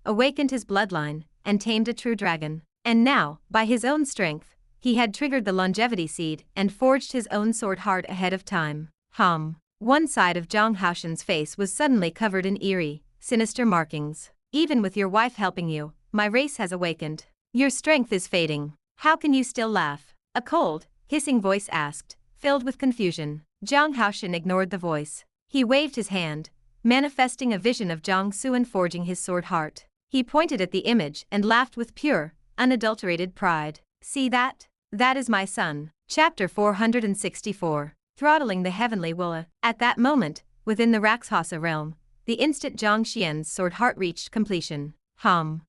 awakened his bloodline, and tamed a true dragon. And now, by his own strength, he had triggered the longevity seed and forged his own sword heart ahead of time. One side of Jiang Xuan's face was suddenly covered in eerie, sinister markings. Even with your wife helping you, my race has awakened. Your strength is fading. How can you still laugh? A cold, hissing voice asked, filled with confusion. Jiang Xuan ignored the voice. He waved his hand, manifesting a vision of Jiang Xuan forging his sword heart. He pointed at the image and laughed with pure, unadulterated pride. See that? That is my son. Chapter 464. Throttling the Heavenly Will. At that moment, within the Rakshasa realm, the instant Jiang Xuan's sword heart reached completion. The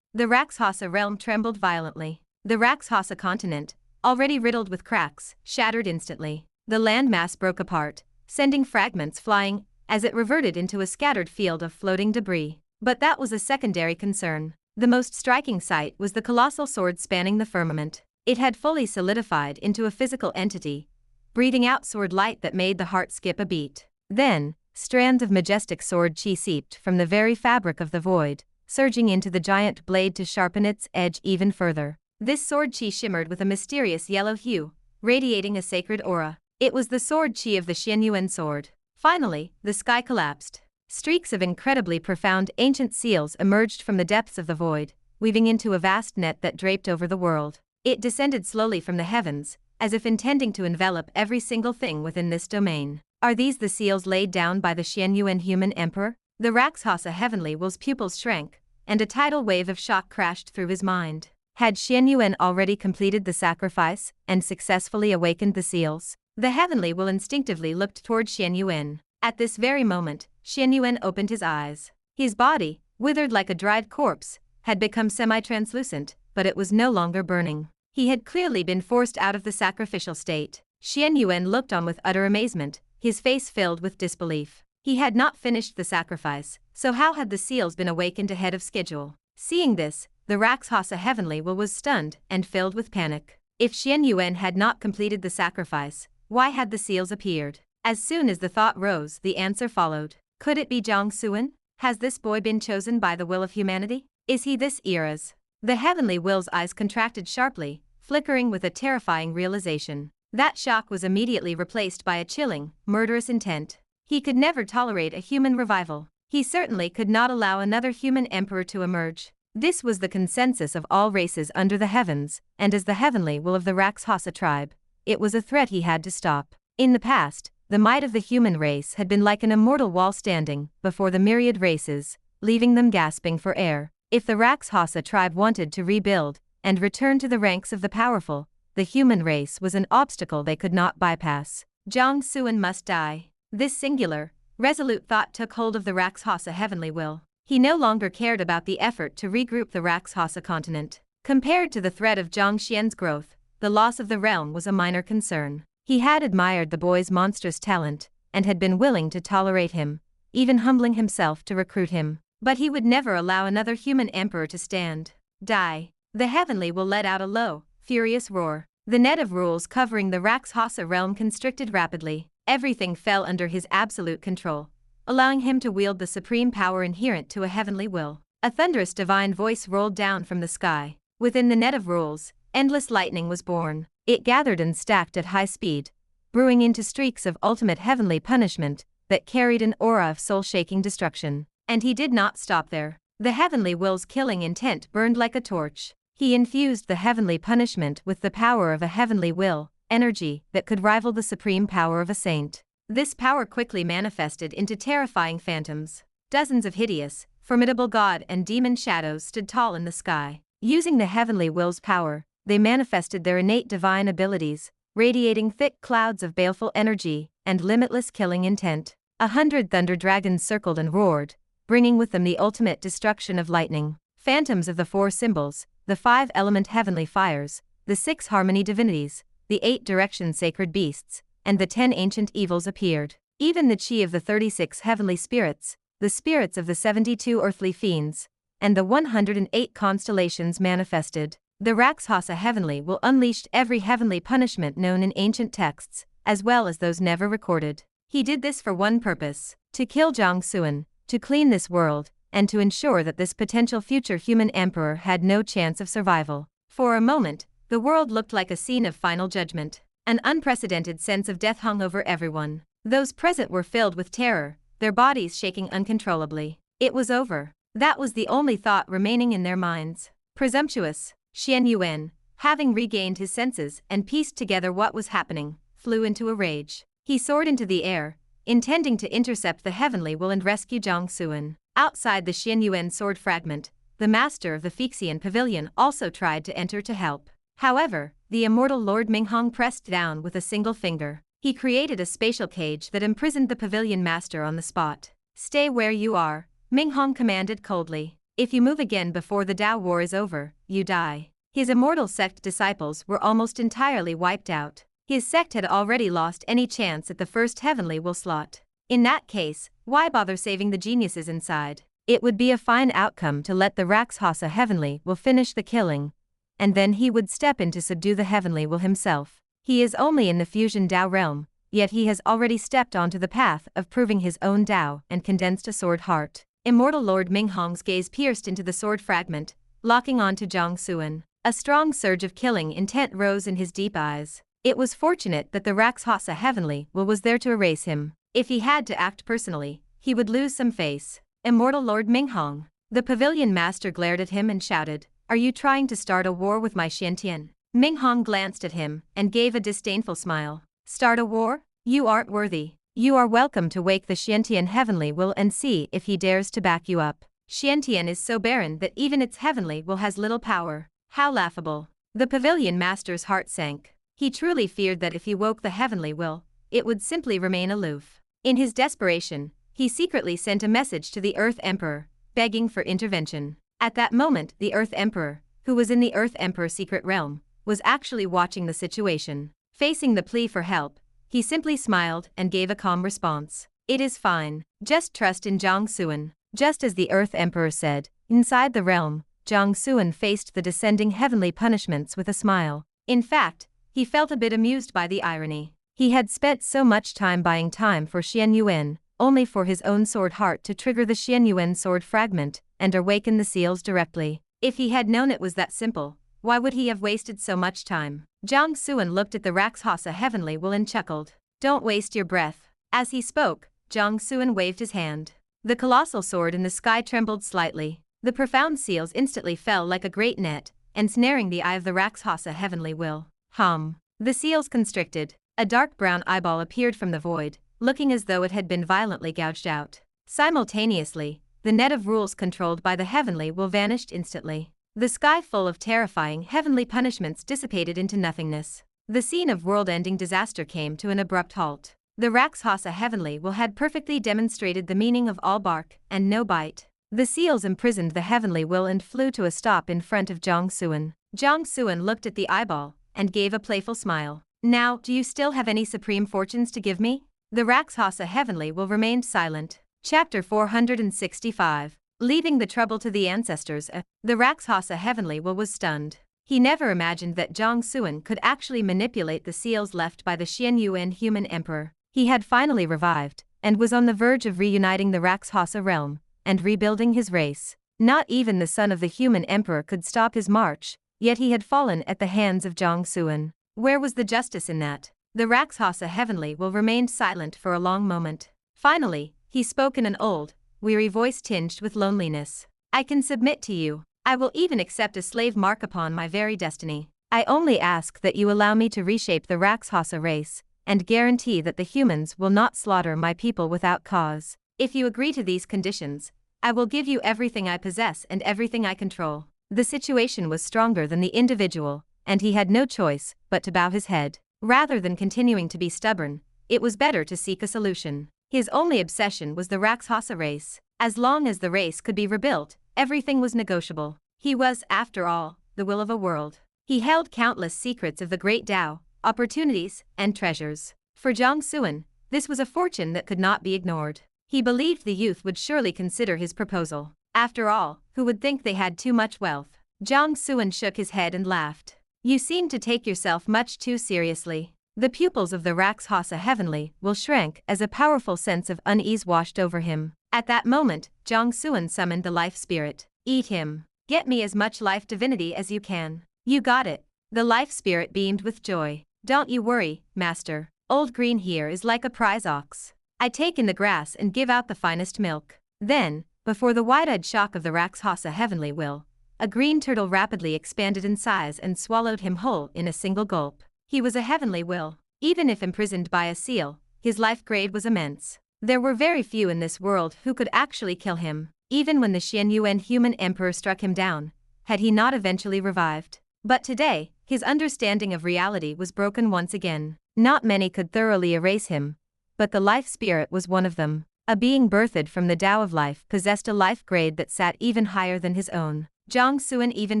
Rakshasa realm trembled violently. The Rakshasa continent, already riddled with cracks, shattered instantly. The landmass broke apart, sending fragments flying, as it reverted into a scattered field of floating debris. But that was a secondary concern. The most striking sight was the colossal sword spanning the firmament. It had fully solidified into a physical entity, breathing out sword light that made the heart skip a beat. Then, strands of majestic sword chi seeped from the very fabric of the void, surging into the giant blade to sharpen its edge even further. This sword chi shimmered with a mysterious yellow hue, radiating a sacred aura. It was the sword chi of the Xianyuan sword. Finally, the sky collapsed. Streaks of incredibly profound ancient seals emerged from the depths of the void, weaving into a vast net that draped over the world. It descended slowly from the heavens, as if intending to envelop every single thing within this domain. Are these the seals laid down by the Xianyuan human emperor? The Rakshasa Heavenly Will's pupils shrank, and a tidal wave of shock crashed through his mind. Had Xianyuan already completed the sacrifice and successfully awakened the seals? The Heavenly Will instinctively looked toward Xianyuan. At this very moment, Xianyuan opened his eyes. His body, withered like a dried corpse, had become semi-translucent, but it was no longer burning. He had clearly been forced out of the sacrificial state. Xianyuan looked on with utter amazement, his face filled with disbelief. He had not finished the sacrifice, so how had the seals been awakened ahead of schedule? Seeing this, the Rakshasa Heavenly Will was stunned and filled with panic. If Xianyuan had not completed the sacrifice, why had the seals appeared? As soon as the thought rose, the answer followed. Could it be Jiang Xuan? Has this boy been chosen by the will of humanity? Is he this era's? The Heavenly Will's eyes contracted sharply, flickering with a terrifying realization. That shock was immediately replaced by a chilling, murderous intent. He could never tolerate a human revival. He certainly could not allow another human emperor to emerge. This was the consensus of all races under the heavens, and as the Heavenly Will of the Rakshasa tribe, it was a threat he had to stop. In the past, the might of the human race had been like an immortal wall standing before the myriad races, leaving them gasping for air. If the Rakshasa tribe wanted to rebuild and return to the ranks of the powerful, the human race was an obstacle they could not bypass. Jiang Xuan must die. This singular, resolute thought took hold of the Rakshasa Heavenly Will. He no longer cared about the effort to regroup the Rakshasa continent. Compared to the threat of Jiang Xian's growth, the loss of the realm was a minor concern. He had admired the boy's monstrous talent, and had been willing to tolerate him, even humbling himself to recruit him. But he would never allow another human emperor to stand. Die. The Heavenly Will let out a low, furious roar. The net of rules covering the Rakshasa realm constricted rapidly. Everything fell under his absolute control, allowing him to wield the supreme power inherent to a heavenly will. A thunderous divine voice rolled down from the sky. Within the net of rules, endless lightning was born. It gathered and stacked at high speed, brewing into streaks of ultimate heavenly punishment that carried an aura of soul-shaking destruction. And he did not stop there. The Heavenly Will's killing intent burned like a torch. He infused the heavenly punishment with the power of a heavenly will, energy that could rival the supreme power of a saint. This power quickly manifested into terrifying phantoms. Dozens of hideous, formidable god and demon shadows stood tall in the sky. Using the Heavenly Will's power, they manifested their innate divine abilities, radiating thick clouds of baleful energy and limitless killing intent. 100 thunder dragons circled and roared, bringing with them the ultimate destruction of lightning. Phantoms of the 4 symbols, the 5 element heavenly fires, the 6 harmony divinities, the 8 direction sacred beasts, and the 10 ancient evils appeared. Even the chi of the 36 heavenly spirits, the spirits of the 72 earthly fiends, and the 108 constellations manifested. The Rakshasa Heavenly Will unleashed every heavenly punishment known in ancient texts, as well as those never recorded. He did this for one purpose: to kill Jiang Xuan, to clean this world, and to ensure that this potential future human emperor had no chance of survival. For a moment, the world looked like a scene of final judgment. An unprecedented sense of death hung over everyone. Those present were filled with terror, their bodies shaking uncontrollably. It was over. That was the only thought remaining in their minds. Presumptuous. Xianyuan, having regained his senses and pieced together what was happening, flew into a rage. He soared into the air, intending to intercept the Heavenly Will and rescue Jiang Xuan. Outside the Xianyuan sword fragment, the master of the Fixian pavilion also tried to enter to help. However, the immortal Lord Minghong pressed down with a single finger. He created a spatial cage that imprisoned the pavilion master on the spot. "Stay where you are," Minghong commanded coldly. "If you move again before the Dao War is over, you die." His Immortal Sect disciples were almost entirely wiped out. His sect had already lost any chance at the first Heavenly Will slot. In that case, why bother saving the geniuses inside? It would be a fine outcome to let the Rakshasa Heavenly Will finish the killing, and then he would step in to subdue the Heavenly Will himself. He is only in the fusion Dao realm, yet he has already stepped onto the path of proving his own Dao and condensed a sword heart. Immortal Lord Minghong's gaze pierced into the sword fragment, locking on to Jiang Xuan. A strong surge of killing intent rose in his deep eyes. It was fortunate that the Rakshasa Heavenly Will was there to erase him. If he had to act personally, he would lose some face. Immortal Lord Minghong. The pavilion master glared at him and shouted, "Are you trying to start a war with my Xiantian?" Minghong glanced at him and gave a disdainful smile. "Start a war? You aren't worthy. You are welcome to wake the Xiantian Heavenly Will and see if he dares to back you up. Xiantian is so barren that even its Heavenly Will has little power." How laughable. The pavilion master's heart sank. He truly feared that if he woke the Heavenly Will, it would simply remain aloof. In his desperation, he secretly sent a message to the Earth Emperor, begging for intervention. At that moment, the Earth Emperor, who was in the Earth Emperor's secret realm, was actually watching the situation. Facing the plea for help, he simply smiled and gave a calm response. "It is fine. Just trust in Jiang Xuan." Just as the Earth Emperor said, inside the realm, Jiang Xuan faced the descending heavenly punishments with a smile. In fact, he felt a bit amused by the irony. He had spent so much time buying time for Xian Yuan, only for his own sword heart to trigger the Xian Yuan sword fragment and awaken the seals directly. If he had known it was that simple, why would he have wasted so much time? Jiang Xuan looked at the Rakshasa Heavenly Will and chuckled. "Don't waste your breath." As he spoke, Jiang Xuan waved his hand. The colossal sword in the sky trembled slightly. The profound seals instantly fell like a great net, ensnaring the eye of the Rakshasa Heavenly Will. The seals constricted. A dark brown eyeball appeared from the void, looking as though it had been violently gouged out. Simultaneously, the net of rules controlled by the Heavenly Will vanished instantly. The sky full of terrifying heavenly punishments dissipated into nothingness. The scene of world-ending disaster came to an abrupt halt. The Rakshasa Heavenly Will had perfectly demonstrated the meaning of all bark and no bite. The seals imprisoned the Heavenly Will and flew to a stop in front of Jiang Xuan. Jiang Xuan looked at the eyeball and gave a playful smile. "Now, do you still have any supreme fortunes to give me?" The Rakshasa Heavenly Will remained silent. Chapter 465. Leaving the trouble to the ancestors. The Rakshasa Heavenly Will was stunned. He never imagined that Jiang Xuan could actually manipulate the seals left by the Xian Yuan human emperor. He had finally revived, and was on the verge of reuniting the Rakshasa realm and rebuilding his race. Not even the son of the human emperor could stop his march, yet he had fallen at the hands of Jiang Xuan. Where was the justice in that? The Rakshasa Heavenly Will remained silent for a long moment. Finally, he spoke in an old, weary voice tinged with loneliness. "I can submit to you. I will even accept a slave mark upon my very destiny. I only ask that you allow me to reshape the Rakshasa race, and guarantee that the humans will not slaughter my people without cause. If you agree to these conditions, I will give you everything I possess and everything I control." The situation was stronger than the individual, and he had no choice but to bow his head. Rather than continuing to be stubborn, it was better to seek a solution. His only obsession was the Rakshasa race. As long as the race could be rebuilt, everything was negotiable. He was, after all, the will of a world. He held countless secrets of the great Tao, opportunities, and treasures. For Jiang Xuan, this was a fortune that could not be ignored. He believed the youth would surely consider his proposal. After all, who would think they had too much wealth? Jiang Xuan shook his head and laughed. "You seem to take yourself much too seriously." The pupils of the Rakshasa Heavenly Will shrank as a powerful sense of unease washed over him. At that moment, Jiang Xuan summoned the life spirit. "Eat him. Get me as much life divinity as you can." "You got it." The life spirit beamed with joy. "Don't you worry, master. Old Green here is like a prize ox. I take in the grass and give out the finest milk." Then, before the wide-eyed shock of the Rakshasa Heavenly Will, a green turtle rapidly expanded in size and swallowed him whole in a single gulp. He was a Heavenly Will. Even if imprisoned by a seal, his life grade was immense. There were very few in this world who could actually kill him, even when the Xian Yuan human emperor struck him down, had he not eventually revived. But today, his understanding of reality was broken once again. Not many could thoroughly erase him, but the life spirit was one of them. A being birthed from the Tao of life possessed a life grade that sat even higher than his own. Jiang Xuan even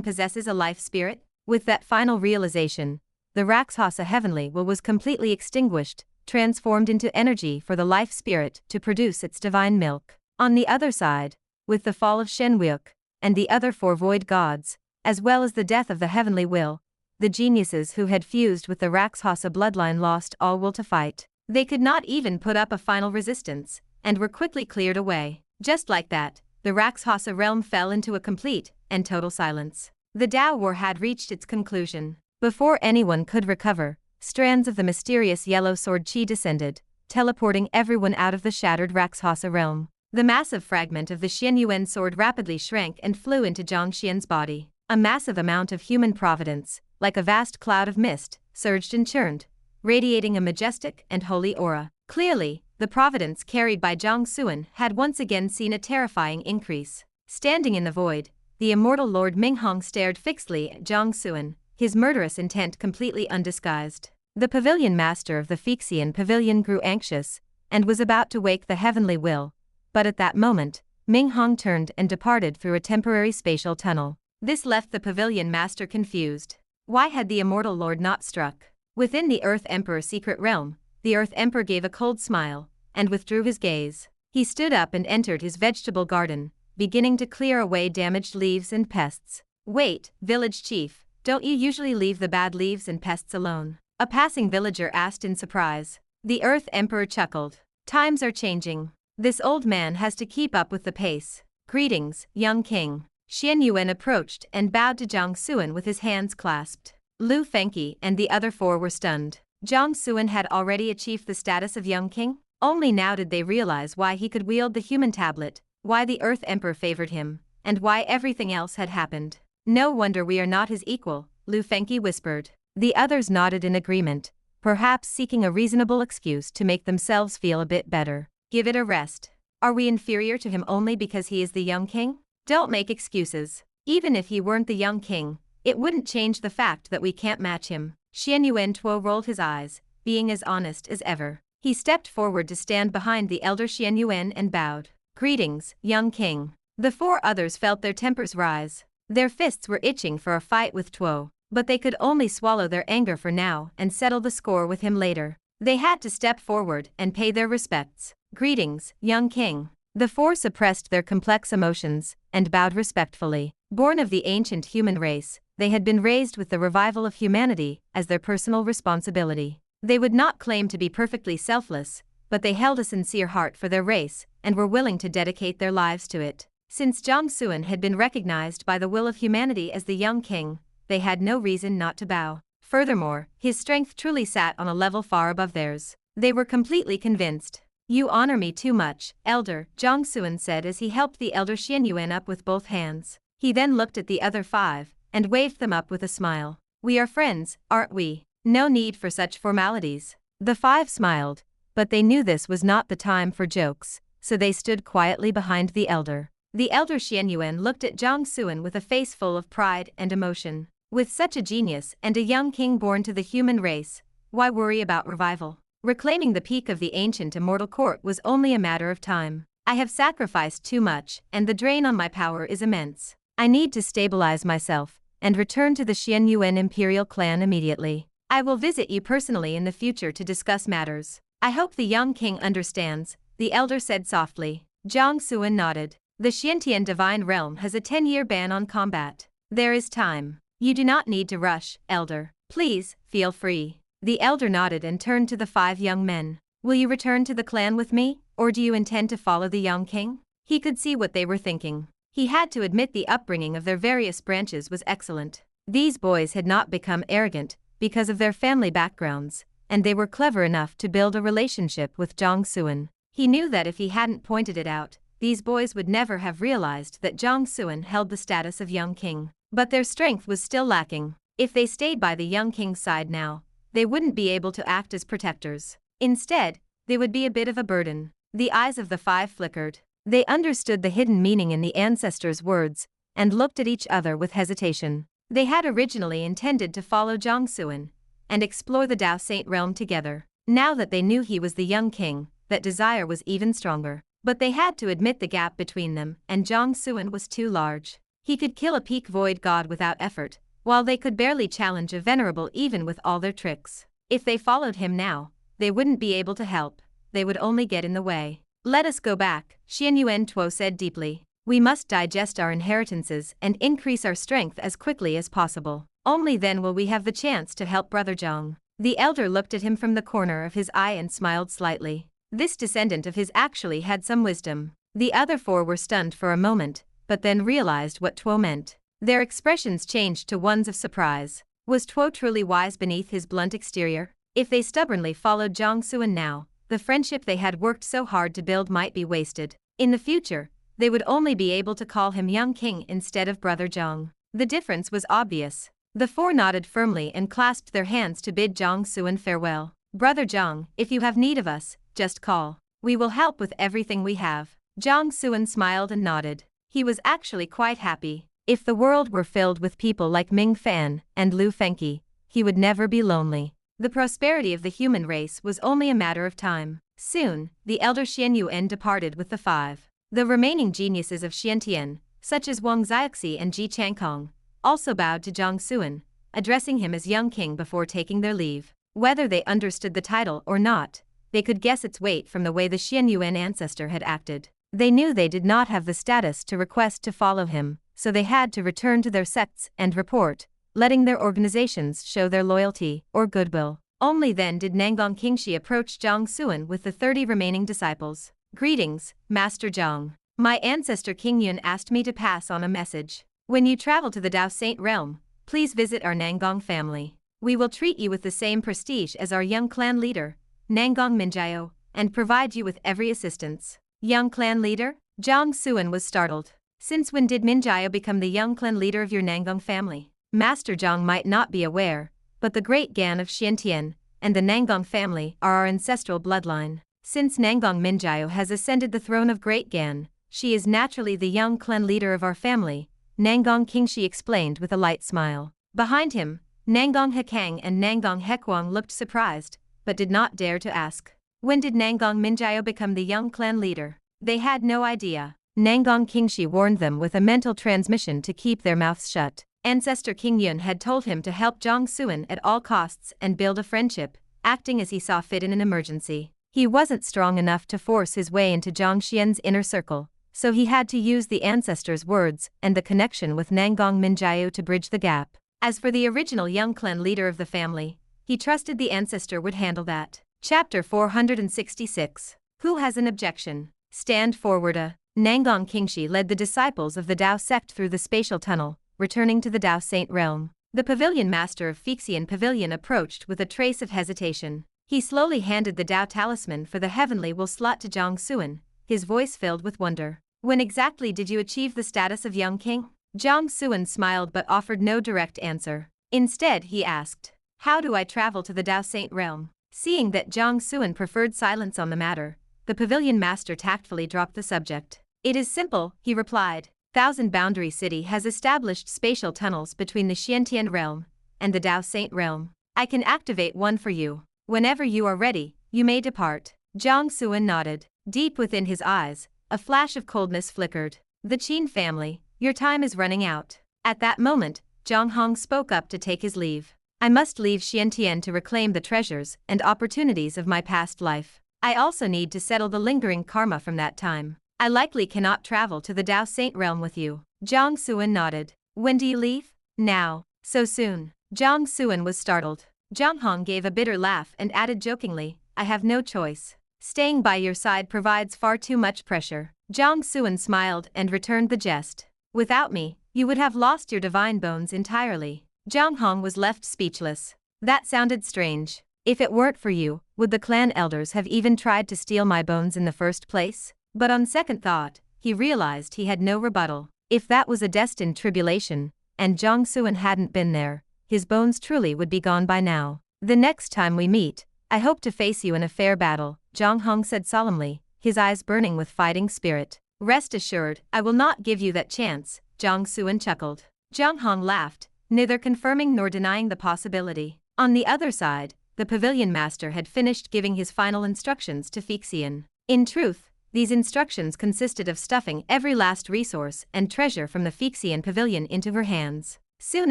possesses a life spirit? With that final realization, the Rakshasa Heavenly Will was completely extinguished, transformed into energy for the life spirit to produce its divine milk. On the other side, with the fall of Shenwyuk, and the other four void gods, as well as the death of the Heavenly Will, the geniuses who had fused with the Rakshasa bloodline lost all will to fight. They could not even put up a final resistance, and were quickly cleared away. Just like that, the Rakshasa realm fell into a complete and total silence. The Dao War had reached its conclusion. Before anyone could recover, strands of the mysterious yellow sword chi descended, teleporting everyone out of the shattered Rakshasa realm. The massive fragment of the Xianyuan sword rapidly shrank and flew into Jiang Xuan's body. A massive amount of human providence, like a vast cloud of mist, surged and churned, radiating a majestic and holy aura. Clearly, the providence carried by Jiang Xuan had once again seen a terrifying increase. Standing in the void, the immortal Lord Minghong stared fixedly at Jiang Xuan, his murderous intent completely undisguised. The pavilion master of the Phyxian pavilion grew anxious, and was about to wake the heavenly will, but at that moment, Minghong turned and departed through a temporary spatial tunnel. This left the pavilion master confused. Why had the immortal lord not struck? Within the Earth Emperor's secret realm, the Earth Emperor gave a cold smile, and withdrew his gaze. He stood up and entered his vegetable garden, beginning to clear away damaged leaves and pests. "Wait, village chief, don't you usually leave the bad leaves and pests alone?" a passing villager asked in surprise. The Earth Emperor chuckled. "Times are changing. This old man has to keep up with the pace. Greetings, young king." Xianyuan approached and bowed to Jiang Xuan with his hands clasped. Lu Fengqi and the other four were stunned. Jiang Xuan had already achieved the status of young king? Only now did they realize why he could wield the human tablet, why the Earth Emperor favored him, and why everything else had happened. "No wonder we are not his equal," Lu Fengqi whispered. The others nodded in agreement, perhaps seeking a reasonable excuse to make themselves feel a bit better. "Give it a rest. Are we inferior to him only because he is the young king? Don't make excuses. Even if he weren't the young king, it wouldn't change the fact that we can't match him." Xianyuan Tuo rolled his eyes, being as honest as ever. He stepped forward to stand behind the elder Xianyuan and bowed. "Greetings, young king." The four others felt their tempers rise. Their fists were itching for a fight with Tuo, but they could only swallow their anger for now and settle the score with him later. They had to step forward and pay their respects. "Greetings, young king." The four suppressed their complex emotions and bowed respectfully. Born of the ancient human race, they had been raised with the revival of humanity as their personal responsibility. They would not claim to be perfectly selfless, but they held a sincere heart for their race and were willing to dedicate their lives to it. Since Jiang Xuan had been recognized by the will of humanity as the young king, they had no reason not to bow. Furthermore, his strength truly sat on a level far above theirs. They were completely convinced. "You honor me too much, elder," Jiang Xuan said as he helped the elder Xianyuan up with both hands. He then looked at the other five and waved them up with a smile. "We are friends, aren't we? No need for such formalities." The five smiled, but they knew this was not the time for jokes, so they stood quietly behind the elder. The elder Xianyuan looked at Jiang Xuan with a face full of pride and emotion. With such a genius and a young king born to the human race, why worry about revival? Reclaiming the peak of the ancient immortal court was only a matter of time. "I have sacrificed too much, and the drain on my power is immense. I need to stabilize myself and return to the Xianyuan imperial clan immediately. I will visit you personally in the future to discuss matters. I hope the young king understands," the elder said softly. Jiang Xuan nodded. "The Xiantian divine realm has a 10-year ban on combat. There is time. You do not need to rush, elder. Please, feel free." The elder nodded and turned to the five young men. "Will you return to the clan with me, or do you intend to follow the young king?" He could see what they were thinking. He had to admit the upbringing of their various branches was excellent. These boys had not become arrogant because of their family backgrounds, and they were clever enough to build a relationship with Jiang Xuan. He knew that if he hadn't pointed it out, these boys would never have realized that Jiang Xuan held the status of young king. But their strength was still lacking. If they stayed by the young king's side now, they wouldn't be able to act as protectors. Instead, they would be a bit of a burden. The eyes of the five flickered. They understood the hidden meaning in the ancestors' words, and looked at each other with hesitation. They had originally intended to follow Jiang Xuan and explore the Dao Saint realm together. Now that they knew he was the young king, that desire was even stronger. But they had to admit the gap between them and Jiang Xuan was too large. He could kill a peak void god without effort, while they could barely challenge a venerable even with all their tricks. If they followed him now, they wouldn't be able to help, they would only get in the way. "Let us go back," Xianyuan Tuo said deeply. "We must digest our inheritances and increase our strength as quickly as possible. Only then will we have the chance to help Brother Jiang." The elder looked at him from the corner of his eye and smiled slightly. This descendant of his actually had some wisdom. The other four were stunned for a moment, but then realized what Tuo meant. Their expressions changed to ones of surprise. Was Tuo truly wise beneath his blunt exterior? If they stubbornly followed Jiang Xuan now, the friendship they had worked so hard to build might be wasted. In the future, they would only be able to call him Young King instead of Brother Jiang. The difference was obvious. The four nodded firmly and clasped their hands to bid Jiang Xuan farewell. Brother Jiang, if you have need of us, just call. We will help with everything we have. Jiang Xuan smiled and nodded. He was actually quite happy. If the world were filled with people like Ming Fan and Lu Fengqi, he would never be lonely. The prosperity of the human race was only a matter of time. Soon, the elder Xian Yuan departed with the five. The remaining geniuses of Xiantian, such as Wang Xiaoxi and Ji Changkong, also bowed to Jiang Xuan, addressing him as Young King before taking their leave. Whether they understood the title or not, they could guess its weight from the way the Xian Yuan ancestor had acted. They knew they did not have the status to request to follow him, so they had to return to their sects and report, letting their organizations show their loyalty or goodwill. Only then did Nangang Kingshi approach Jiang Xuan with the 30 remaining disciples. Greetings, Master Jiang. My ancestor King Yun asked me to pass on a message. When you travel to the Dao Saint realm, please visit our Nangang family. We will treat you with the same prestige as our young clan leader, Nangang Minjiao, and provide you with every assistance. Young clan leader? Jiang Xuan was startled. Since when did Minjiao become the young clan leader of your Nangang family? Master Jiang might not be aware, but the great Gan of Xiantian and the Nangang family are our ancestral bloodline. Since Nangang Minjiao has ascended the throne of Great Gan, she is naturally the young clan leader of our family, Nangang Kingshi explained with a light smile. Behind him, Nangang Hekang and Nangang Hekwang looked surprised, but did not dare to ask. When did Nangang Minjiao become the young clan leader? They had no idea. Nangang Kingshi warned them with a mental transmission to keep their mouths shut. Ancestor King Yun had told him to help Jiang Xuan at all costs and build a friendship, acting as he saw fit in an emergency. He wasn't strong enough to force his way into Jiang Xian's inner circle, so he had to use the ancestor's words and the connection with Nangang Minjiao to bridge the gap. As for the original young clan leader of the family, he trusted the ancestor would handle that. Chapter 466. Who has an objection? Stand forward. Nangang Kingshi led the disciples of the Dao sect through the spatial tunnel, returning to the Dao Saint realm. The pavilion master of Fixian Pavilion approached with a trace of hesitation. He slowly handed the Dao talisman for the Heavenly Will slot to Jiang Xuan, his voice filled with wonder. When exactly did you achieve the status of Young King? Jiang Xuan smiled but offered no direct answer. Instead, he asked, how do I travel to the Dao Saint realm? Seeing that Jiang Xuan preferred silence on the matter, the pavilion master tactfully dropped the subject. It is simple, he replied. Thousand Boundary City has established spatial tunnels between the Xiantian realm and the Dao Saint realm. I can activate one for you. Whenever you are ready, you may depart. Jiang Xuan nodded. Deep within his eyes, a flash of coldness flickered. The Qin family, your time is running out. At that moment, Zhang Hong spoke up to take his leave. I must leave Xiantian to reclaim the treasures and opportunities of my past life. I also need to settle the lingering karma from that time. I likely cannot travel to the Dao Saint realm with you. Jiang Xuan nodded. When do you leave? Now. So soon. Jiang Xuan was startled. Zhang Hong gave a bitter laugh and added jokingly, I have no choice. Staying by your side provides far too much pressure. Jiang Xuan smiled and returned the jest. Without me, you would have lost your divine bones entirely. Zhang Hong was left speechless. That sounded strange. If it weren't for you, would the clan elders have even tried to steal my bones in the first place? But on second thought, he realized he had no rebuttal. If that was a destined tribulation, and Jiang Xuan hadn't been there, his bones truly would be gone by now. The next time we meet, I hope to face you in a fair battle, Zhang Hong said solemnly, his eyes burning with fighting spirit. Rest assured, I will not give you that chance, Jiang Xuan chuckled. Zhang Hong laughed, neither confirming nor denying the possibility. On the other side, the pavilion master had finished giving his final instructions to Fixian. In truth, these instructions consisted of stuffing every last resource and treasure from the Fixian pavilion into her hands. Soon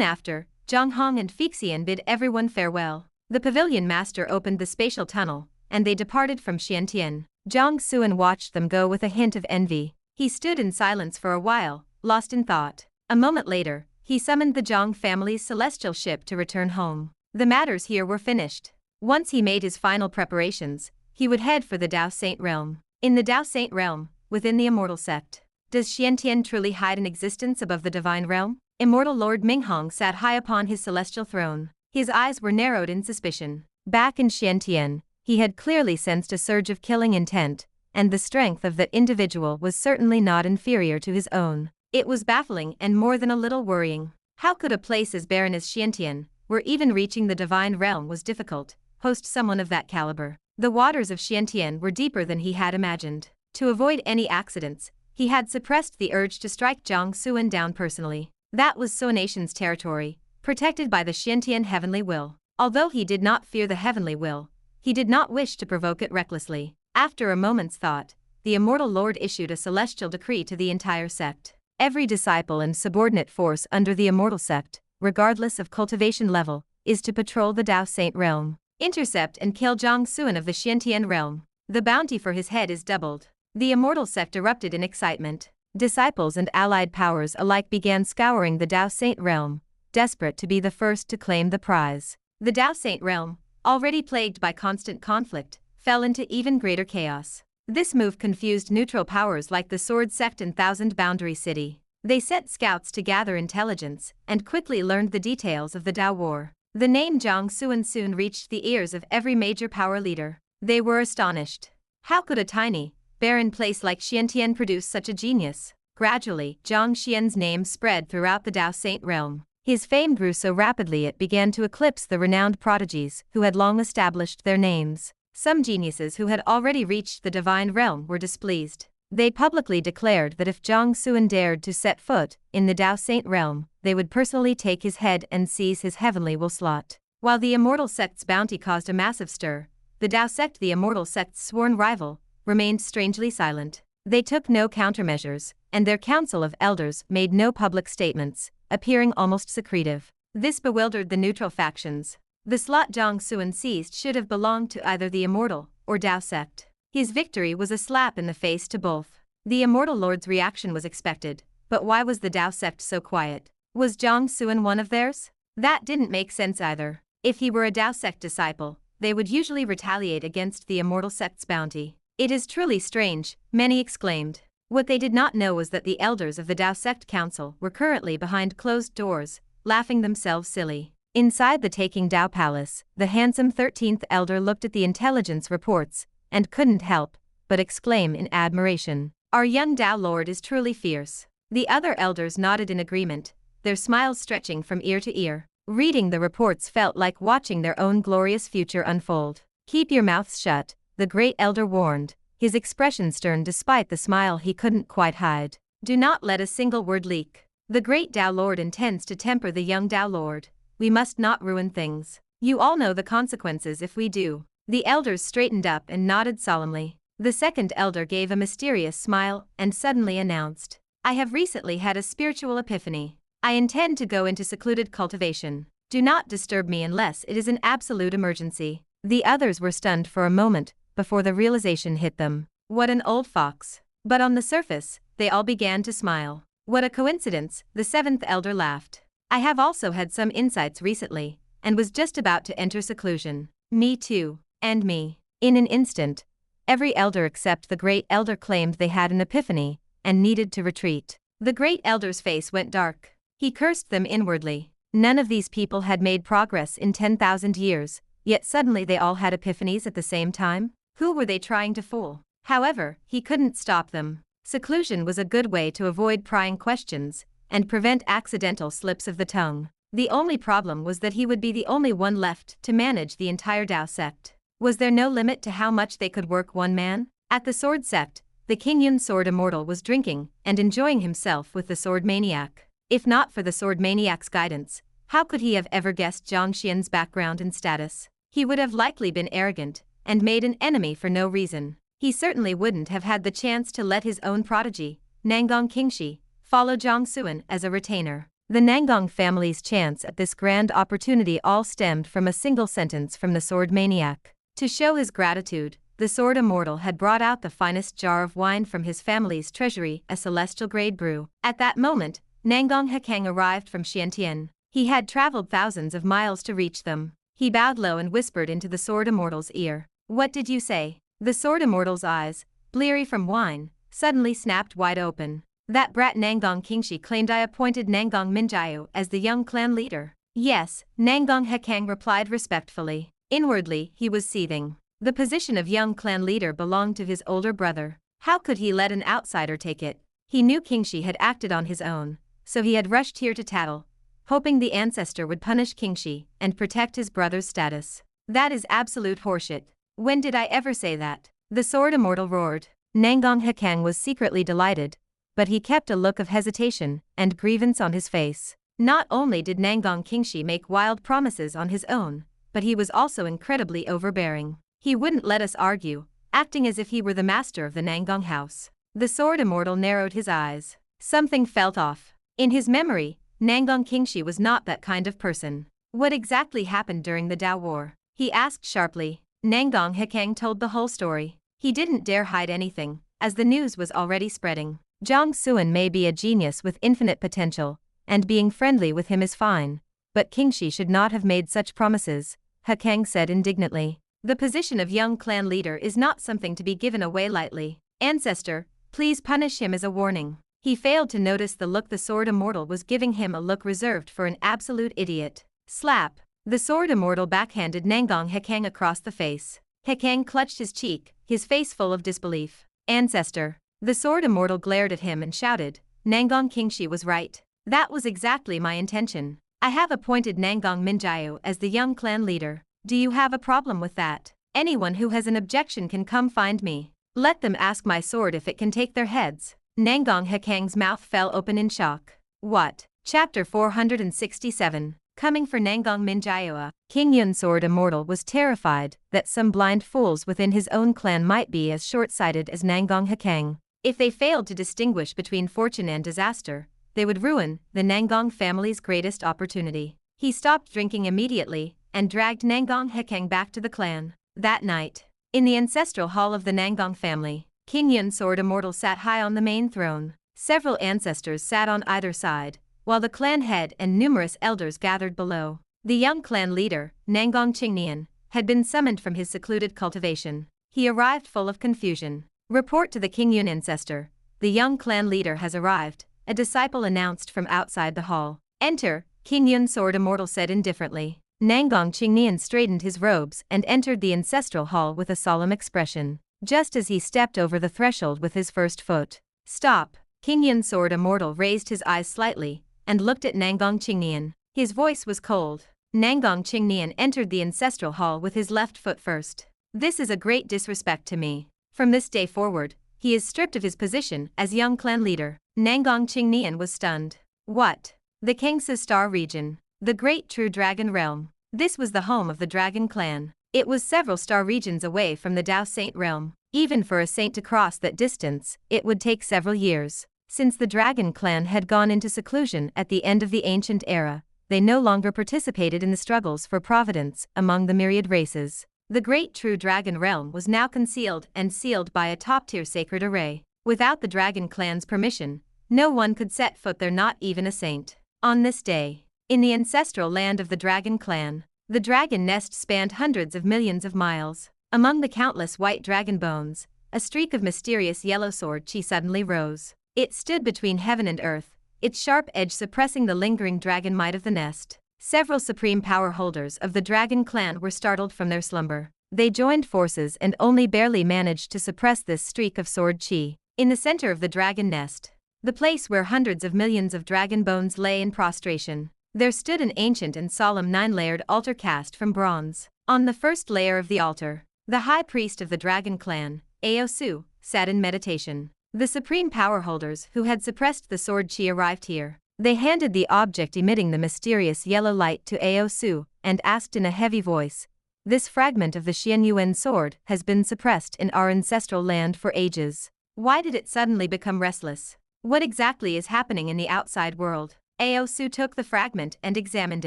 after, Zhang Hong and Fixian bid everyone farewell. The pavilion master opened the spatial tunnel, and they departed from Xiantian. Jiang Xuan watched them go with a hint of envy. He stood in silence for a while, lost in thought. A moment later, he summoned the Zhang family's celestial ship to return home. The matters here were finished. Once he made his final preparations, he would head for the Dao Saint realm. In the Dao Saint realm, within the Immortal Sect. Does Xiantian truly hide an existence above the divine realm? Immortal Lord Minghong sat high upon his celestial throne. His eyes were narrowed in suspicion. Back in Xiantian, he had clearly sensed a surge of killing intent, and the strength of that individual was certainly not inferior to his own. It was baffling and more than a little worrying. How could a place as barren as Xiantian, where even reaching the divine realm was difficult, host someone of that caliber? The waters of Xiantian were deeper than he had imagined. To avoid any accidents, he had suppressed the urge to strike Jiang Xuan down personally. That was Suanation's territory, protected by the Xiantian Heavenly Will. Although he did not fear the Heavenly Will, he did not wish to provoke it recklessly. After a moment's thought, the Immortal Lord issued a celestial decree to the entire sect. Every disciple and subordinate force under the Immortal Sect, regardless of cultivation level, is to patrol the Dao Saint realm, intercept and kill Jiang Xuan of the Xiantian realm. The bounty for his head is doubled. The Immortal Sect erupted in excitement. Disciples and allied powers alike began scouring the Dao Saint realm, desperate to be the first to claim the prize. The Dao Saint realm, already plagued by constant conflict, fell into even greater chaos. This move confused neutral powers like the Sword Sect and Thousand Boundary City. They sent scouts to gather intelligence and quickly learned the details of the Dao War. The name Jiang Xuan soon reached the ears of every major power leader. They were astonished. How could a tiny, barren place like Xiantian produce such a genius? Gradually, Jiang Xian's name spread throughout the Dao Saint realm. His fame grew so rapidly it began to eclipse the renowned prodigies who had long established their names. Some geniuses who had already reached the divine realm were displeased. They publicly declared that if Jiang Xuan dared to set foot in the Dao Saint realm, they would personally take his head and seize his heavenly will slot. While the Immortal Sect's bounty caused a massive stir, the Dao Sect, the Immortal Sect's sworn rival, remained strangely silent. They took no countermeasures, and their council of elders made no public statements, appearing almost secretive. This bewildered the neutral factions. The slot Jiang Xuan seized should have belonged to either the Immortal or Dao Sect. His victory was a slap in the face to both. The Immortal Lord's reaction was expected, but why was the Dao Sect so quiet? Was Jiang Xuan one of theirs? That didn't make sense either. If he were a Dao Sect disciple, they would usually retaliate against the Immortal Sect's bounty. It is truly strange, many exclaimed. What they did not know was that the elders of the Dao Sect Council were currently behind closed doors, laughing themselves silly. Inside the Taking Dao Palace, the handsome 13th elder looked at the intelligence reports and couldn't help but exclaim in admiration, "Our young Dao Lord is truly fierce." The other elders nodded in agreement, their smiles stretching from ear to ear. Reading the reports felt like watching their own glorious future unfold. "Keep your mouths shut," the great elder warned, his expression stern despite the smile he couldn't quite hide. "Do not let a single word leak. The great Dao Lord intends to temper the young Dao Lord. We must not ruin things. You all know the consequences if we do." The elders straightened up and nodded solemnly. The second elder gave a mysterious smile and suddenly announced, "I have recently had a spiritual epiphany. I intend to go into secluded cultivation. Do not disturb me unless it is an absolute emergency." The others were stunned for a moment before the realization hit them. What an old fox. But on the surface, they all began to smile. "What a coincidence," the seventh elder laughed. "I have also had some insights recently, and was just about to enter seclusion." "Me too, and me." In an instant, every elder except the great elder claimed they had an epiphany and needed to retreat. The great elder's face went dark. He cursed them inwardly. None of these people had made progress in 10,000 years, yet suddenly they all had epiphanies at the same time? Who were they trying to fool? However, he couldn't stop them. Seclusion was a good way to avoid prying questions and prevent accidental slips of the tongue. The only problem was that he would be the only one left to manage the entire Dao Sect. Was there no limit to how much they could work one man? At the Sword Sect, the Kingyun Sword Immortal was drinking and enjoying himself with the Sword Maniac. If not for the Sword Maniac's guidance, how could he have ever guessed Jiang Xian's background and status? He would have likely been arrogant and made an enemy for no reason. He certainly wouldn't have had the chance to let his own prodigy, Nangong Kingshi, follow Jiang Xuan as a retainer. The Nangong family's chance at this grand opportunity all stemmed from a single sentence from the Sword Maniac. To show his gratitude, the Sword Immortal had brought out the finest jar of wine from his family's treasury, a celestial grade brew. At that moment, Nangong Hekang arrived from Xiantian. He had traveled thousands of miles to reach them. He bowed low and whispered into the Sword Immortal's ear. "What did you say?" The Sword Immortal's eyes, bleary from wine, suddenly snapped wide open. That brat Nangang Kingshi claimed I appointed Nangang Minjiao as the young clan leader. Yes, Nangang Hekang replied respectfully. Inwardly, he was seething. The position of young clan leader belonged to his older brother. How could he let an outsider take it? He knew Kingshi had acted on his own, so he had rushed here to tattle, hoping the ancestor would punish Kingshi and protect his brother's status. That is absolute horseshit. When did I ever say that? The Sword Immortal roared. Nangang Hekang was secretly delighted, but he kept a look of hesitation and grievance on his face. Not only did Nangang Kingshi make wild promises on his own, but he was also incredibly overbearing. He wouldn't let us argue, acting as if he were the master of the Nangang house. The Sword Immortal narrowed his eyes. Something felt off. In his memory, Nangang Kingshi was not that kind of person. What exactly happened during the Dao War? He asked sharply. Nangang Hekang told the whole story. He didn't dare hide anything, as the news was already spreading. Jiang Xuan may be a genius with infinite potential, and being friendly with him is fine, but Kingshi should not have made such promises, Hekang said indignantly. The position of young clan leader is not something to be given away lightly. Ancestor, please punish him as a warning. He failed to notice the look the Sword Immortal was giving him, a look reserved for an absolute idiot. Slap. The Sword Immortal backhanded Nangang Hekang across the face. Hekang clutched his cheek, his face full of disbelief. Ancestor. The Sword Immortal glared at him and shouted, Nangang Kingshi was right. That was exactly my intention. I have appointed Nangang Minjiao as the young clan leader. Do you have a problem with that? Anyone who has an objection can come find me. Let them ask my sword if it can take their heads. Nangang Hekang's mouth fell open in shock. What? Chapter 467. Coming for Nangang Minjiao. King Yun Sword Immortal was terrified that some blind fools within his own clan might be as short-sighted as Nangang Hekang. If they failed to distinguish between fortune and disaster, they would ruin the Nangang family's greatest opportunity. He stopped drinking immediately and dragged Nangang Hekang back to the clan. That night, in the ancestral hall of the Nangang family, King Yun Sword Immortal sat high on the main throne. Several ancestors sat on either side, while the clan head and numerous elders gathered below. The young clan leader, Nangang Qingnian, had been summoned from his secluded cultivation. He arrived full of confusion. Report to the King Yun ancestor. The young clan leader has arrived, a disciple announced from outside the hall. Enter, King Yun Sword Immortal said indifferently. Nangang Qingnian straightened his robes and entered the ancestral hall with a solemn expression. Just as he stepped over the threshold with his first foot. Stop! King Yun Sword Immortal raised his eyes slightly and looked at Nangang Qingnian. His voice was cold. Nangang Qingnian entered the ancestral hall with his left foot first. This is a great disrespect to me. From this day forward, he is stripped of his position as young clan leader. Nangang Qingnian was stunned. What? The Kangsa Star region. The Great True Dragon Realm. This was the home of the Dragon Clan. It was several star regions away from the Dao Saint realm. Even for a saint to cross that distance, it would take several years. Since the Dragon Clan had gone into seclusion at the end of the ancient era, they no longer participated in the struggles for providence among the myriad races. The Great True Dragon Realm was now concealed and sealed by a top-tier sacred array. Without the Dragon Clan's permission, no one could set foot there, not even a saint. On this day, in the ancestral land of the Dragon Clan, the dragon nest spanned hundreds of millions of miles. Among the countless white dragon bones, a streak of mysterious yellow sword chi suddenly rose. It stood between heaven and earth, its sharp edge suppressing the lingering dragon might of the nest. Several supreme power holders of the Dragon Clan were startled from their slumber. They joined forces and only barely managed to suppress this streak of sword chi. In the center of the dragon nest, the place where hundreds of millions of dragon bones lay in prostration, there stood an ancient and solemn 9-layered altar cast from bronze. On the first layer of the altar, the high priest of the Dragon Clan, Aosu, sat in meditation. The supreme power holders who had suppressed the sword chi arrived here. They handed the object emitting the mysterious yellow light to Aosu and asked in a heavy voice, "This fragment of the Xianyuan sword has been suppressed in our ancestral land for ages. Why did it suddenly become restless? What exactly is happening in the outside world?" Aosu took the fragment and examined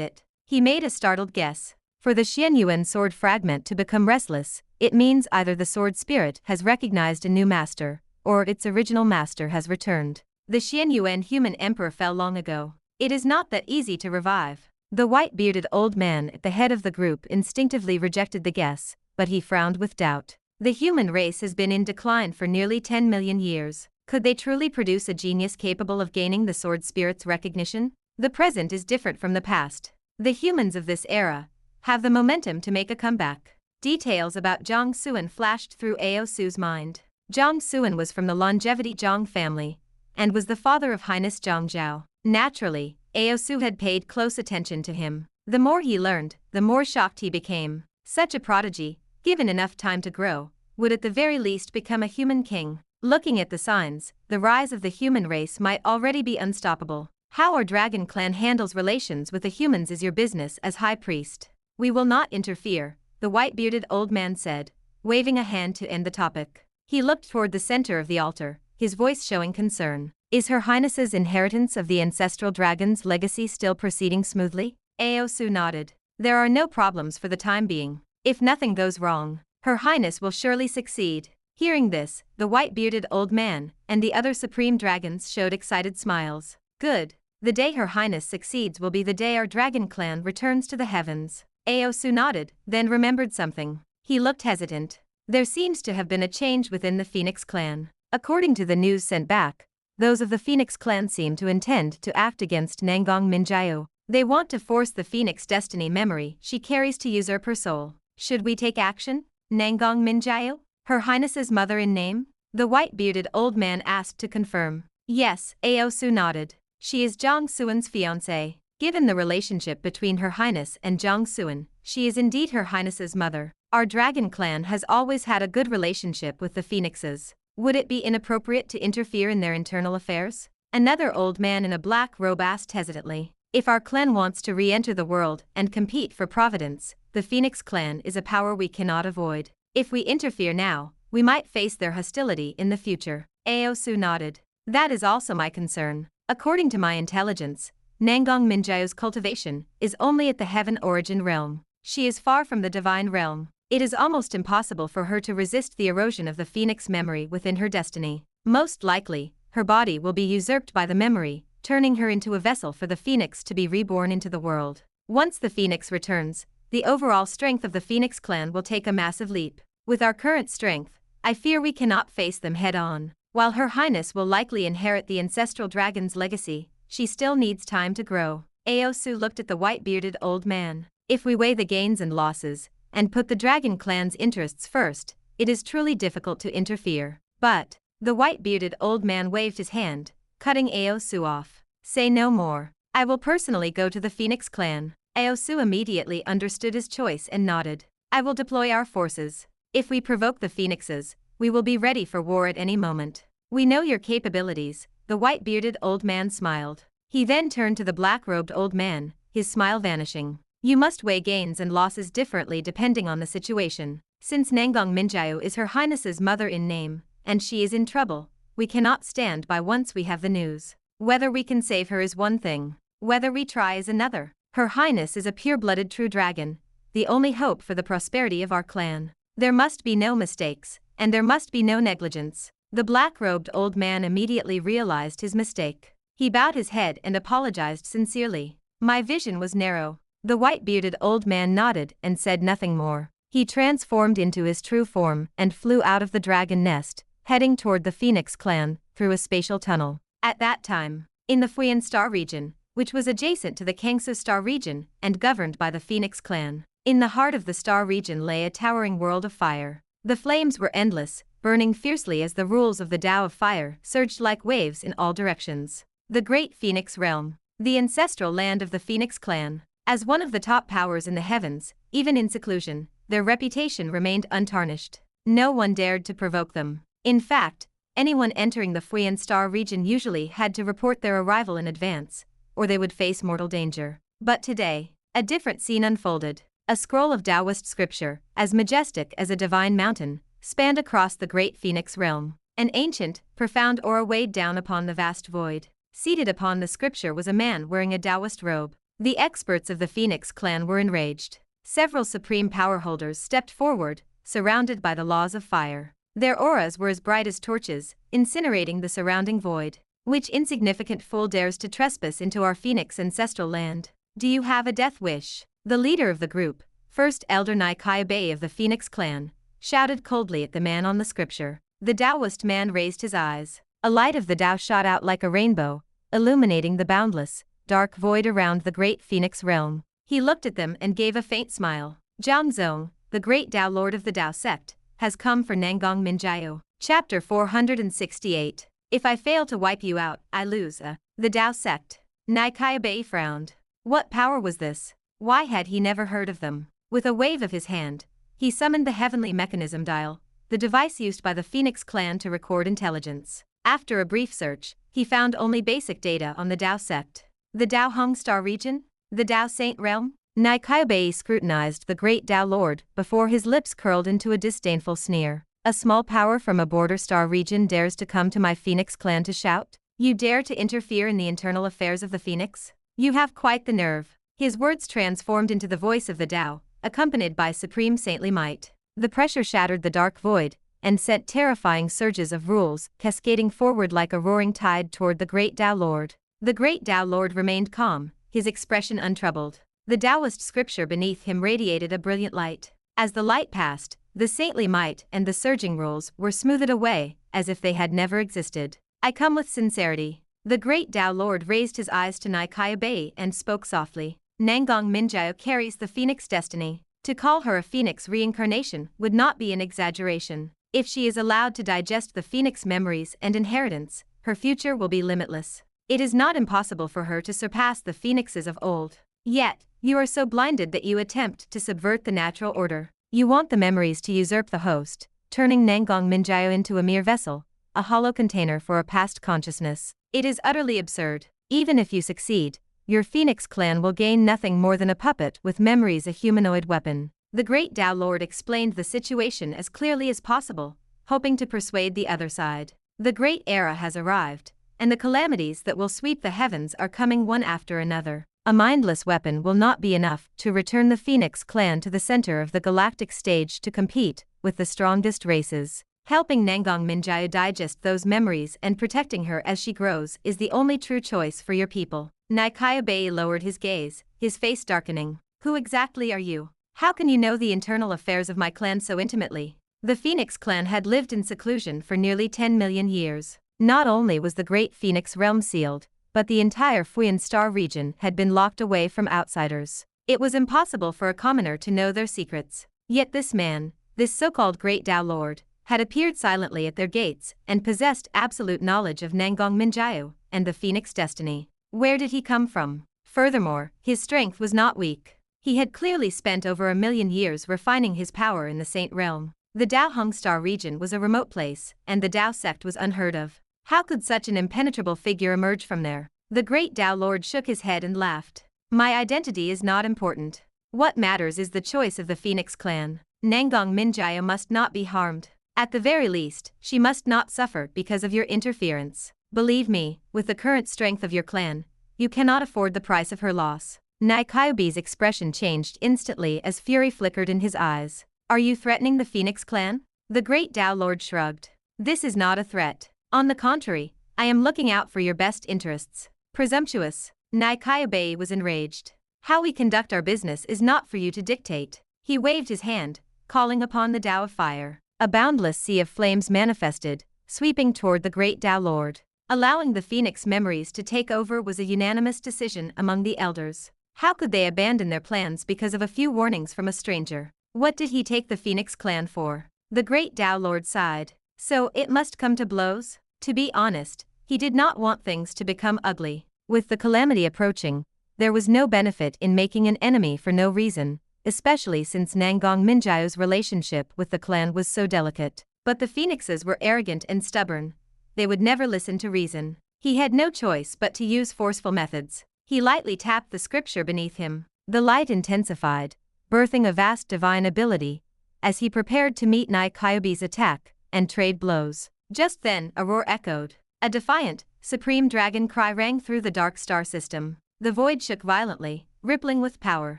it. He made a startled guess. For the Xianyuan sword fragment to become restless, it means either the sword spirit has recognized a new master, or its original master has returned. The Xianyuan human emperor fell long ago. It is not that easy to revive. The white-bearded old man at the head of the group instinctively rejected the guess, but he frowned with doubt. The human race has been in decline for nearly 10 million years. Could they truly produce a genius capable of gaining the sword spirit's recognition? The present is different from the past. The humans of this era have the momentum to make a comeback. Details about Jiang Xuan flashed through Ao Su's mind. Jiang Xuan was from the longevity Jiang family and was the father of Highness Jiang Zhao. Naturally, Ao Su had paid close attention to him. The more he learned, the more shocked he became. Such a prodigy, given enough time to grow, would at the very least become a human king. Looking at the signs, the rise of the human race might already be unstoppable. How our dragon clan handles relations with the humans is your business as high priest. We will not interfere, the white-bearded old man said, waving a hand to end the topic. He looked toward the center of the altar, his voice showing concern. Is Her Highness's inheritance of the ancestral dragon's legacy still proceeding smoothly? Ao Su nodded. There are no problems for the time being. If nothing goes wrong, Her Highness will surely succeed. Hearing this, the white-bearded old man and the other supreme dragons showed excited smiles. Good. The day Her Highness succeeds will be the day our dragon clan returns to the heavens. Ao Su nodded, then remembered something. He looked hesitant. There seems to have been a change within the Phoenix clan. According to the news sent back, those of the Phoenix clan seem to intend to act against Nangang Minjiao. They want to force the Phoenix destiny memory she carries to usurp her soul. Should we take action? Nangang Minjiao? Her Highness's mother in name? The white-bearded old man asked to confirm. Yes, Ao Su nodded. She is Jiang Xuan's fiancée. Given the relationship between Her Highness and Jiang Xuan, she is indeed Her Highness's mother. Our dragon clan has always had a good relationship with the Phoenixes. Would it be inappropriate to interfere in their internal affairs? Another old man in a black robe asked hesitantly. If our clan wants to re-enter the world and compete for providence, the Phoenix clan is a power we cannot avoid. If we interfere now, we might face their hostility in the future. Ao Su nodded. That is also my concern. According to my intelligence, Nangang Minjiao's cultivation is only at the heaven origin realm. She is far from the divine realm. It is almost impossible for her to resist the erosion of the Phoenix memory within her destiny. Most likely, her body will be usurped by the memory, turning her into a vessel for the Phoenix to be reborn into the world. Once the Phoenix returns, the overall strength of the Phoenix clan will take a massive leap. With our current strength, I fear we cannot face them head-on. While Her Highness will likely inherit the ancestral dragon's legacy, she still needs time to grow. Ao Su looked at the white-bearded old man. If we weigh the gains and losses, and put the dragon clan's interests first, it is truly difficult to interfere. But, the white-bearded old man waved his hand, cutting Ao Su off. Say no more. I will personally go to the Phoenix clan. Ao Su immediately understood his choice and nodded. I will deploy our forces. If we provoke the Phoenixes, we will be ready for war at any moment. We know your capabilities, the white-bearded old man smiled. He then turned to the black-robed old man, his smile vanishing. You must weigh gains and losses differently depending on the situation. Since Nangang Minjiao is Her Highness's mother in name, and she is in trouble, we cannot stand by once we have the news. Whether we can save her is one thing. Whether we try is another. Her Highness is a pure-blooded true dragon, the only hope for the prosperity of our clan. There must be no mistakes, and there must be no negligence. The black-robed old man immediately realized his mistake. He bowed his head and apologized sincerely. My vision was narrow. The white-bearded old man nodded and said nothing more. He transformed into his true form and flew out of the dragon nest, heading toward the Phoenix clan, through a spatial tunnel. At that time, in the Fuyan Star region, which was adjacent to the Kangsu Star region and governed by the Phoenix clan, in the heart of the Star region lay a towering world of fire. The flames were endless, burning fiercely as the rules of the Tao of Fire surged like waves in all directions. The Great Phoenix Realm, the ancestral land of the Phoenix clan. As one of the top powers in the heavens, even in seclusion, their reputation remained untarnished. No one dared to provoke them. In fact, anyone entering the Fuyan Star region usually had to report their arrival in advance, or they would face mortal danger. But today, a different scene unfolded. A scroll of Taoist scripture, as majestic as a divine mountain, spanned across the Great Phoenix realm. An ancient, profound aura weighed down upon the vast void. Seated upon the scripture was a man wearing a Taoist robe. The experts of the Phoenix clan were enraged. Several supreme power holders stepped forward, surrounded by the laws of fire. Their auras were as bright as torches, incinerating the surrounding void. Which insignificant fool dares to trespass into our Phoenix ancestral land? Do you have a death wish? The leader of the group, First Elder Nai Kaiabei of the Phoenix clan, shouted coldly at the man on the scripture. The Taoist man raised his eyes. A light of the Dao shot out like a rainbow, illuminating the boundless, dark void around the great Phoenix realm. He looked at them and gave a faint smile. Jiang Xuan, the great Dao Lord of the Dao Sect, has come for Nangong Minjiao. Chapter 468. If I fail to wipe you out, I lose. The Dao Sect. Bei frowned. What power was this? Why had he never heard of them? With a wave of his hand, he summoned the Heavenly Mechanism Dial, the device used by the Phoenix clan to record intelligence. After a brief search, he found only basic data on the Dao Sect. The Dao Hong Star region? The Dao Saint realm? Bei scrutinized the great Dao Lord before his lips curled into a disdainful sneer. A small power from a border star region dares to come to my Phoenix clan to shout? You dare to interfere in the internal affairs of the Phoenix? You have quite the nerve. His words transformed into the voice of the Dao, accompanied by supreme saintly might. The pressure shattered the dark void, and sent terrifying surges of rules cascading forward like a roaring tide toward the great Dao Lord. The great Dao Lord remained calm, his expression untroubled. The Taoist scripture beneath him radiated a brilliant light. As the light passed, the saintly might and the surging rules were smoothed away, as if they had never existed. I come with sincerity. The great Dao Lord raised his eyes to Bei and spoke softly. Nangong Minjiao carries the Phoenix destiny. To call her a Phoenix reincarnation would not be an exaggeration. If she is allowed to digest the Phoenix memories and inheritance, her future will be limitless. It is not impossible for her to surpass the Phoenixes of old. Yet, you are so blinded that you attempt to subvert the natural order. You want the memories to usurp the host, turning Nangong Minjiao into a mere vessel, a hollow container for a past consciousness. It is utterly absurd. Even if you succeed, your Phoenix clan will gain nothing more than a puppet with memories, a humanoid weapon. The great Dao Lord explained the situation as clearly as possible, hoping to persuade the other side. The great era has arrived, and the calamities that will sweep the heavens are coming one after another. A mindless weapon will not be enough to return the Phoenix clan to the center of the galactic stage to compete with the strongest races. Helping Nangong Minjiao digest those memories and protecting her as she grows is the only true choice for your people. Bei lowered his gaze, his face darkening. Who exactly are you? How can you know the internal affairs of my clan so intimately? The Phoenix clan had lived in seclusion for nearly 10 million years. Not only was the great Phoenix realm sealed, but the entire Fuyan Star region had been locked away from outsiders. It was impossible for a commoner to know their secrets. Yet this man, this so-called great Dao Lord, had appeared silently at their gates and possessed absolute knowledge of Nangong Minjiao and the Phoenix destiny. Where did he come from? Furthermore, his strength was not weak. He had clearly spent over 1 million years refining his power in the Saint realm. The Dao Hong Star region was a remote place, and the Dao Sect was unheard of. How could such an impenetrable figure emerge from there? The great Dao Lord shook his head and laughed. My identity is not important. What matters is the choice of the Phoenix clan. Nangong Minjiao must not be harmed. At the very least, she must not suffer because of your interference. Believe me, with the current strength of your clan, you cannot afford the price of her loss. Bei's expression changed instantly as fury flickered in his eyes. Are you threatening the Phoenix clan? The great Dao Lord shrugged. This is not a threat. On the contrary, I am looking out for your best interests. Presumptuous. Bei was enraged. How we conduct our business is not for you to dictate. He waved his hand, calling upon the Dao of Fire. A boundless sea of flames manifested, sweeping toward the great Dao Lord. Allowing the Phoenix memories to take over was a unanimous decision among the elders. How could they abandon their plans because of a few warnings from a stranger? What did he take the Phoenix clan for? The great Dao Lord sighed. So it must come to blows? To be honest, he did not want things to become ugly. With the calamity approaching, there was no benefit in making an enemy for no reason, especially since Nangong Minjiao's relationship with the clan was so delicate. But the Phoenixes were arrogant and stubborn. They would never listen to reason. He had no choice but to use forceful methods. He lightly tapped the scripture beneath him. The light intensified, birthing a vast divine ability, as he prepared to meet Bei's attack and trade blows. Just then, a roar echoed. A defiant, supreme dragon cry rang through the dark star system. The void shook violently, rippling with power.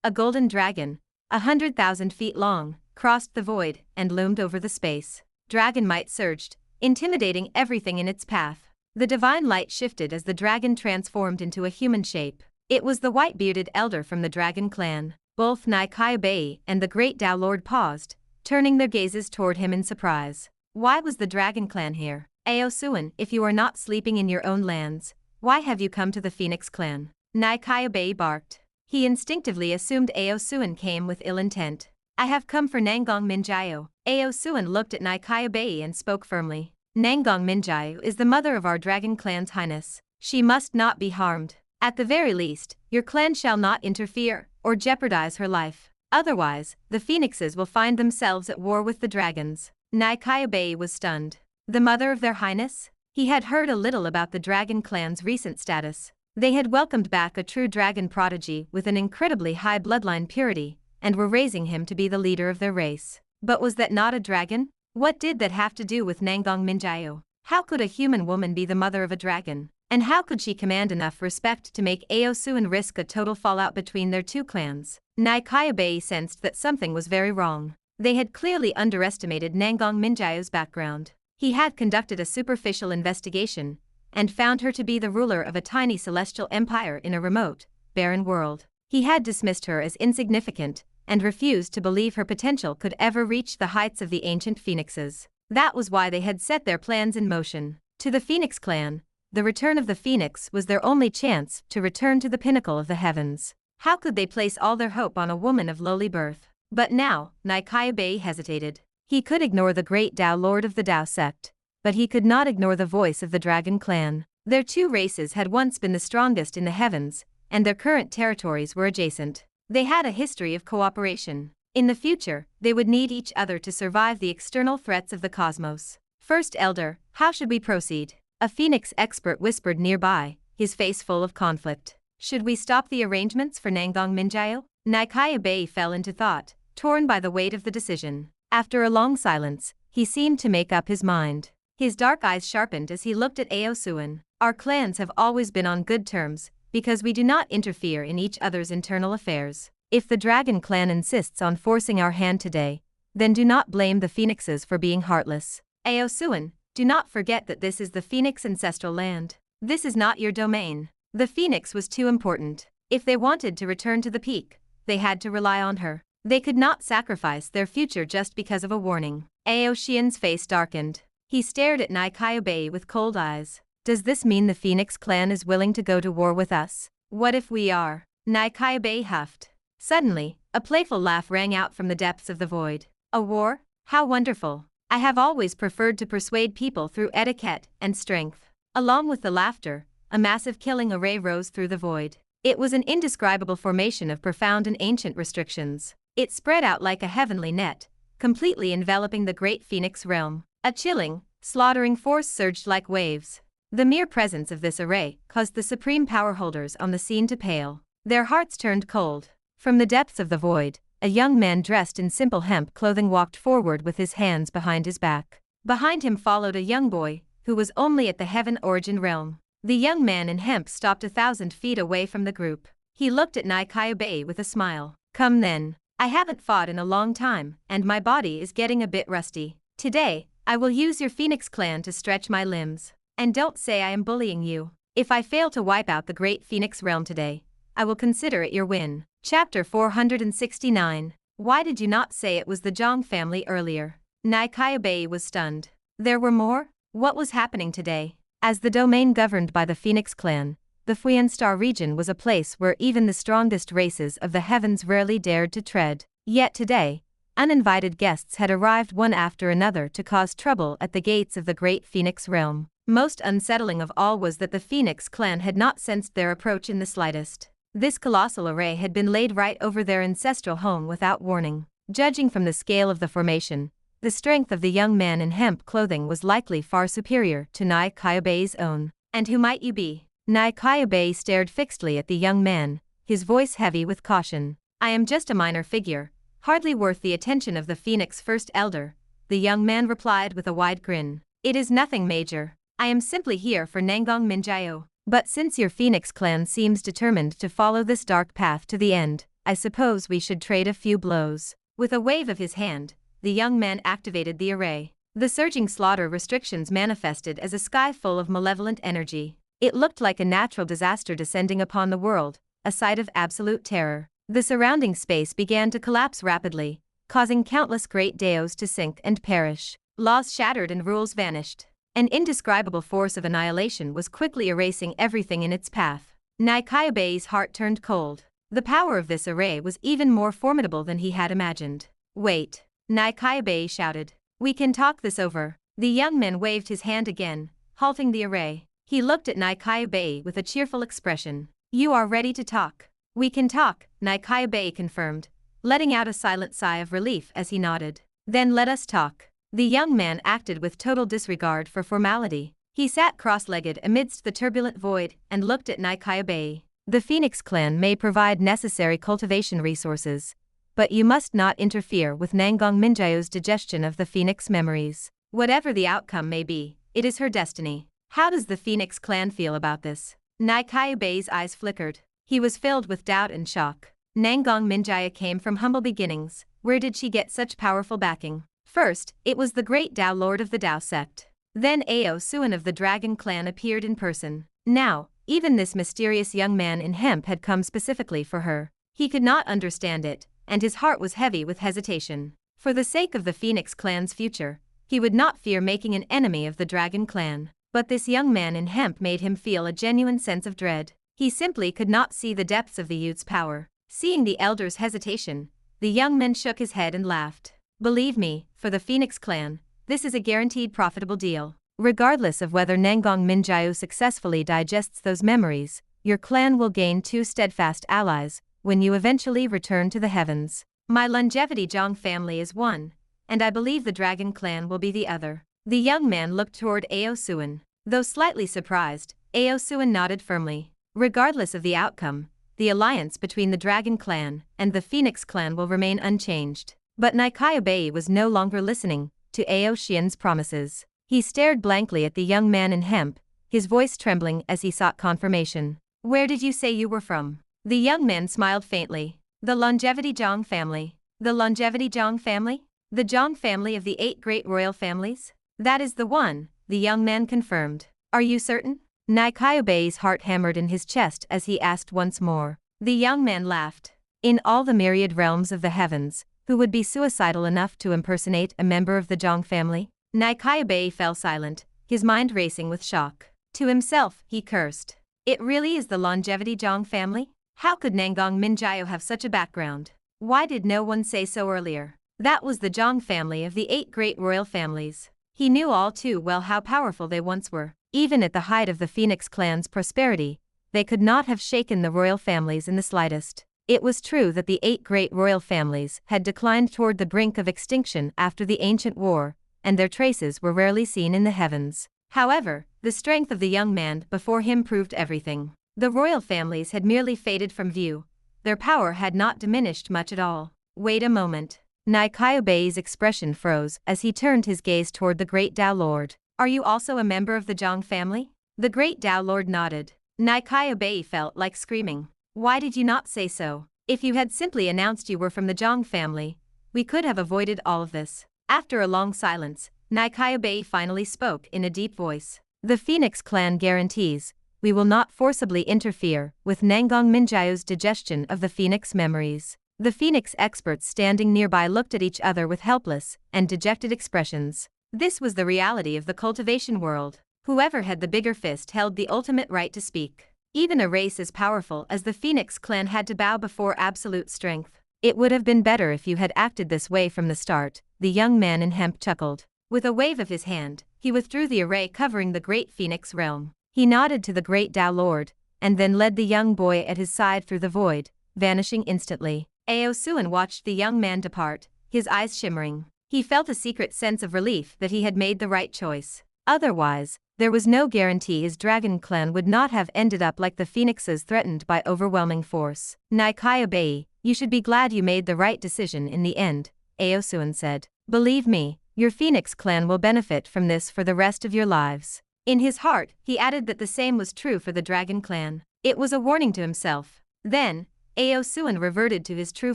A golden dragon, 100,000 feet long, crossed the void and loomed over the space. Dragon might surged, intimidating everything in its path. The divine light shifted as the dragon transformed into a human shape. It was the white-bearded elder from the dragon clan. Both Bei and the great Dao Lord paused, turning their gazes toward him in surprise. Why was the dragon clan here? Aosuan, if you are not sleeping in your own lands, why have you come to the Phoenix clan? Nai Kayabei barked. He instinctively assumed Aosuan came with ill intent. I have come for Nangong Minjayo. Aosuan looked at Nai Kayabei and spoke firmly. Nangong Minjayo is the mother of our dragon clan's highness. She must not be harmed. At the very least, your clan shall not interfere or jeopardize her life. Otherwise, the phoenixes will find themselves at war with the dragons. Nai Kayabei was stunned. The mother of their highness? He had heard a little about the dragon clan's recent status. They had welcomed back a true dragon prodigy with an incredibly high bloodline purity, and were raising him to be the leader of their race. But was that not a dragon? What did that have to do with Nangong Minjayo? How could a human woman be the mother of a dragon? And how could she command enough respect to make Aosuan risk a total fallout between their two clans? Nai Kayabei sensed that something was very wrong. They had clearly underestimated Nangong Minjayo's background. He had conducted a superficial investigation, and found her to be the ruler of a tiny celestial empire in a remote, barren world. He had dismissed her as insignificant, and refused to believe her potential could ever reach the heights of the ancient phoenixes. That was why they had set their plans in motion. To the Phoenix clan, the return of the phoenix was their only chance to return to the pinnacle of the heavens. How could they place all their hope on a woman of lowly birth? But now, Nai Kayabei hesitated. He could ignore the great Dao Lord of the Dao Sect, but he could not ignore the voice of the Dragon Clan. Their two races had once been the strongest in the heavens, and their current territories were adjacent. They had a history of cooperation. In the future, they would need each other to survive the external threats of the cosmos. First Elder, how should we proceed? A phoenix expert whispered nearby, his face full of conflict. Should we stop the arrangements for Nangong Minjayo? Nai Kayabei fell into thought, torn by the weight of the decision. After a long silence, he seemed to make up his mind. His dark eyes sharpened as he looked at Aosuan. Our clans have always been on good terms, because we do not interfere in each other's internal affairs. If the Dragon Clan insists on forcing our hand today, then do not blame the phoenixes for being heartless. Aosuan, do not forget that this is the phoenix ancestral land. This is not your domain. The phoenix was too important. If they wanted to return to the peak, they had to rely on her. They could not sacrifice their future just because of a warning. Aoshian's face darkened. He stared at Nai Kayabei with cold eyes. Does this mean the Phoenix clan is willing to go to war with us? What if we are? Nai Kayabei huffed. Suddenly, a playful laugh rang out from the depths of the void. A war? How wonderful. I have always preferred to persuade people through etiquette and strength. Along with the laughter, a massive killing array rose through the void. It was an indescribable formation of profound and ancient restrictions. It spread out like a heavenly net, completely enveloping the great Phoenix realm. A chilling, slaughtering force surged like waves. The mere presence of this array caused the supreme power holders on the scene to pale. Their hearts turned cold. From the depths of the void, a young man dressed in simple hemp clothing walked forward with his hands behind his back. Behind him followed a young boy, who was only at the heaven origin realm. The young man in hemp stopped 1,000 feet away from the group. He looked at Nai Kayabei with a smile. Come then. I haven't fought in a long time, and my body is getting a bit rusty. Today, I will use your Phoenix clan to stretch my limbs. And don't say I am bullying you. If I fail to wipe out the great Phoenix realm today, I will consider it your win. Chapter 469. Why did you not say it was the Jiang family earlier? Nai Kayabei was stunned. There were more? What was happening today? As the domain governed by the Phoenix clan, the Fuyan Star region was a place where even the strongest races of the heavens rarely dared to tread. Yet today, uninvited guests had arrived one after another to cause trouble at the gates of the great Phoenix realm. Most unsettling of all was that the Phoenix clan had not sensed their approach in the slightest. This colossal array had been laid right over their ancestral home without warning. Judging from the scale of the formation, the strength of the young man in hemp clothing was likely far superior to Nai Kayabei's own. And who might you be? Nai Kayabei stared fixedly at the young man, his voice heavy with caution. I am just a minor figure, hardly worth the attention of the Phoenix First Elder, the young man replied with a wide grin. It is nothing major. I am simply here for Nangong Minjayo. But since your Phoenix clan seems determined to follow this dark path to the end, I suppose we should trade a few blows. With a wave of his hand, the young man activated the array. The surging slaughter restrictions manifested as a sky full of malevolent energy. It looked like a natural disaster descending upon the world, a sight of absolute terror. The surrounding space began to collapse rapidly, causing countless great daos to sink and perish. Laws shattered and rules vanished. An indescribable force of annihilation was quickly erasing everything in its path. Nikaibei's heart turned cold. The power of this array was even more formidable than he had imagined. Wait! Nikaibei shouted. We can talk this over. The young man waved his hand again, halting the array. He looked at Nikaibei with a cheerful expression. You are ready to talk. We can talk, Nikaibei confirmed, letting out a silent sigh of relief as he nodded. Then let us talk. The young man acted with total disregard for formality. He sat cross-legged amidst the turbulent void and looked at Nikaibei. The Phoenix clan may provide necessary cultivation resources, but you must not interfere with Nangang Minjayo's digestion of the Phoenix memories. Whatever the outcome may be, it is her destiny. How does the Phoenix clan feel about this? Nikaibei's eyes flickered. He was filled with doubt and shock. Nangang Minjaya came from humble beginnings. Where did she get such powerful backing? First, it was the great Dao Lord of the Dao Sect. Then Ao Suan of the Dragon Clan appeared in person. Now, even this mysterious young man in hemp had come specifically for her. He could not understand it, and his heart was heavy with hesitation. For the sake of the Phoenix clan's future, he would not fear making an enemy of the Dragon Clan. But this young man in hemp made him feel a genuine sense of dread. He simply could not see the depths of the youth's power. Seeing the elder's hesitation, the young man shook his head and laughed. Believe me, for the Phoenix clan, this is a guaranteed profitable deal. Regardless of whether Nangang Minjayo successfully digests those memories, your clan will gain 2 steadfast allies when you eventually return to the heavens. My longevity Jiang family is one, and I believe the Dragon Clan will be the other. The young man looked toward Ao Suan. Though slightly surprised, Ao Suan nodded firmly. Regardless of the outcome, the alliance between the Dragon Clan and the Phoenix Clan will remain unchanged. But Nikaibei was no longer listening to Ao Xian's promises. He stared blankly at the young man in hemp, his voice trembling as he sought confirmation. Where did you say you were from? The young man smiled faintly. The longevity Jiang family. The longevity Jiang family? The Jiang family of the 8 great royal families? That is the one, the young man confirmed. Are you certain? Nikaibei's heart hammered in his chest as he asked once more. The young man laughed. In all the myriad realms of the heavens, who would be suicidal enough to impersonate a member of the Jiang family? Nikaibei fell silent, his mind racing with shock. To himself, he cursed. It really is the longevity Jiang family? How could Nangang Minjayo have such a background? Why did no one say so earlier? That was the Jiang family of the 8 great royal families. He knew all too well how powerful they once were. Even at the height of the Phoenix clan's prosperity, they could not have shaken the royal families in the slightest. It was true that the 8 great royal families had declined toward the brink of extinction after the ancient war, and their traces were rarely seen in the heavens. However, the strength of the young man before him proved everything. The royal families had merely faded from view. Their power had not diminished much at all. Wait a moment. Nikaibei's expression froze as he turned his gaze toward the great Dao Lord. Are you also a member of the Jiang family? The great Dao Lord nodded. Nikaibei felt like screaming. Why did you not say so? If you had simply announced you were from the Jiang family, we could have avoided all of this. After a long silence, Nikaibei finally spoke in a deep voice. The Phoenix clan guarantees, we will not forcibly interfere with Nangang Minjayo's digestion of the Phoenix memories. The Phoenix experts standing nearby looked at each other with helpless and dejected expressions. This was the reality of the cultivation world. Whoever had the bigger fist held the ultimate right to speak. Even a race as powerful as the Phoenix clan had to bow before absolute strength. It would have been better if you had acted this way from the start, the young man in hemp chuckled. With a wave of his hand, he withdrew the array covering the great Phoenix realm. He nodded to the great Dao Lord, and then led the young boy at his side through the void, vanishing instantly. Ao Suan watched the young man depart, his eyes shimmering. He felt a secret sense of relief that he had made the right choice. Otherwise, there was no guarantee his dragon clan would not have ended up like the phoenixes threatened by overwhelming force. Nikaibei, you should be glad you made the right decision in the end, Ao Suan said. Believe me, your Phoenix clan will benefit from this for the rest of your lives. In his heart, he added that the same was true for the Dragon Clan. It was a warning to himself. Then, Ao Suan reverted to his true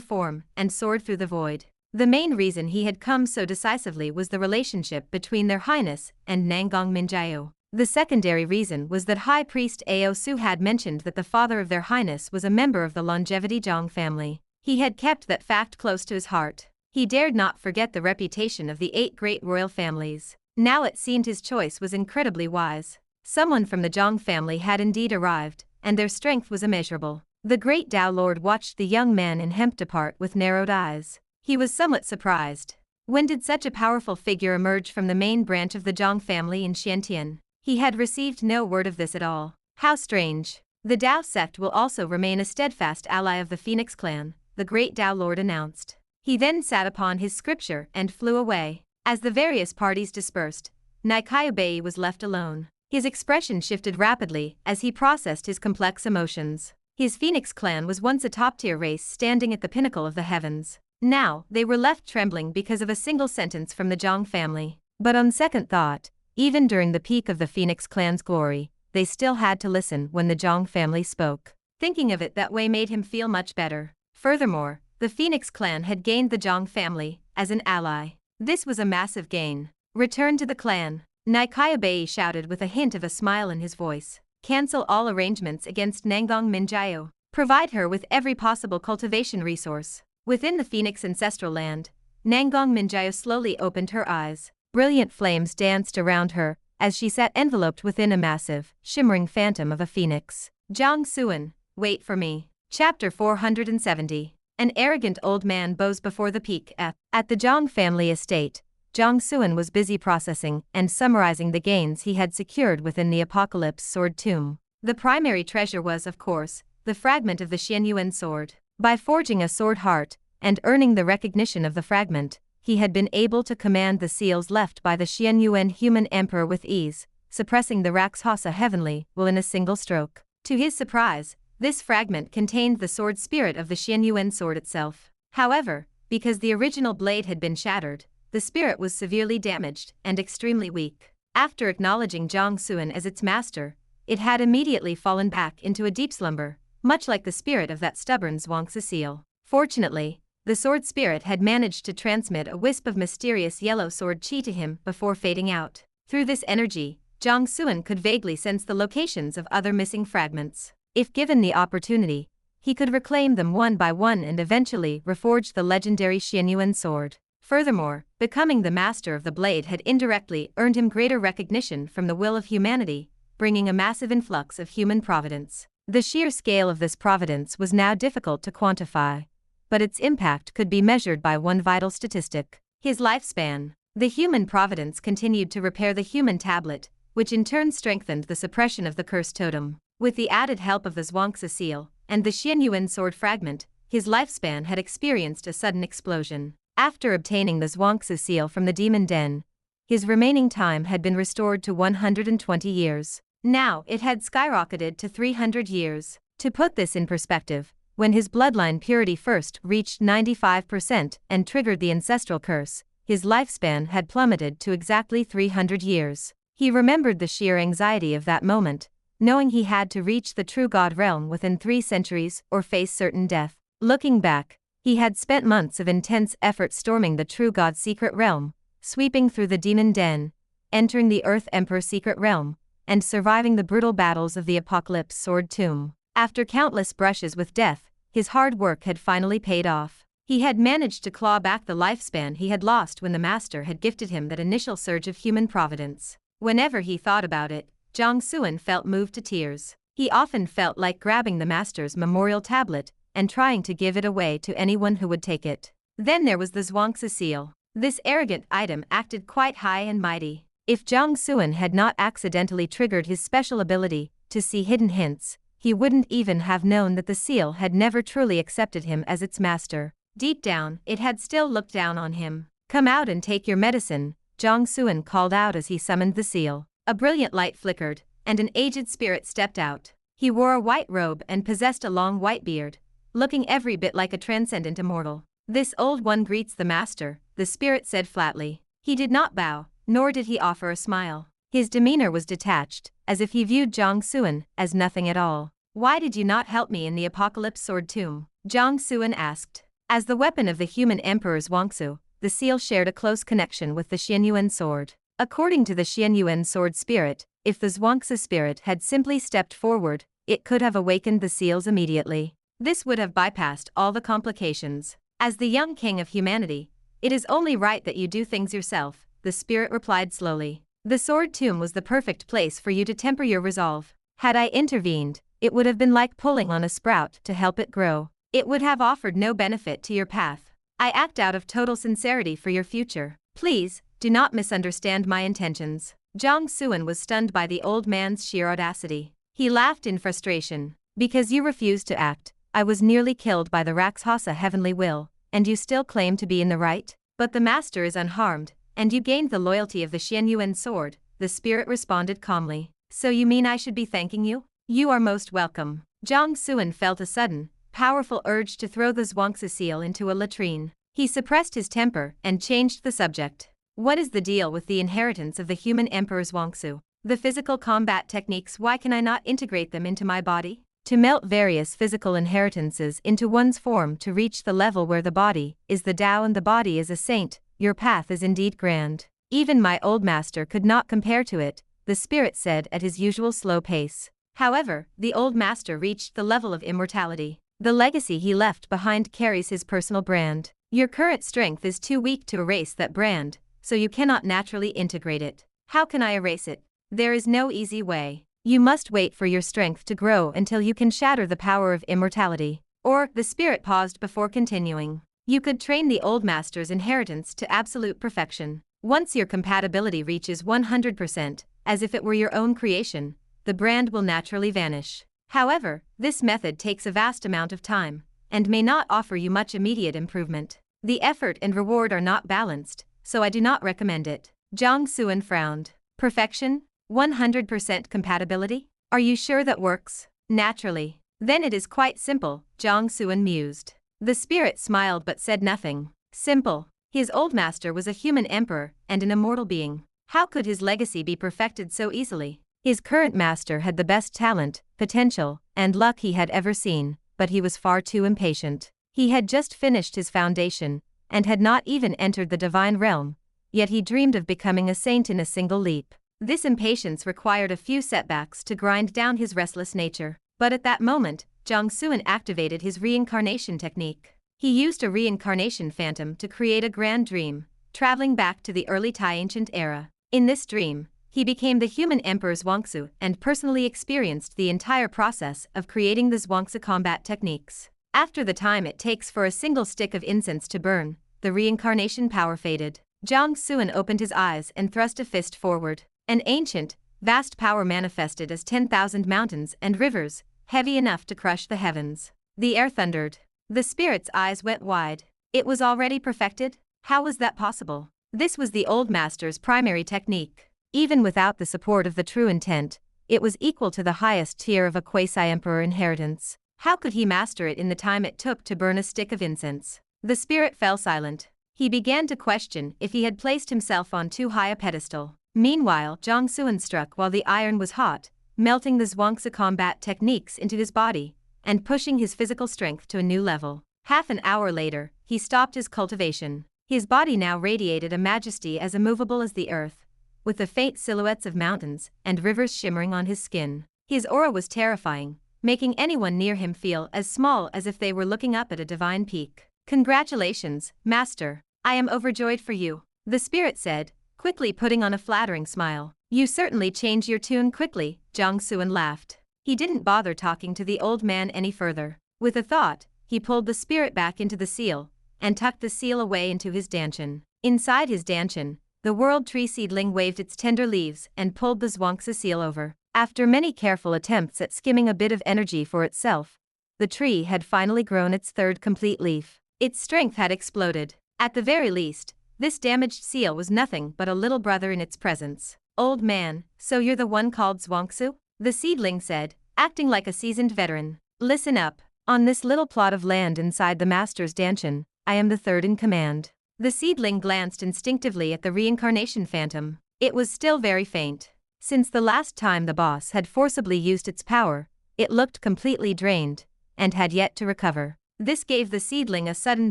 form and soared through the void. The main reason he had come so decisively was the relationship between their highness and Nangang Minjayo. The secondary reason was that High Priest Ao Su had mentioned that the father of their highness was a member of the Longevity Jiang family. He had kept that fact close to his heart. He dared not forget the reputation of the 8 great royal families. Now it seemed his choice was incredibly wise. Someone from the Jiang family had indeed arrived, and their strength was immeasurable. The great Dao Lord watched the young man in hemp depart with narrowed eyes. He was somewhat surprised. When did such a powerful figure emerge from the main branch of the Jiang family in Xiantian? He had received no word of this at all. How strange. The Dao sect will also remain a steadfast ally of the Phoenix clan, the great Dao Lord announced. He then sat upon his scripture and flew away. As the various parties dispersed, Nicaea was left alone. His expression shifted rapidly as he processed his complex emotions. His Phoenix clan was once a top-tier race standing at the pinnacle of the heavens. Now, they were left trembling because of a single sentence from the Jiang family. But on second thought, even during the peak of the Phoenix clan's glory, they still had to listen when the Jiang family spoke. Thinking of it that way made him feel much better. Furthermore, the Phoenix clan had gained the Jiang family as an ally. This was a massive gain. Return to the clan, Nicaea shouted with a hint of a smile in his voice. Cancel all arrangements against Nangong Minjiao. Provide her with every possible cultivation resource. Within the Phoenix ancestral land, Nangong Minjiao slowly opened her eyes. Brilliant flames danced around her as she sat enveloped within a massive, shimmering phantom of a phoenix. Jiang Xuan, wait for me. Chapter 470. An arrogant old man bows before the peak. At the Jiang family estate, Jiang Xuan was busy processing and summarizing the gains he had secured within the Apocalypse Sword Tomb. The primary treasure was, of course, the fragment of the Xianyuan sword. By forging a sword heart and earning the recognition of the fragment, he had been able to command the seals left by the Xianyuan human emperor with ease, suppressing the Rakshasa Heavenly Will in a single stroke. To his surprise, this fragment contained the sword spirit of the Xianyuan sword itself. However, because the original blade had been shattered, the spirit was severely damaged and extremely weak. After acknowledging Jiang Xuan as its master, it had immediately fallen back into a deep slumber, much like the spirit of that stubborn Zhuangzi seal. Fortunately, the sword spirit had managed to transmit a wisp of mysterious yellow sword chi to him before fading out. Through this energy, Jiang Xuan could vaguely sense the locations of other missing fragments. If given the opportunity, he could reclaim them one by one and eventually reforge the legendary Xianyuan sword. Furthermore, becoming the master of the blade had indirectly earned him greater recognition from the will of humanity, bringing a massive influx of human providence. The sheer scale of this providence was now difficult to quantify, but its impact could be measured by one vital statistic: his lifespan. The human providence continued to repair the human tablet, which in turn strengthened the suppression of the cursed totem. With the added help of the Zhuangzi seal and the Xianyuan sword fragment, his lifespan had experienced a sudden explosion. After obtaining the Zhuangzi seal from the demon den, his remaining time had been restored to 120 years. Now it had skyrocketed to 300 years. To put this in perspective, when his bloodline purity first reached 95% and triggered the ancestral curse, his lifespan had plummeted to exactly 300 years. He remembered the sheer anxiety of that moment, knowing he had to reach the true God realm within 3 centuries or face certain death. Looking back, he had spent months of intense effort storming the true God's secret realm, sweeping through the demon den, entering the Earth Emperor's secret realm, and surviving the brutal battles of the Apocalypse Sword Tomb. After countless brushes with death, his hard work had finally paid off. He had managed to claw back the lifespan he had lost when the Master had gifted him that initial surge of human providence. Whenever he thought about it, Jiang Xuan felt moved to tears. He often felt like grabbing the Master's memorial tablet and trying to give it away to anyone who would take it. Then there was the Zhuangzi seal. This arrogant item acted quite high and mighty. If Jiang Xuan had not accidentally triggered his special ability to see hidden hints, he wouldn't even have known that the seal had never truly accepted him as its master. Deep down, it had still looked down on him. "Come out and take your medicine," Jiang Xuan called out as he summoned the seal. A brilliant light flickered, and an aged spirit stepped out. He wore a white robe and possessed a long white beard, looking every bit like a transcendent immortal. "This old one greets the master," the spirit said flatly. He did not bow, nor did he offer a smile. His demeanor was detached, as if he viewed Jiang Xuan as nothing at all. "Why did you not help me in the Apocalypse Sword Tomb?" Jiang Xuan asked. As the weapon of the human emperor Zhuangzi, the seal shared a close connection with the Xianyuan sword. According to the Xianyuan sword spirit, if the Zhuangzi spirit had simply stepped forward, it could have awakened the seals immediately. This would have bypassed all the complications. "As the young king of humanity, it is only right that you do things yourself," the spirit replied slowly. The sword tomb was the perfect place for you to temper your resolve. Had I intervened, it would have been like pulling on a sprout to help it grow. It would have offered no benefit to your path. I act out of total sincerity for your future. Please, do not misunderstand my intentions. Jiang Xuan was stunned by the old man's sheer audacity. He laughed in frustration. Because you refused to act, I was nearly killed by the Rakshasa Heavenly Will, and you still claim to be in the right? But the master is unharmed, and you gained the loyalty of the Xianyuan sword, the spirit responded calmly. So you mean I should be thanking you? You are most welcome. Jiang Xuan felt a sudden, powerful urge to throw the Zhuangzi seal into a latrine. He suppressed his temper and changed the subject. What is the deal with the inheritance of the human emperor Zhuangzi? The physical combat techniques, why can I not integrate them into my body? To melt various physical inheritances into one's form to reach the level where the body is the Tao and the body is a saint, your path is indeed grand. Even my old master could not compare to it, the spirit said at his usual slow pace. However, the old master reached the level of immortality. The legacy he left behind carries his personal brand. Your current strength is too weak to erase that brand, so you cannot naturally integrate it. How can I erase it? There is no easy way. You must wait for your strength to grow until you can shatter the power of immortality. Or, the spirit paused before continuing. You could train the old master's inheritance to absolute perfection. Once your compatibility reaches 100%, as if it were your own creation, the brand will naturally vanish. However, this method takes a vast amount of time, and may not offer you much immediate improvement. The effort and reward are not balanced, so I do not recommend it. Jiang Xuan frowned. Perfection? 100% compatibility? Are you sure that works? Naturally. Then it is quite simple, Jiang Xuan mused. The spirit smiled but said nothing. Simple. His old master was a human emperor and an immortal being. How could his legacy be perfected so easily? His current master had the best talent, potential, and luck he had ever seen, but he was far too impatient. He had just finished his foundation, and had not even entered the divine realm, yet he dreamed of becoming a saint in a single leap. This impatience required a few setbacks to grind down his restless nature. But at that moment, Jiang Xuan activated his reincarnation technique. He used a reincarnation phantom to create a grand dream, traveling back to the early Tai ancient era. In this dream, he became the human emperor Zhuangzi and personally experienced the entire process of creating the Zhuangzi combat techniques. After the time it takes for a single stick of incense to burn, the reincarnation power faded. Jiang Xuan opened his eyes and thrust a fist forward. An ancient, vast power manifested as 10,000 mountains and rivers, heavy enough to crush the heavens. The air thundered. The spirit's eyes went wide. It was already perfected? How was that possible? This was the old master's primary technique. Even without the support of the true intent, it was equal to the highest tier of a quasi-emperor inheritance. How could he master it in the time it took to burn a stick of incense? The spirit fell silent. He began to question if he had placed himself on too high a pedestal. Meanwhile, Jiang Xuan struck while the iron was hot, melting the Zhuangzi combat techniques into his body, and pushing his physical strength to a new level. Half an hour later, he stopped his cultivation. His body now radiated a majesty as immovable as the earth, with the faint silhouettes of mountains and rivers shimmering on his skin. His aura was terrifying, making anyone near him feel as small as if they were looking up at a divine peak. Congratulations, Master. I am overjoyed for you, the spirit said, quickly putting on a flattering smile. You certainly change your tune quickly, Jiang Xuan laughed. He didn't bother talking to the old man any further. With a thought, he pulled the spirit back into the seal, and tucked the seal away into his dantian. Inside his dantian, the world tree seedling waved its tender leaves and pulled the Zhuangzi seal over. After many careful attempts at skimming a bit of energy for itself, the tree had finally grown its third complete leaf. Its strength had exploded. At the very least, this damaged seal was nothing but a little brother in its presence. Old man, so you're the one called Zhuangzi? The seedling said, acting like a seasoned veteran. Listen up. On this little plot of land inside the master's dantian, I am the third in command. The seedling glanced instinctively at the reincarnation phantom. It was still very faint. Since the last time the boss had forcibly used its power, it looked completely drained, and had yet to recover. This gave the seedling a sudden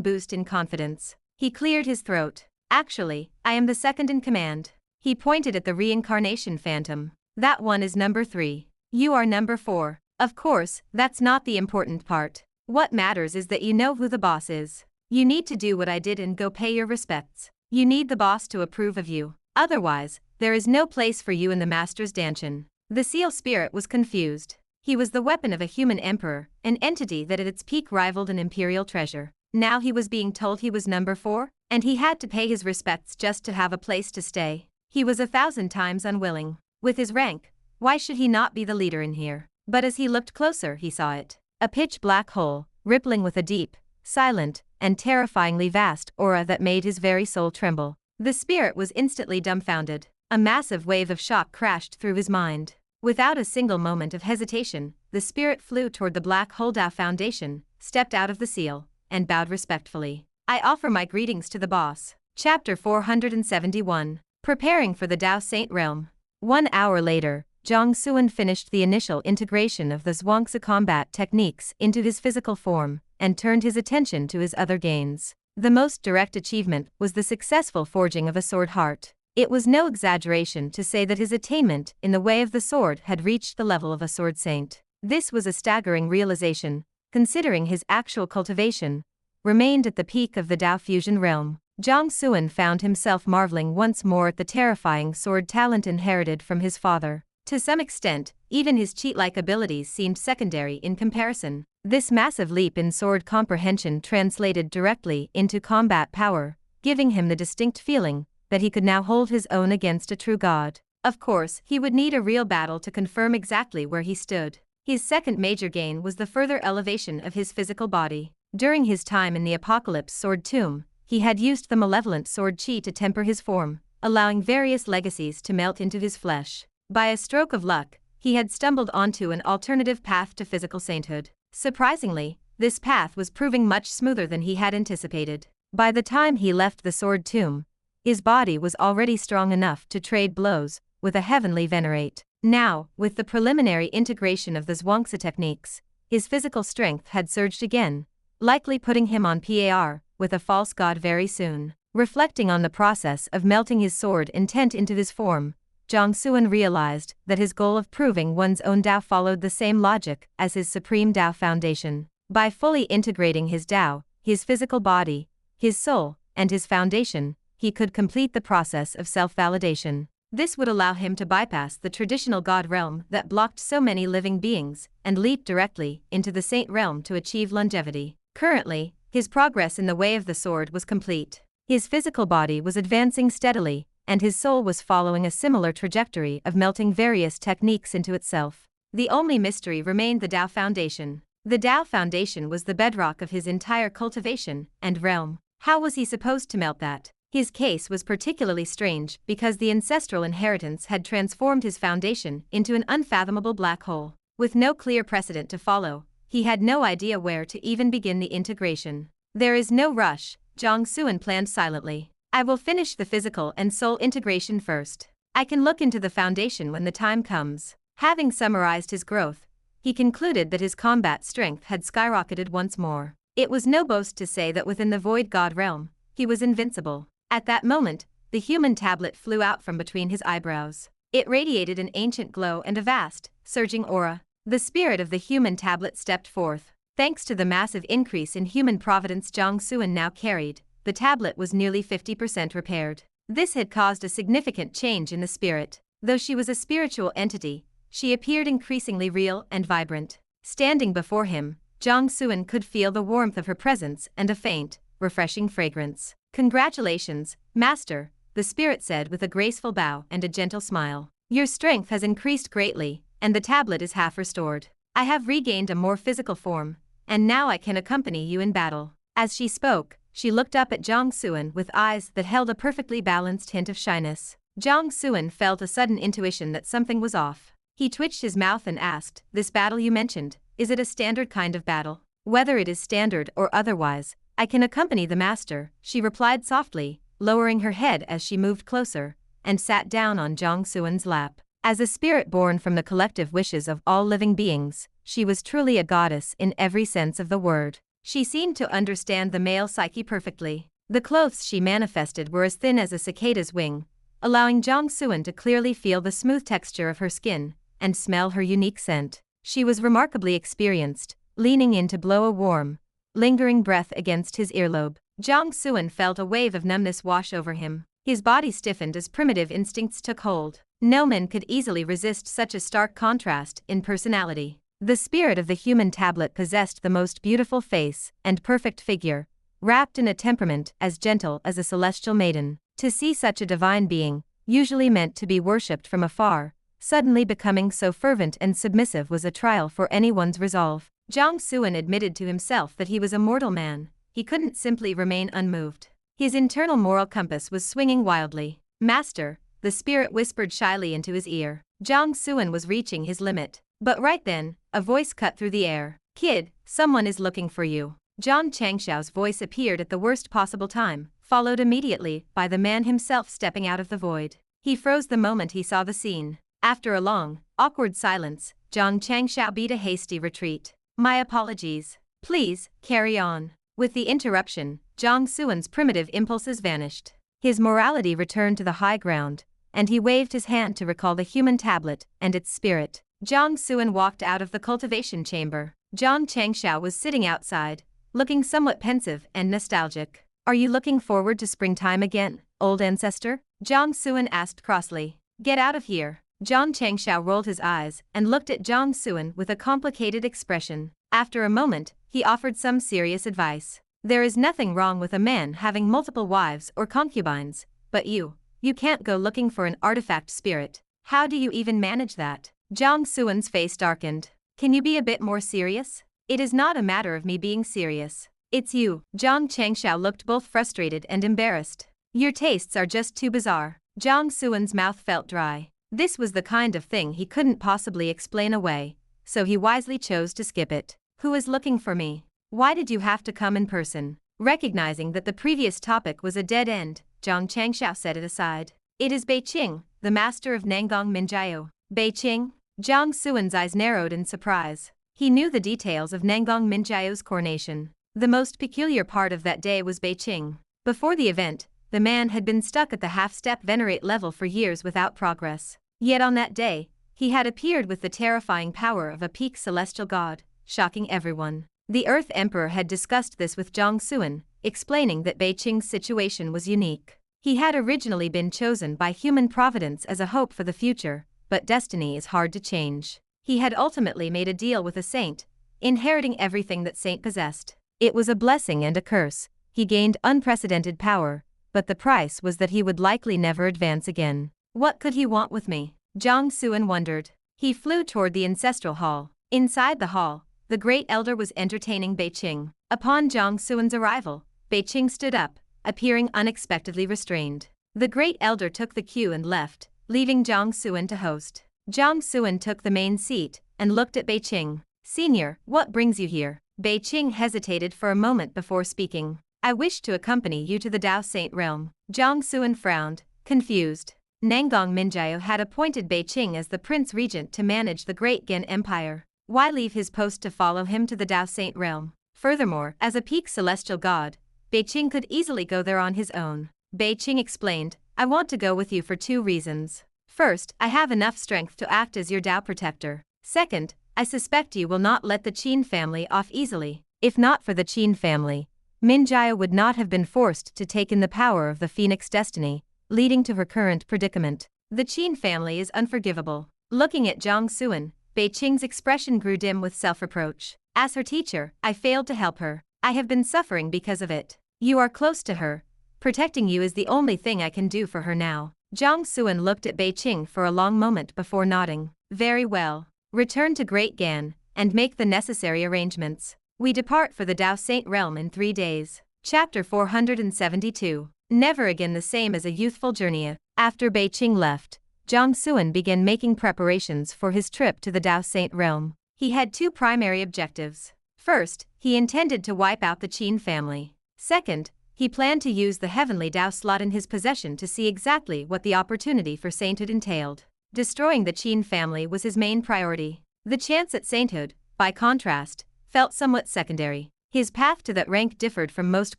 boost in confidence. He cleared his throat. Actually, I am the second in command. He pointed at the reincarnation phantom. That one is number 3. You are number 4. Of course, that's not the important part. What matters is that you know who the boss is. You need to do what I did and go pay your respects. You need the boss to approve of you. Otherwise, there is no place for you in the Master's Danshan. The seal spirit was confused. He was the weapon of a human emperor, an entity that at its peak rivaled an imperial treasure. Now he was being told he was number 4, and he had to pay his respects just to have a place to stay. He was 1,000 times unwilling. With his rank, why should he not be the leader in here? But as he looked closer, he saw it. A pitch-black hole, rippling with a deep, silent, and terrifyingly vast aura that made his very soul tremble. The spirit was instantly dumbfounded. A massive wave of shock crashed through his mind. Without a single moment of hesitation, the spirit flew toward the black hole Dao Foundation, stepped out of the seal, and bowed respectfully. I offer my greetings to the boss. Chapter 471. Preparing for the Dao Saint Realm. 1 hour later, Jiang Xuan finished the initial integration of the Zhuangzi combat techniques into his physical form, and turned his attention to his other gains. The most direct achievement was the successful forging of a sword heart. It was no exaggeration to say that his attainment in the way of the sword had reached the level of a sword saint. This was a staggering realization, considering his actual cultivation remained at the peak of the Dao fusion realm. Jiang Xuan found himself marveling once more at the terrifying sword talent inherited from his father. To some extent, even his cheat-like abilities seemed secondary in comparison. This massive leap in sword comprehension translated directly into combat power, giving him the distinct feeling that he could now hold his own against a true god. Of course, he would need a real battle to confirm exactly where he stood. His second major gain was the further elevation of his physical body. During his time in the Apocalypse Sword Tomb, he had used the malevolent sword chi to temper his form, allowing various legacies to melt into his flesh. By a stroke of luck, he had stumbled onto an alternative path to physical sainthood. Surprisingly, this path was proving much smoother than he had anticipated. By the time he left the Sword Tomb, his body was already strong enough to trade blows with a Heavenly Venerate. Now, with the preliminary integration of the Zhuangzi techniques, his physical strength had surged again, likely putting him on par with a false god very soon. Reflecting on the process of melting his sword intent into his form, Jiang Xuan realized that his goal of proving one's own Dao followed the same logic as his supreme Dao foundation. By fully integrating his Dao, his physical body, his soul, and his foundation, he could complete the process of self-validation. This would allow him to bypass the traditional god realm that blocked so many living beings, and leap directly into the saint realm to achieve longevity. Currently, his progress in the way of the sword was complete. His physical body was advancing steadily, and his soul was following a similar trajectory of melting various techniques into itself. The only mystery remained the Dao Foundation. The Dao Foundation was the bedrock of his entire cultivation and realm. How was he supposed to melt that? His case was particularly strange because the ancestral inheritance had transformed his foundation into an unfathomable black hole. With no clear precedent to follow, he had no idea where to even begin the integration. There is no rush, Jiang Xuan planned silently. I will finish the physical and soul integration first. I can look into the foundation when the time comes. Having summarized his growth, he concluded that his combat strength had skyrocketed once more. It was no boast to say that within the void god realm, he was invincible. At that moment, the human tablet flew out from between his eyebrows. It radiated an ancient glow and a vast, surging aura. The spirit of the human tablet stepped forth. Thanks to the massive increase in human providence Jiang Xuan now carried, the tablet was nearly 50% repaired. This had caused a significant change in the spirit. Though she was a spiritual entity, she appeared increasingly real and vibrant. Standing before him, Jiang Xuan could feel the warmth of her presence and a faint, refreshing fragrance. Congratulations, Master, the spirit said with a graceful bow and a gentle smile. Your strength has increased greatly, and the tablet is half restored. I have regained a more physical form, and now I can accompany you in battle. As she spoke, she looked up at Jiang Xuan with eyes that held a perfectly balanced hint of shyness. Jiang Xuan felt a sudden intuition that something was off. He twitched his mouth and asked, "This battle you mentioned, is it a standard kind of battle?" "Whether it is standard or otherwise, I can accompany the master," she replied softly, lowering her head as she moved closer, and sat down on Jiang Xuan's lap. As a spirit born from the collective wishes of all living beings, she was truly a goddess in every sense of the word. She seemed to understand the male psyche perfectly. The clothes she manifested were as thin as a cicada's wing, allowing Jiang Xuan to clearly feel the smooth texture of her skin and smell her unique scent. She was remarkably experienced, leaning in to blow a warm, lingering breath against his earlobe. Jiang Xuan felt a wave of numbness wash over him. His body stiffened as primitive instincts took hold. No man could easily resist such a stark contrast in personality. The spirit of the human tablet possessed the most beautiful face and perfect figure, wrapped in a temperament as gentle as a celestial maiden. To see such a divine being, usually meant to be worshipped from afar, suddenly becoming so fervent and submissive was a trial for anyone's resolve. Jiang Xuan admitted to himself that he was a mortal man. He couldn't simply remain unmoved. His internal moral compass was swinging wildly. "Master," the spirit whispered shyly into his ear. Jiang Xuan was reaching his limit. But right then, a voice cut through the air. "Kid, someone is looking for you." Zhang Changshao's voice appeared at the worst possible time, followed immediately by the man himself stepping out of the void. He froze the moment he saw the scene. After a long, awkward silence, Zhang Changshao beat a hasty retreat. "My apologies. Please, carry on." With the interruption, Jiang Xuan's primitive impulses vanished. His morality returned to the high ground, and he waved his hand to recall the human tablet and its spirit. Jiang Xuan walked out of the cultivation chamber. Zhang Changshao was sitting outside, looking somewhat pensive and nostalgic. "Are you looking forward to springtime again, old ancestor?" Jiang Xuan asked crossly. "Get out of here." Zhang Changshao rolled his eyes and looked at Jiang Xuan with a complicated expression. After a moment, he offered some serious advice. "There is nothing wrong with a man having multiple wives or concubines, but you can't go looking for an artifact spirit. How do you even manage that?" Jiang Xuan's face darkened. "Can you be a bit more serious?" "It is not a matter of me being serious. It's you." Zhang Changshao looked both frustrated and embarrassed. "Your tastes are just too bizarre." Jiang Xuan's mouth felt dry. This was the kind of thing he couldn't possibly explain away, so he wisely chose to skip it. "Who is looking for me? Why did you have to come in person?" Recognizing that the previous topic was a dead end, Zhang Changshao set it aside. "It is Bei Qing, the master of Nangang Minjiao." "Bei Qing?" Jiang Xuan's eyes narrowed in surprise. He knew the details of Nangang Minjiao's coronation. The most peculiar part of that day was Bei Qing. Before the event, the man had been stuck at the half-step venerate level for years without progress. Yet on that day, he had appeared with the terrifying power of a peak celestial god, shocking everyone. The Earth Emperor had discussed this with Jiang Xuan, explaining that Bei Qing's situation was unique. He had originally been chosen by human providence as a hope for the future, but destiny is hard to change. He had ultimately made a deal with a saint, inheriting everything that saint possessed. It was a blessing and a curse. He gained unprecedented power, but the price was that he would likely never advance again. What could he want with me? Jiang Xuan wondered. He flew toward the ancestral hall. Inside the hall, the great elder was entertaining Bei Qing. Upon Jiang Xuan's arrival, Bei Qing stood up, appearing unexpectedly restrained. The great elder took the cue and left, leaving Jiang Xuan to host. Jiang Xuan took the main seat and looked at Bei Qing. "Senior, what brings you here?" Bei Qing hesitated for a moment before speaking. "I wish to accompany you to the Dao Saint realm." Jiang Xuan frowned, confused. Nangang Minjiao had appointed Bei Qing as the prince regent to manage the great Gen Empire. Why leave his post to follow him to the Dao Saint realm? Furthermore, as a peak celestial god, Bei Qing could easily go there on his own. Bei Qing explained, "I want to go with you for 2 reasons. First, I have enough strength to act as your Dao protector. Second, I suspect you will not let the Qin family off easily. If not for the Qin family, Minjiao would not have been forced to take in the power of the Phoenix destiny, leading to her current predicament. The Qin family is unforgivable." Looking at Jiang Xuan, Bei Qing's expression grew dim with self-reproach. "As her teacher, I failed to help her. I have been suffering because of it. You are close to her. Protecting you is the only thing I can do for her now." Jiang Xuan looked at Bei Qing for a long moment before nodding. "Very well. Return to Great Gan, and make the necessary arrangements. We depart for the Dao Saint realm in 3 days. Chapter 472. Never again the same as a youthful journey. After Bei Qing left, Jiang Xuan began making preparations for his trip to the Dao Saint realm. He had 2 primary objectives. First, he intended to wipe out the Qin family. Second, he planned to use the Heavenly Dao slot in his possession to see exactly what the opportunity for sainthood entailed. Destroying the Qin family was his main priority. The chance at sainthood, by contrast, felt somewhat secondary. His path to that rank differed from most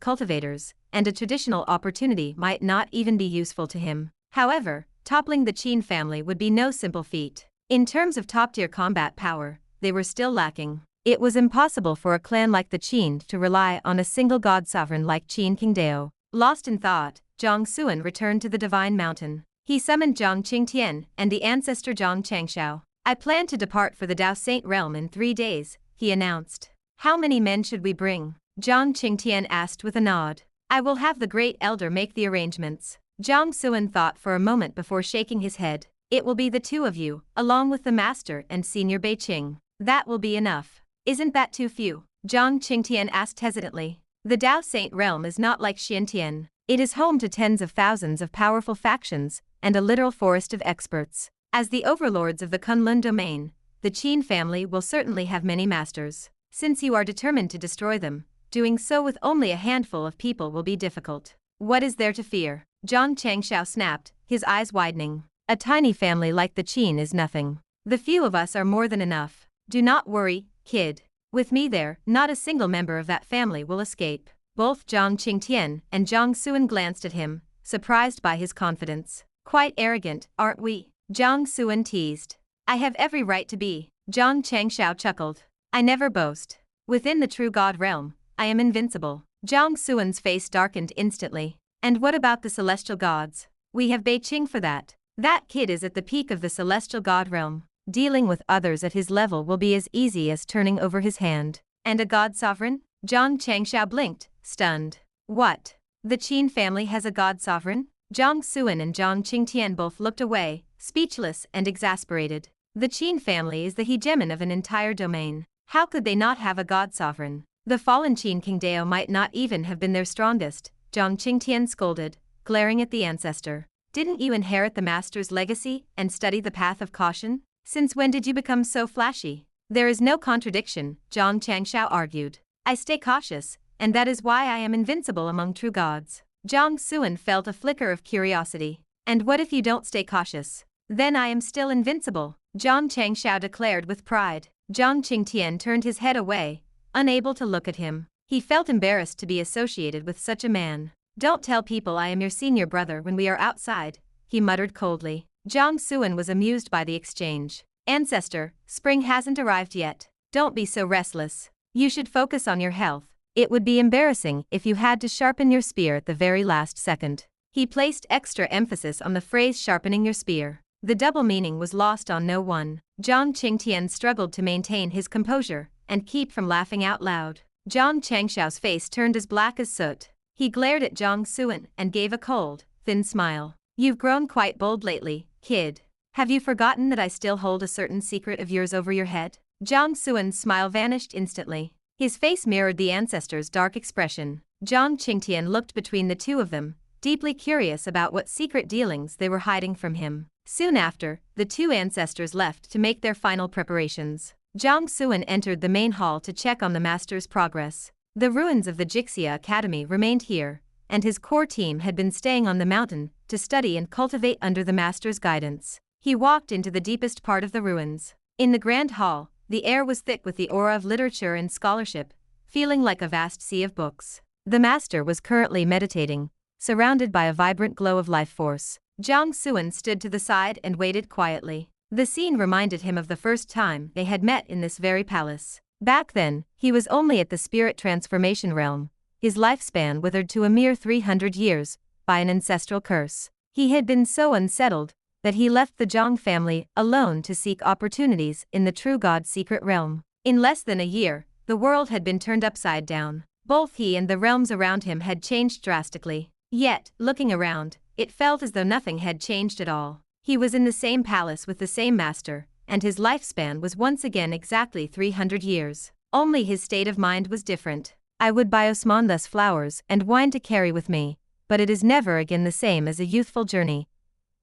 cultivators, and a traditional opportunity might not even be useful to him. However, toppling the Qin family would be no simple feat. In terms of top-tier combat power, they were still lacking. It was impossible for a clan like the Qin to rely on a single god sovereign like Qin King Dao. Lost in thought, Jiang Xuan returned to the Divine Mountain. He summoned Jiang Qingtian and the ancestor Jiang Changshao. I plan to depart for the Dao Saint realm in 3 days, he announced. How many men should we bring? Jiang Qingtian asked with a nod. I will have the great elder make the arrangements. Jiang Xuan thought for a moment before shaking his head. It will be the 2 of you, along with the master and senior Beiqing. That will be enough. Isn't that too few? Jiang Qingtian asked hesitantly. The Dao Saint realm is not like Xiantian. It is home to tens of thousands of powerful factions and a literal forest of experts. As the overlords of the Kunlun domain, the Qin family will certainly have many masters. Since you are determined to destroy them, doing so with only a handful of people will be difficult. What is there to fear? Jiang Changshao snapped, his eyes widening. A tiny family like the Qin is nothing. The few of us are more than enough. Do not worry, kid. With me there, not a single member of that family will escape. Both Jiang Qingtian and Jiang Xuan glanced at him, surprised by his confidence. Quite arrogant, aren't we? Jiang Xuan teased. I have every right to be. Jiang Changshao chuckled. I never boast. Within the true God realm, I am invincible. Jiang Xuan's face darkened instantly. And what about the celestial gods? We have Beiqing for that. That kid is at the peak of the celestial god realm. Dealing with others at his level will be as easy as turning over his hand. And a god sovereign? Jiang Changshao blinked, stunned. What? The Qin family has a god sovereign? Jiang Xuan and Jiang Qingtian both looked away, speechless and exasperated. The Qin family is the hegemon of an entire domain. How could they not have a god sovereign? The fallen Qin King Dao might not even have been their strongest, Jiang Qingtian scolded, glaring at the ancestor. Didn't you inherit the master's legacy and study the path of caution? Since when did you become so flashy? There is no contradiction, Jiang Changshao argued. I stay cautious, and that is why I am invincible among true gods. Jiang Xuan felt a flicker of curiosity. And what if you don't stay cautious? Then I am still invincible, Jiang Changshao declared with pride. Jiang Qingtian turned his head away, unable to look at him. He felt embarrassed to be associated with such a man. Don't tell people I am your senior brother when we are outside, he muttered coldly. Jiang Xuan was amused by the exchange. Ancestor, spring hasn't arrived yet. Don't be so restless. You should focus on your health. It would be embarrassing if you had to sharpen your spear at the very last second. He placed extra emphasis on the phrase sharpening your spear. The double meaning was lost on no one. Jiang Qingtian struggled to maintain his composure and keep from laughing out loud. Jiang Changshao's face turned as black as soot. He glared at Jiang Xuan and gave a cold, thin smile. You've grown quite bold lately, kid. Have you forgotten that I still hold a certain secret of yours over your head? Jiang Xuan's smile vanished instantly. His face mirrored the ancestor's dark expression. Jiang Qingtian looked between the two of them, deeply curious about what secret dealings they were hiding from him. Soon after, the two ancestors left to make their final preparations. Jiang Xuan entered the main hall to check on the master's progress. The ruins of the Jixia Academy remained here, and his core team had been staying on the mountain to study and cultivate under the master's guidance. He walked into the deepest part of the ruins. In the grand hall, the air was thick with the aura of literature and scholarship, feeling like a vast sea of books. The master was currently meditating, surrounded by a vibrant glow of life force. Jiang Xuan stood to the side and waited quietly. The scene reminded him of the first time they had met in this very palace. Back then, he was only at the spirit transformation realm, his lifespan withered to a mere 300 years by an ancestral curse. He had been so unsettled that he left the Jiang family alone to seek opportunities in the true God's secret realm. In less than a year, the world had been turned upside down. Both he and the realms around him had changed drastically. Yet, looking around, it felt as though nothing had changed at all. He was in the same palace with the same master, and his lifespan was once again exactly 300 years. Only his state of mind was different. I would buy Osman thus flowers and wine to carry with me, but it is never again the same as a youthful journey,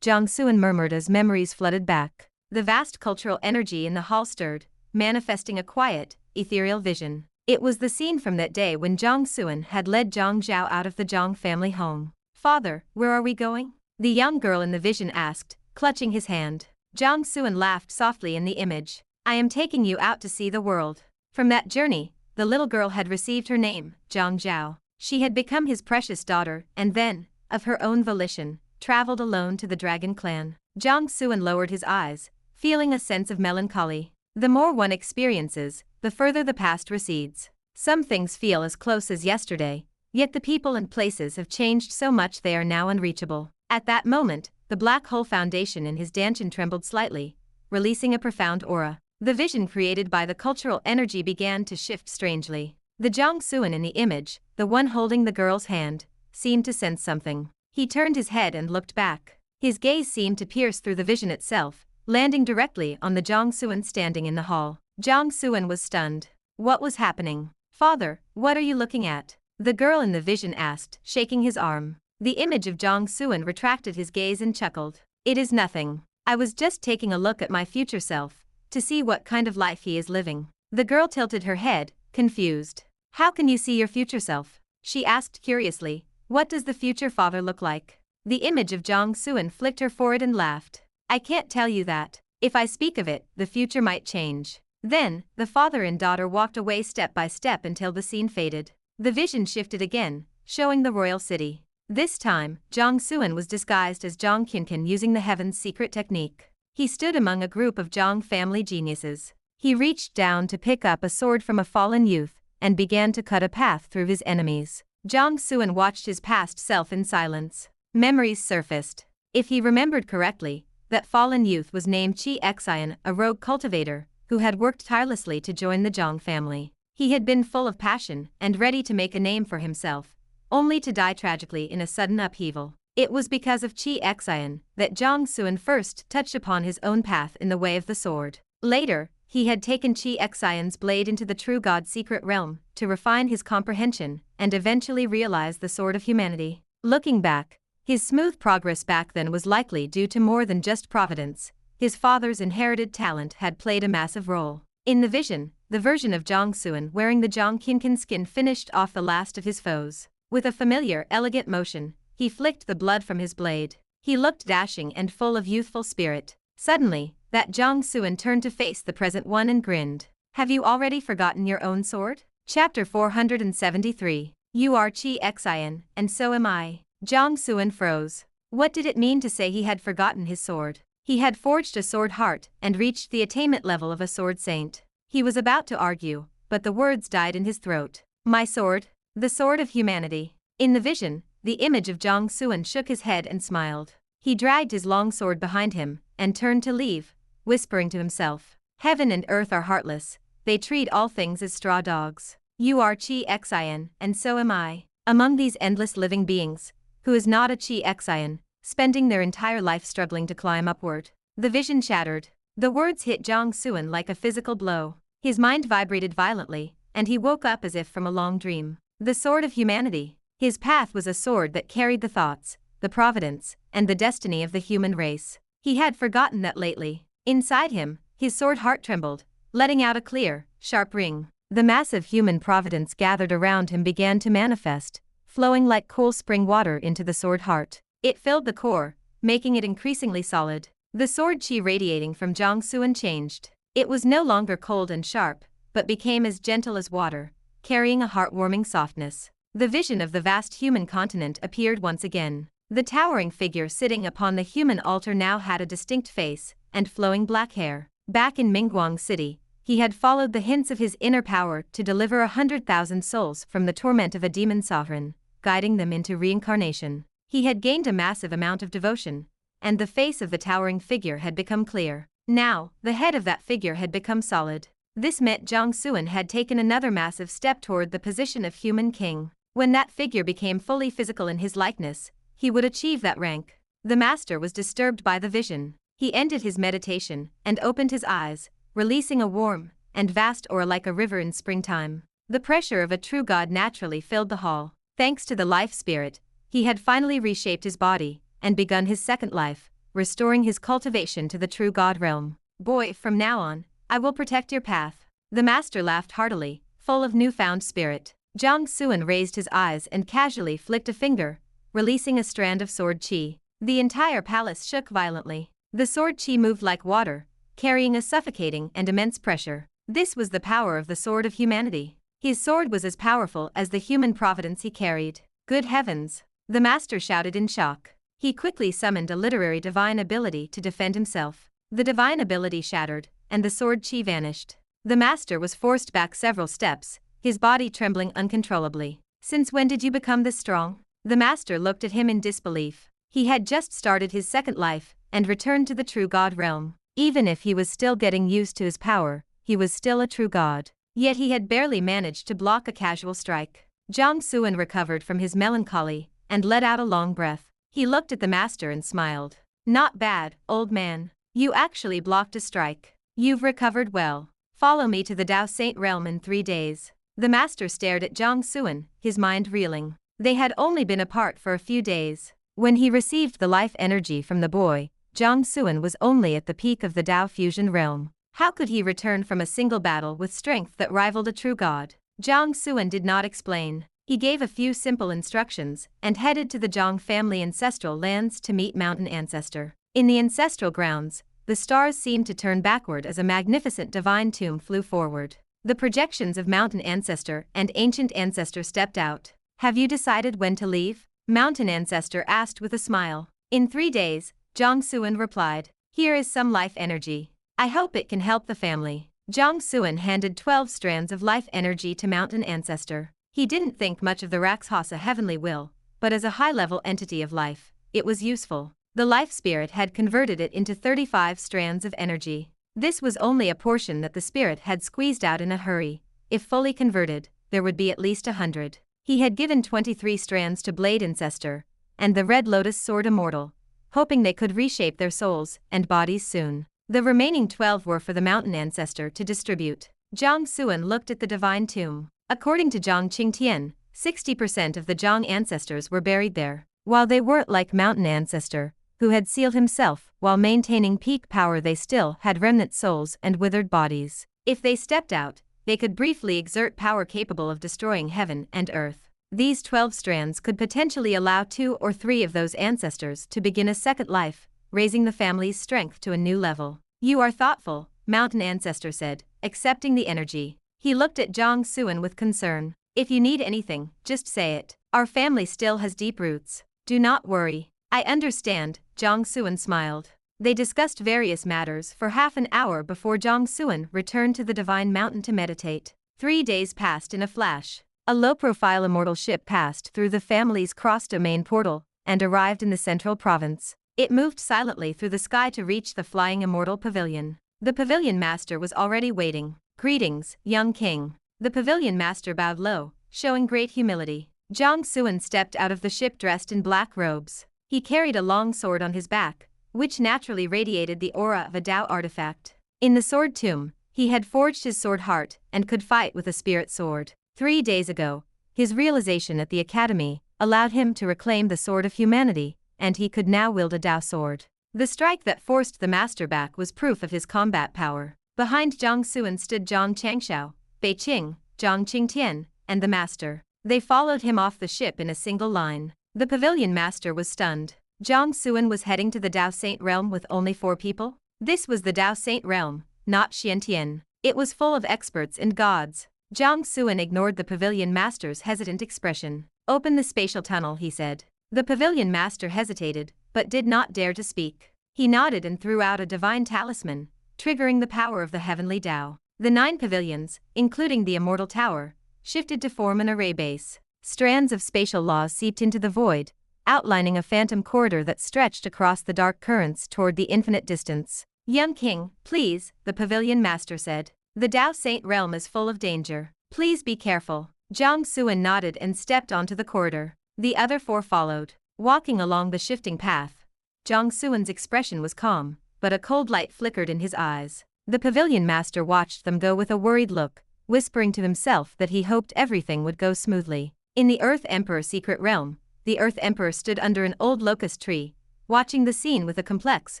Jiang Xuan murmured as memories flooded back. The vast cultural energy in the hall stirred, manifesting a quiet, ethereal vision. It was the scene from that day when Jiang Xuan had led Jiang Zhao out of the Jiang family home. Father, where are we going? The young girl in the vision asked, clutching his hand. Jiang Xuan laughed softly in the image. I am taking you out to see the world. From that journey, the little girl had received her name, Jiang Zhao. She had become his precious daughter and then, of her own volition, traveled alone to the dragon clan. Jiang Xuan lowered his eyes, feeling a sense of melancholy. The more one experiences, the further the past recedes. Some things feel as close as yesterday, Yet the people and places have changed so much they are now unreachable. At that moment, the black hole foundation in his dantian trembled slightly, releasing a profound aura. The vision created by the cultural energy began to shift strangely. The Jiang Xuan in the image, the one holding the girl's hand, seemed to sense something. He turned his head and looked back. His gaze seemed to pierce through the vision itself, landing directly on the Jiang Xuan standing in the hall. Jiang Xuan was stunned. What was happening? Father, what are you looking at? The girl in the vision asked, shaking his arm. The image of Jiang Xuan retracted his gaze and chuckled. It is nothing. I was just taking a look at my future self, to see what kind of life he is living. The girl tilted her head, confused. How can you see your future self? She asked curiously. What does the future father look like? The image of Jiang Xuan flicked her forehead and laughed. I can't tell you that. If I speak of it, the future might change. Then, the father and daughter walked away step by step until the scene faded. The vision shifted again, showing the royal city. This time, Jiang Xuan was disguised as Jiang Kuiyin using the Heaven's secret technique. He stood among a group of Jiang family geniuses. He reached down to pick up a sword from a fallen youth, and began to cut a path through his enemies. Jiang Xuan watched his past self in silence. Memories surfaced. If he remembered correctly, that fallen youth was named Jiang Xuan, a rogue cultivator, who had worked tirelessly to join the Jiang family. He had been full of passion and ready to make a name for himself, only to die tragically in a sudden upheaval. It was because of Jiang Xuan that Jiang Xuan first touched upon his own path in the way of the sword. Later, he had taken Jiang Xuan's blade into the true God's secret realm to refine his comprehension and eventually realize the sword of humanity. Looking back, his smooth progress back then was likely due to more than just providence. His father's inherited talent had played a massive role. In the vision, the version of Jiang Xuan wearing the Jiang Kuiyin skin finished off the last of his foes. With a familiar, elegant motion, he flicked the blood from his blade. He looked dashing and full of youthful spirit. Suddenly, that Jiang Xuan turned to face the present one and grinned. Have you already forgotten your own sword? Chapter 473. You are Jiang Xuan, and so am I. Jiang Xuan froze. What did it mean to say he had forgotten his sword? He had forged a sword heart and reached the attainment level of a sword saint. He was about to argue, but the words died in his throat. My sword? The sword of humanity. In the vision, the image of Jiang Xuan shook his head and smiled. He dragged his long sword behind him and turned to leave, whispering to himself. Heaven and earth are heartless, they treat all things as straw dogs. You are Jiang Xuan, and so am I. Among these endless living beings, who is not a Jiang Xuan, spending their entire life struggling to climb upward? The vision shattered. The words hit Jiang Xuan like a physical blow. His mind vibrated violently, and he woke up as if from a long dream. The sword of humanity. His path was a sword that carried the thoughts, the providence, and the destiny of the human race. He had forgotten that lately. Inside him, his sword heart trembled, letting out a clear, sharp ring. The massive human providence gathered around him began to manifest, flowing like cool spring water into the sword heart. It filled the core, making it increasingly solid. The sword chi radiating from Jiang Xuan changed. It was no longer cold and sharp, but became as gentle as water, carrying a heartwarming softness. The vision of the vast human continent appeared once again. The towering figure sitting upon the human altar now had a distinct face and flowing black hair. Back in Mingguang City, he had followed the hints of his inner power to deliver 100,000 souls from the torment of a demon sovereign, guiding them into reincarnation. He had gained a massive amount of devotion, and the face of the towering figure had become clear. Now, the head of that figure had become solid. This meant Jiang Xuan had taken another massive step toward the position of human king. When that figure became fully physical in his likeness, he would achieve that rank. The master was disturbed by the vision. He ended his meditation and opened his eyes, releasing a warm and vast aura like a river in springtime. The pressure of a true god naturally filled the hall. Thanks to the life spirit, he had finally reshaped his body and begun his second life, restoring his cultivation to the true god realm. Boy, from now on, I will protect your path. The master laughed heartily, full of newfound spirit. Jiang Xuan raised his eyes and casually flicked a finger, releasing a strand of sword chi. The entire palace shook violently. The sword chi moved like water, carrying a suffocating and immense pressure. This was the power of the sword of humanity. His sword was as powerful as the human providence he carried. Good heavens! The master shouted in shock. He quickly summoned a literary divine ability to defend himself. The divine ability shattered, and the sword chi vanished. The master was forced back several steps, his body trembling uncontrollably. Since when did you become this strong? The master looked at him in disbelief. He had just started his second life, and returned to the true God realm. Even if he was still getting used to his power, he was still a true god. Yet he had barely managed to block a casual strike. Jiang Xuan recovered from his melancholy, and let out a long breath. He looked at the master and smiled. Not bad, old man. You actually blocked a strike. You've recovered well. Follow me to the Dao Saint realm in 3 days. The master stared at Jiang Xuan, his mind reeling. They had only been apart for a few days. When he received the life energy from the boy, Jiang Xuan was only at the peak of the Dao fusion realm. How could he return from a single battle with strength that rivaled a true god? Jiang Xuan did not explain. He gave a few simple instructions, and headed to the Jiang family ancestral lands to meet Mountain Ancestor. In the ancestral grounds, the stars seemed to turn backward as a magnificent divine tomb flew forward. The projections of Mountain Ancestor and Ancient Ancestor stepped out. Have you decided when to leave? Mountain Ancestor asked with a smile. In 3 days, Jiang Xuan replied. Here is some life energy. I hope it can help the family. Jiang Xuan handed 12 strands of life energy to Mountain Ancestor. He didn't think much of the Rakshasa heavenly will, but as a high-level entity of life, it was useful. The life spirit had converted it into 35 strands of energy. This was only a portion that the spirit had squeezed out in a hurry. If fully converted, there would be at least 100. He had given 23 strands to Blade Ancestor, and the Red Lotus Sword Immortal, hoping they could reshape their souls and bodies soon. The remaining 12 were for the Mountain Ancestor to distribute. Jiang Xuan looked at the divine tomb. According to Jiang Qingtian, 60% of the Jiang ancestors were buried there. While they weren't like Mountain Ancestor, who had sealed himself while maintaining peak power, they still had remnant souls and withered bodies. If they stepped out, they could briefly exert power capable of destroying heaven and earth. These 12 strands could potentially allow 2 or 3 of those ancestors to begin a second life, raising the family's strength to a new level. You are thoughtful, Mountain Ancestor said, accepting the energy. He looked at Jiang Xuan with concern. If you need anything, just say it. Our family still has deep roots. Do not worry. I understand, Jiang Xuan smiled. They discussed various matters for half an hour before Jiang Xuan returned to the Divine Mountain to meditate. 3 days passed in a flash. A low-profile immortal ship passed through the family's cross-domain portal and arrived in the central province. It moved silently through the sky to reach the flying immortal pavilion. The pavilion master was already waiting. Greetings, young king. The pavilion master bowed low, showing great humility. Jiang Xuan stepped out of the ship dressed in black robes. He carried a long sword on his back, which naturally radiated the aura of a Dao artifact. In the sword tomb, he had forged his sword heart and could fight with a spirit sword. 3 days ago, his realization at the academy allowed him to reclaim the sword of humanity, and he could now wield a Dao sword. The strike that forced the master back was proof of his combat power. Behind Jiang Xuan stood Zhang Changshao, Bei Qing, Jiang Qingtian, and the master. They followed him off the ship in a single line. The pavilion master was stunned. Jiang Xuan was heading to the Dao Saint realm with only 4 people? This was the Dao Saint realm, not Xiantian. It was full of experts and gods. Jiang Xuan ignored the pavilion master's hesitant expression. Open the spatial tunnel, he said. The pavilion master hesitated, but did not dare to speak. He nodded and threw out a divine talisman, triggering the power of the heavenly Dao. The 9 pavilions, including the immortal tower, shifted to form an array base. Strands of spatial laws seeped into the void, outlining a phantom corridor that stretched across the dark currents toward the infinite distance. Young king, please, the pavilion master said. The Dao Saint realm is full of danger. Please be careful. Jiang Xuan nodded and stepped onto the corridor. The other 4 followed. Walking along the shifting path, Jiang Xuan's expression was calm, but a cold light flickered in his eyes. The pavilion master watched them go with a worried look, whispering to himself that he hoped everything would go smoothly. In the Earth Emperor secret realm, the Earth Emperor stood under an old locust tree, watching the scene with a complex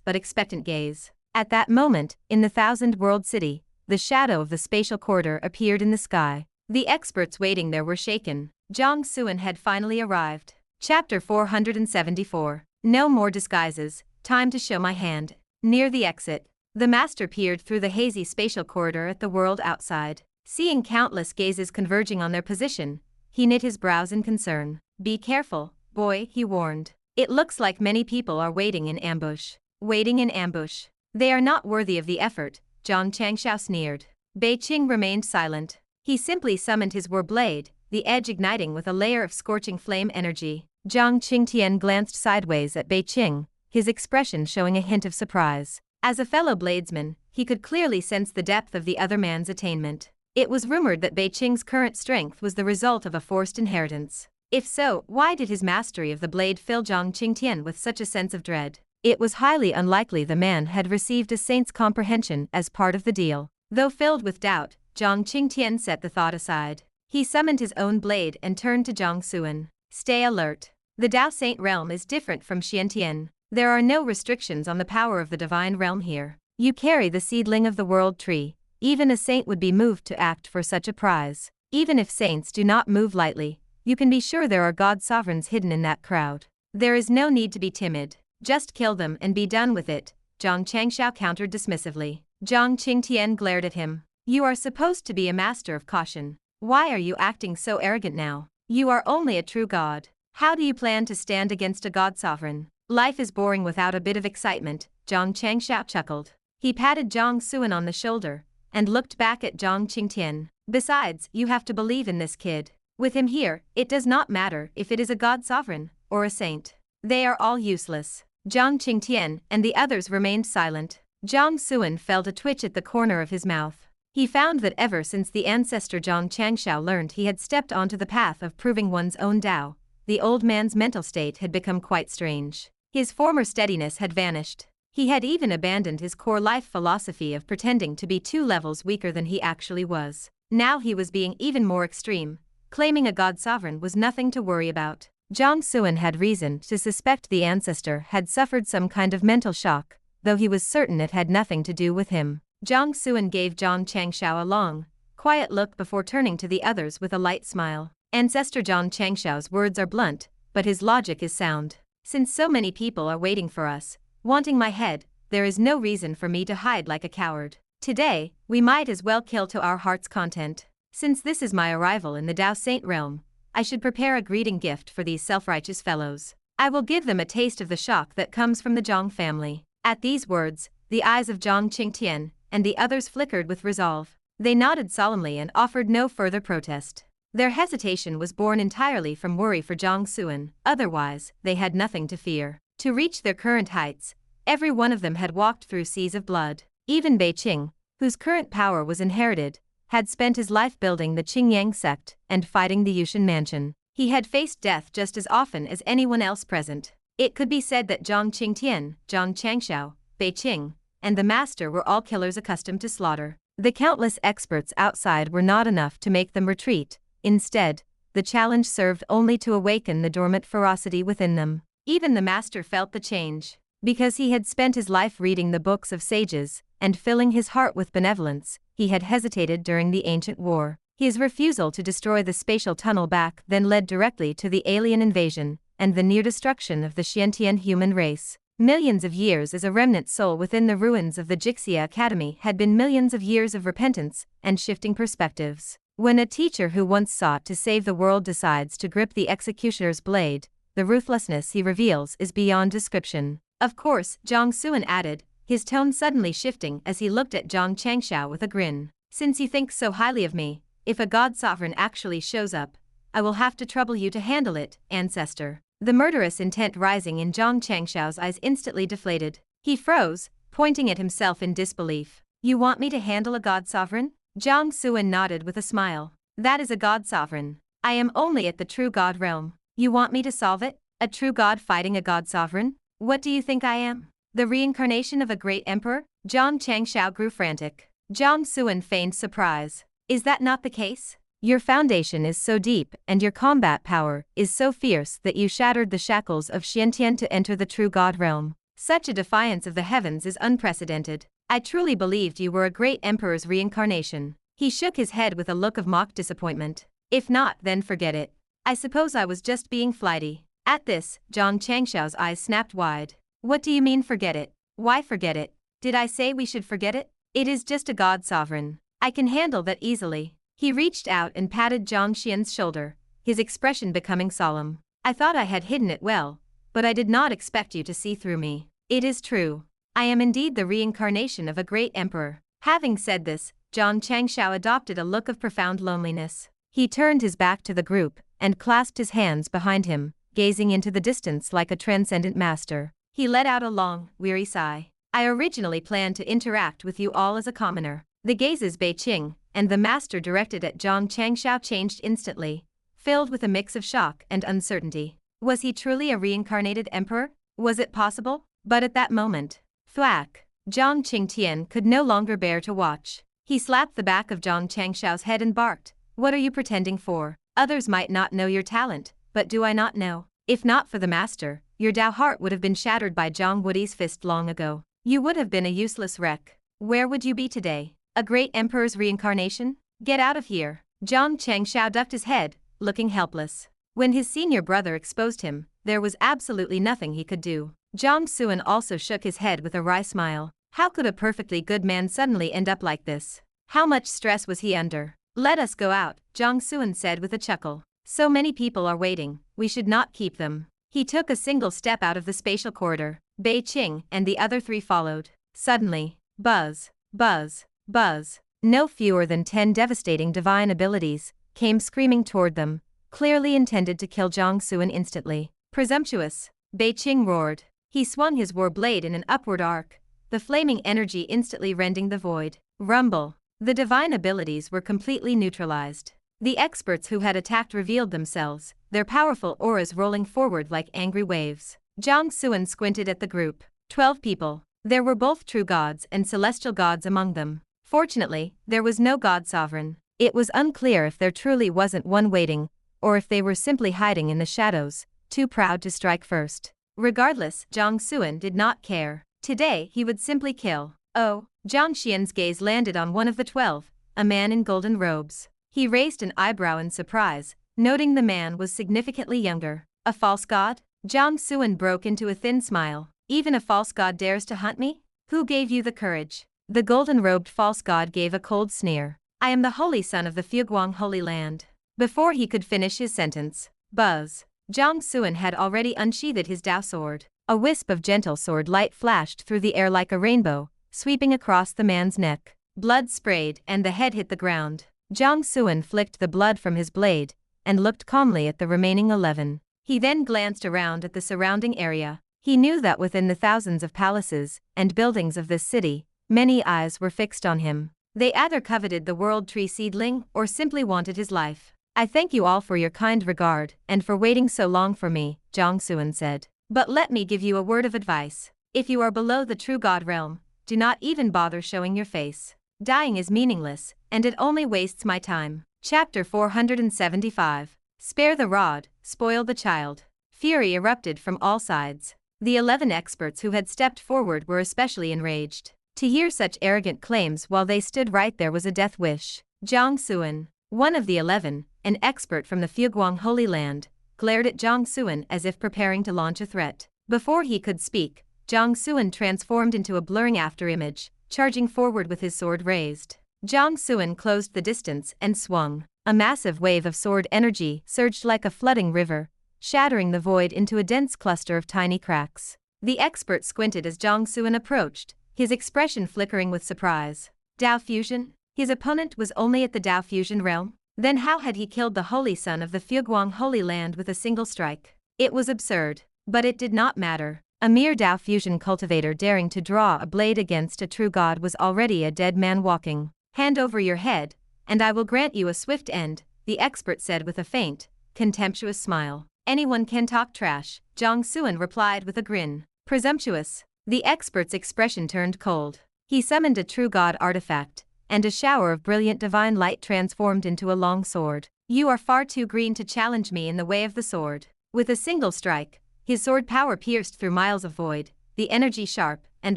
but expectant gaze. At that moment, in the Thousand-World City, the shadow of the spatial corridor appeared in the sky. The experts waiting there were shaken. Jiang Xuan had finally arrived. Chapter 474. No more disguises, time to show my hand. Near the exit, the master peered through the hazy spatial corridor at the world outside. Seeing countless gazes converging on their position, he knit his brows in concern. Be careful, boy, he warned. It looks like many people are waiting in ambush. Waiting in ambush. They are not worthy of the effort, Zhang Changshao sneered. Bei Qing remained silent. He simply summoned his war blade, the edge igniting with a layer of scorching flame energy. Jiang Qingtian glanced sideways at Bei Qing, his expression showing a hint of surprise. As a fellow bladesman, he could clearly sense the depth of the other man's attainment. It was rumored that Bei Qing's current strength was the result of a forced inheritance. If so, why did his mastery of the blade fill Jiang Qingtian with such a sense of dread? It was highly unlikely the man had received a saint's comprehension as part of the deal. Though filled with doubt, Jiang Qingtian set the thought aside. He summoned his own blade and turned to Jiang Xuan. Stay alert. The Dao Saint realm is different from Xiantian. There are no restrictions on the power of the divine realm here. You carry the seedling of the world tree. Even a saint would be moved to act for such a prize. Even if saints do not move lightly, you can be sure there are god sovereigns hidden in that crowd. There is no need to be timid. Just kill them and be done with it, Zhang Changshao countered dismissively. Jiang Qingtian glared at him. You are supposed to be a master of caution. Why are you acting so arrogant now? You are only a true god. How do you plan to stand against a god sovereign? Life is boring without a bit of excitement, Zhang Changshao chuckled. He patted Jiang Xuan on the shoulder and looked back at Jiang Qingtian. Besides, you have to believe in this kid. With him here, it does not matter if it is a god sovereign or a saint. They are all useless. Jiang Qingtian and the others remained silent. Jiang Xuan felt a twitch at the corner of his mouth. He found that ever since the ancestor Zhang Changshao learned he had stepped onto the path of proving one's own Dao, the old man's mental state had become quite strange. His former steadiness had vanished. He had even abandoned his core life philosophy of pretending to be 2 levels weaker than he actually was. Now he was being even more extreme, claiming a god sovereign was nothing to worry about. Jiang Xuan had reason to suspect the ancestor had suffered some kind of mental shock, though he was certain it had nothing to do with him. Jiang Xuan gave Zhang Changshao a long, quiet look before turning to the others with a light smile. Ancestor Zhang Changshao's words are blunt, but his logic is sound. Since so many people are waiting for us, wanting my head, there is no reason for me to hide like a coward. Today, we might as well kill to our heart's content. Since this is my arrival in the Dao Saint realm, I should prepare a greeting gift for these self-righteous fellows. I will give them a taste of the shock that comes from the Zhang family. At these words, the eyes of Jiang Qingtian and the others flickered with resolve. They nodded solemnly and offered no further protest. Their hesitation was born entirely from worry for Jiang Xuan, otherwise, they had nothing to fear. To reach their current heights, every one of them had walked through seas of blood. Even Bei Qing, whose current power was inherited, had spent his life building the Qingyang sect and fighting the Yushan mansion. He had faced death just as often as anyone else present. It could be said that Zhang Qingtian, Zhang Changshao, Bei Qing, and the master were all killers accustomed to slaughter. The countless experts outside were not enough to make them retreat. Instead, the challenge served only to awaken the dormant ferocity within them. Even the master felt the change. Because he had spent his life reading the books of sages and filling his heart with benevolence, he had hesitated during the ancient war. His refusal to destroy the spatial tunnel back then led directly to the alien invasion and the near destruction of the Xiantian human race. Millions of years as a remnant soul within the ruins of the Jixia Academy had been millions of years of repentance and shifting perspectives. When a teacher who once sought to save the world decides to grip the executioner's blade, the ruthlessness he reveals is beyond description. Of course, Jiang Xuan added, his tone suddenly shifting as he looked at Zhang Changshao with a grin. Since you think so highly of me, if a god sovereign actually shows up, I will have to trouble you to handle it, ancestor. The murderous intent rising in Zhang Changshao's eyes instantly deflated. He froze, pointing at himself in disbelief. You want me to handle a god sovereign? Jiang Xuan nodded with a smile. That is a god sovereign. I am only at the true god realm. You want me to solve it? A true god fighting a god sovereign? What do you think I am? The reincarnation of a great emperor? Zhang Changshao grew frantic. Jiang Xuan feigned surprise. Is that not the case? Your foundation is so deep and your combat power is so fierce that you shattered the shackles of Xiantian to enter the true god realm. Such a defiance of the heavens is unprecedented. I truly believed you were a great emperor's reincarnation. He shook his head with a look of mock disappointment. If not, then forget it. I suppose I was just being flighty. At this, Zhang Changshao's eyes snapped wide. What do you mean forget it? Why forget it? Did I say we should forget it? It is just a god sovereign. I can handle that easily. He reached out and patted Zhang Xian's shoulder, his expression becoming solemn. I thought I had hidden it well, but I did not expect you to see through me. It is true. I am indeed the reincarnation of a great emperor. Having said this, Zhang Changshao adopted a look of profound loneliness. He turned his back to the group and clasped his hands behind him, gazing into the distance like a transcendent master. He let out a long, weary sigh. I originally planned to interact with you all as a commoner. The gazes Bei Qing and the master directed at Zhang Changshao changed instantly, filled with a mix of shock and uncertainty. Was he truly a reincarnated emperor? Was it possible? But at that moment, thwack, Zhang Qingtian could no longer bear to watch. He slapped the back of Zhang Changshao's head and barked, "What are you pretending for? Others might not know your talent, but do I not know? If not for the master, your Dao heart would have been shattered by Zhang Wudi's fist long ago. You would have been a useless wreck. Where would you be today? A great emperor's reincarnation? Get out of here." Zhang Changshao ducked his head, looking helpless. When his senior brother exposed him, there was absolutely nothing he could do. Jiang Xuan also shook his head with a wry smile. How could a perfectly good man suddenly end up like this? How much stress was he under? "Let us go out," Jiang Xuan said with a chuckle. "So many people are waiting, we should not keep them." He took a single step out of the spatial corridor. Bei Qing and the other three followed. Suddenly, buzz, buzz, buzz. No fewer than 10 devastating divine abilities came screaming toward them, clearly intended to kill Jiang Xuan instantly. "Presumptuous!" Bei Qing roared. He swung his war blade in an upward arc, the flaming energy instantly rending the void. Rumble. The divine abilities were completely neutralized. The experts who had attacked revealed themselves, their powerful auras rolling forward like angry waves. Jiang Xuan squinted at the group. 12 people. There were both true gods and celestial gods among them. Fortunately, there was no god sovereign. It was unclear if there truly wasn't one waiting, or if they were simply hiding in the shadows, too proud to strike first. Regardless, Jiang Xuan did not care. Today he would simply kill. Oh, Jiang Xian's gaze landed on one of the 12, a man in golden robes. He raised an eyebrow in surprise, noting the man was significantly younger. A false god? Jiang Xuan broke into a thin smile. Even a false god dares to hunt me? Who gave you the courage? The golden-robed false god gave a cold sneer. I am the holy son of the Fuguang Holy Land. Before he could finish his sentence, buzz. Jiang Xuan had already unsheathed his Dao sword. A wisp of gentle sword light flashed through the air like a rainbow, sweeping across the man's neck. Blood sprayed and the head hit the ground. Jiang Xuan flicked the blood from his blade and looked calmly at the remaining 11. He then glanced around at the surrounding area. He knew that within the thousands of palaces and buildings of this city, many eyes were fixed on him. They either coveted the world tree seedling or simply wanted his life. I thank you all for your kind regard and for waiting so long for me, Jiang Xuan said. But let me give you a word of advice. If you are below the true God realm, do not even bother showing your face. Dying is meaningless, and it only wastes my time. Chapter 475. Spare the rod, spoil the child. Fury erupted from all sides. The 11 experts who had stepped forward were especially enraged. To hear such arrogant claims while they stood right there was a death wish. Jiang Xuan, one of the 11, an expert from the Fuguang Holy Land, glared at Jiang Xuan as if preparing to launch a threat. Before he could speak, Jiang Xuan transformed into a blurring afterimage, charging forward with his sword raised. Jiang Xuan closed the distance and swung. A massive wave of sword energy surged like a flooding river, shattering the void into a dense cluster of tiny cracks. The expert squinted as Jiang Xuan approached, his expression flickering with surprise. Dao fusion? His opponent was only at the Dao fusion realm? Then how had he killed the holy son of the Fuguang Holy Land with a single strike? It was absurd. But it did not matter. A mere Dao fusion cultivator daring to draw a blade against a true god was already a dead man walking. Hand over your head, and I will grant you a swift end, the expert said with a faint, contemptuous smile. Anyone can talk trash, Jiang Xuan replied with a grin. Presumptuous. The expert's expression turned cold. He summoned a true god artifact, and a shower of brilliant divine light transformed into a long sword. You are far too green to challenge me in the way of the sword. With a single strike, his sword power pierced through miles of void, the energy sharp and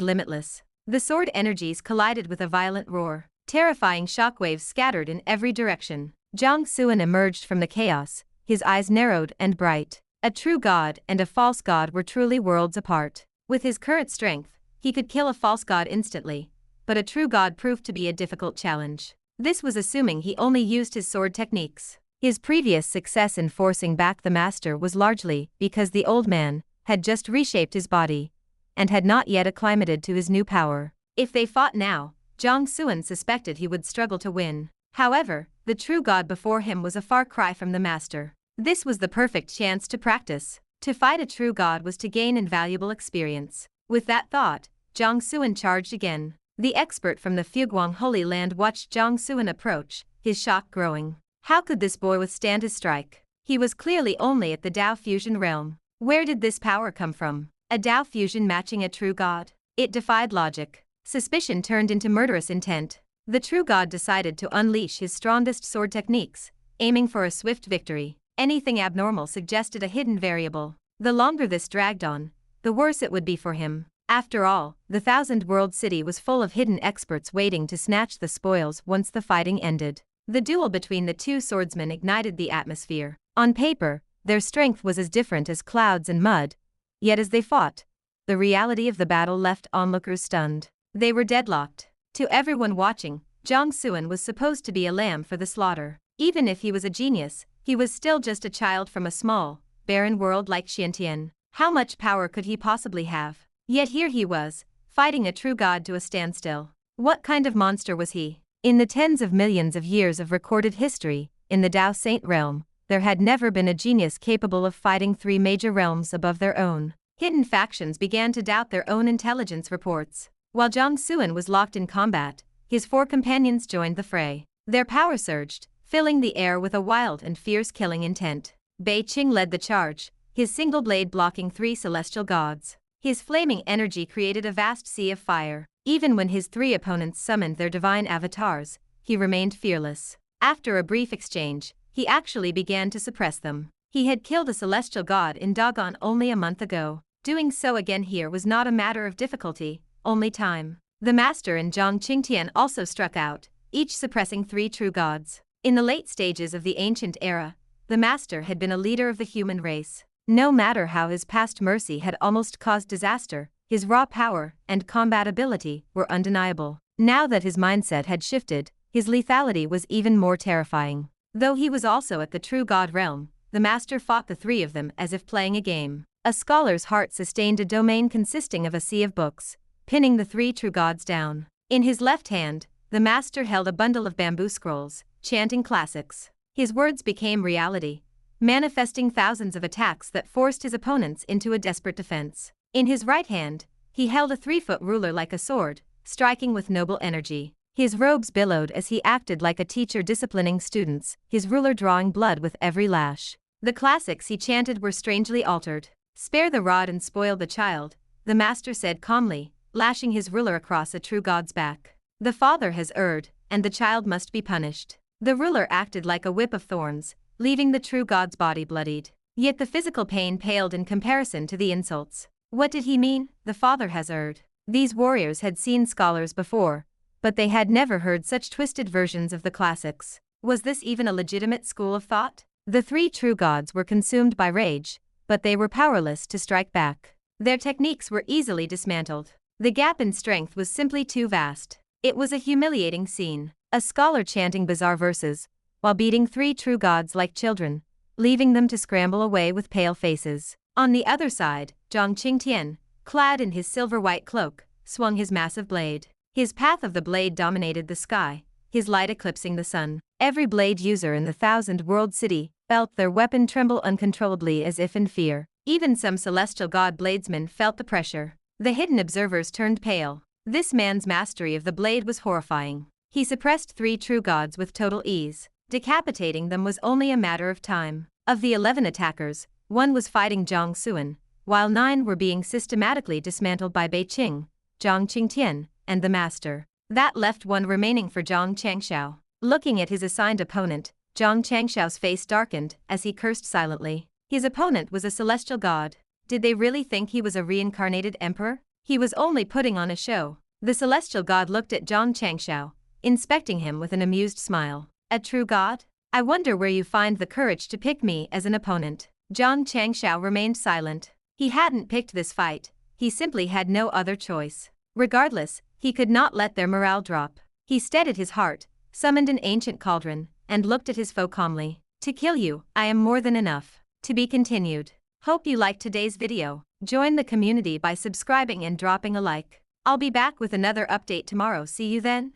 limitless. The sword energies collided with a violent roar. Terrifying shockwaves scattered in every direction. Jiang Xuan emerged from the chaos, his eyes narrowed and bright. A true god and a false god were truly worlds apart. With his current strength, he could kill a false god instantly, but a true god proved to be a difficult challenge. This was assuming he only used his sword techniques. His previous success in forcing back the master was largely because the old man had just reshaped his body and had not yet acclimated to his new power. If they fought now, Jiang Xuan suspected he would struggle to win. However, The true god before him was a far cry from the master. This was the perfect chance to practice. To fight a true god was to gain invaluable experience. With that thought, Jiang Xuan charged again. The expert from the Fuguang Holy Land watched Jiang Xuan approach, his shock growing. How could this boy withstand his strike? He was clearly only at the Dao fusion realm. Where did this power come from? A Dao fusion matching a true god? It defied logic. Suspicion turned into murderous intent. The true god decided to unleash his strongest sword techniques, aiming for a swift victory. Anything abnormal suggested a hidden variable. The longer this dragged on, the worse it would be for him. After all, the thousand-world city was full of hidden experts waiting to snatch the spoils once the fighting ended. The duel between the two swordsmen ignited the atmosphere. On paper, their strength was as different as clouds and mud, yet as they fought, the reality of the battle left onlookers stunned. They were deadlocked. To everyone watching, Jiang Xuan was supposed to be a lamb for the slaughter. Even if he was a genius, he was still just a child from a small, barren world like Xiantian. How much power could he possibly have? Yet here he was, fighting a true god to a standstill. What kind of monster was he? In the tens of millions of years of recorded history, in the Dao Saint realm, there had never been a genius capable of fighting three major realms above their own. Hidden factions began to doubt their own intelligence reports. While Jiang Xuan was locked in combat, his four companions joined the fray. Their power surged, filling the air with a wild and fierce killing intent. Bei Qing led the charge, his single blade blocking three celestial gods. His flaming energy created a vast sea of fire. Even when his three opponents summoned their divine avatars, he remained fearless. After a brief exchange, he actually began to suppress them. He had killed a celestial god in Dogon only a month ago. Doing so again here was not a matter of difficulty, only time. The master and Zhang Qingtian also struck out, each suppressing three true gods. In the late stages of the ancient era, the master had been a leader of the human race. No matter how his past mercy had almost caused disaster, his raw power and combat ability were undeniable. Now that his mindset had shifted, his lethality was even more terrifying. Though he was also at the true god realm, the master fought the three of them as if playing a game. A scholar's heart sustained a domain consisting of a sea of books, pinning the three true gods down. In his left hand, the master held a bundle of bamboo scrolls, chanting classics. His words became reality, manifesting thousands of attacks that forced his opponents into a desperate defense. In his right hand, he held a 3-foot ruler like a sword, striking with noble energy. His robes billowed as he acted like a teacher disciplining students, his ruler drawing blood with every lash. The classics he chanted were strangely altered. "Spare the rod and spoil the child," the master said calmly, lashing his ruler across a true god's back. "The father has erred, and the child must be punished." The ruler acted like a whip of thorns, leaving the true god's body bloodied. Yet the physical pain paled in comparison to the insults. What did he mean? The father has erred. These warriors had seen scholars before, but they had never heard such twisted versions of the classics. Was this even a legitimate school of thought? The three true gods were consumed by rage, but they were powerless to strike back. Their techniques were easily dismantled. The gap in strength was simply too vast. It was a humiliating scene. A scholar chanting bizarre verses, while beating three true gods like children, leaving them to scramble away with pale faces. On the other side, Zhang Qingtian, clad in his silver-white cloak, swung his massive blade. His path of the blade dominated the sky, his light eclipsing the sun. Every blade user in the thousand-world city felt their weapon tremble uncontrollably as if in fear. Even some celestial god bladesmen felt the pressure. The hidden observers turned pale. This man's mastery of the blade was horrifying. He suppressed three true gods with total ease. Decapitating them was only a matter of time. Of the 11 attackers, 1 was fighting Jiang Xuan, while 9 were being systematically dismantled by Bei Qing, Zhang Qingtian, and the master. That left 1 remaining for Zhang Changshao. Looking at his assigned opponent, Zhang Changshao's face darkened as he cursed silently. His opponent was a celestial god. Did they really think he was a reincarnated emperor? He was only putting on a show. The celestial god looked at Zhang Changshao, inspecting him with an amused smile. A true god? I wonder where you find the courage to pick me as an opponent. Zhang Changshao remained silent. He hadn't picked this fight, he simply had no other choice. Regardless, he could not let their morale drop. He steadied his heart, summoned an ancient cauldron, and looked at his foe calmly. To kill you, I am more than enough. To be continued. Hope you liked today's video. Join the community by subscribing and dropping a like. I'll be back with another update tomorrow. See you then.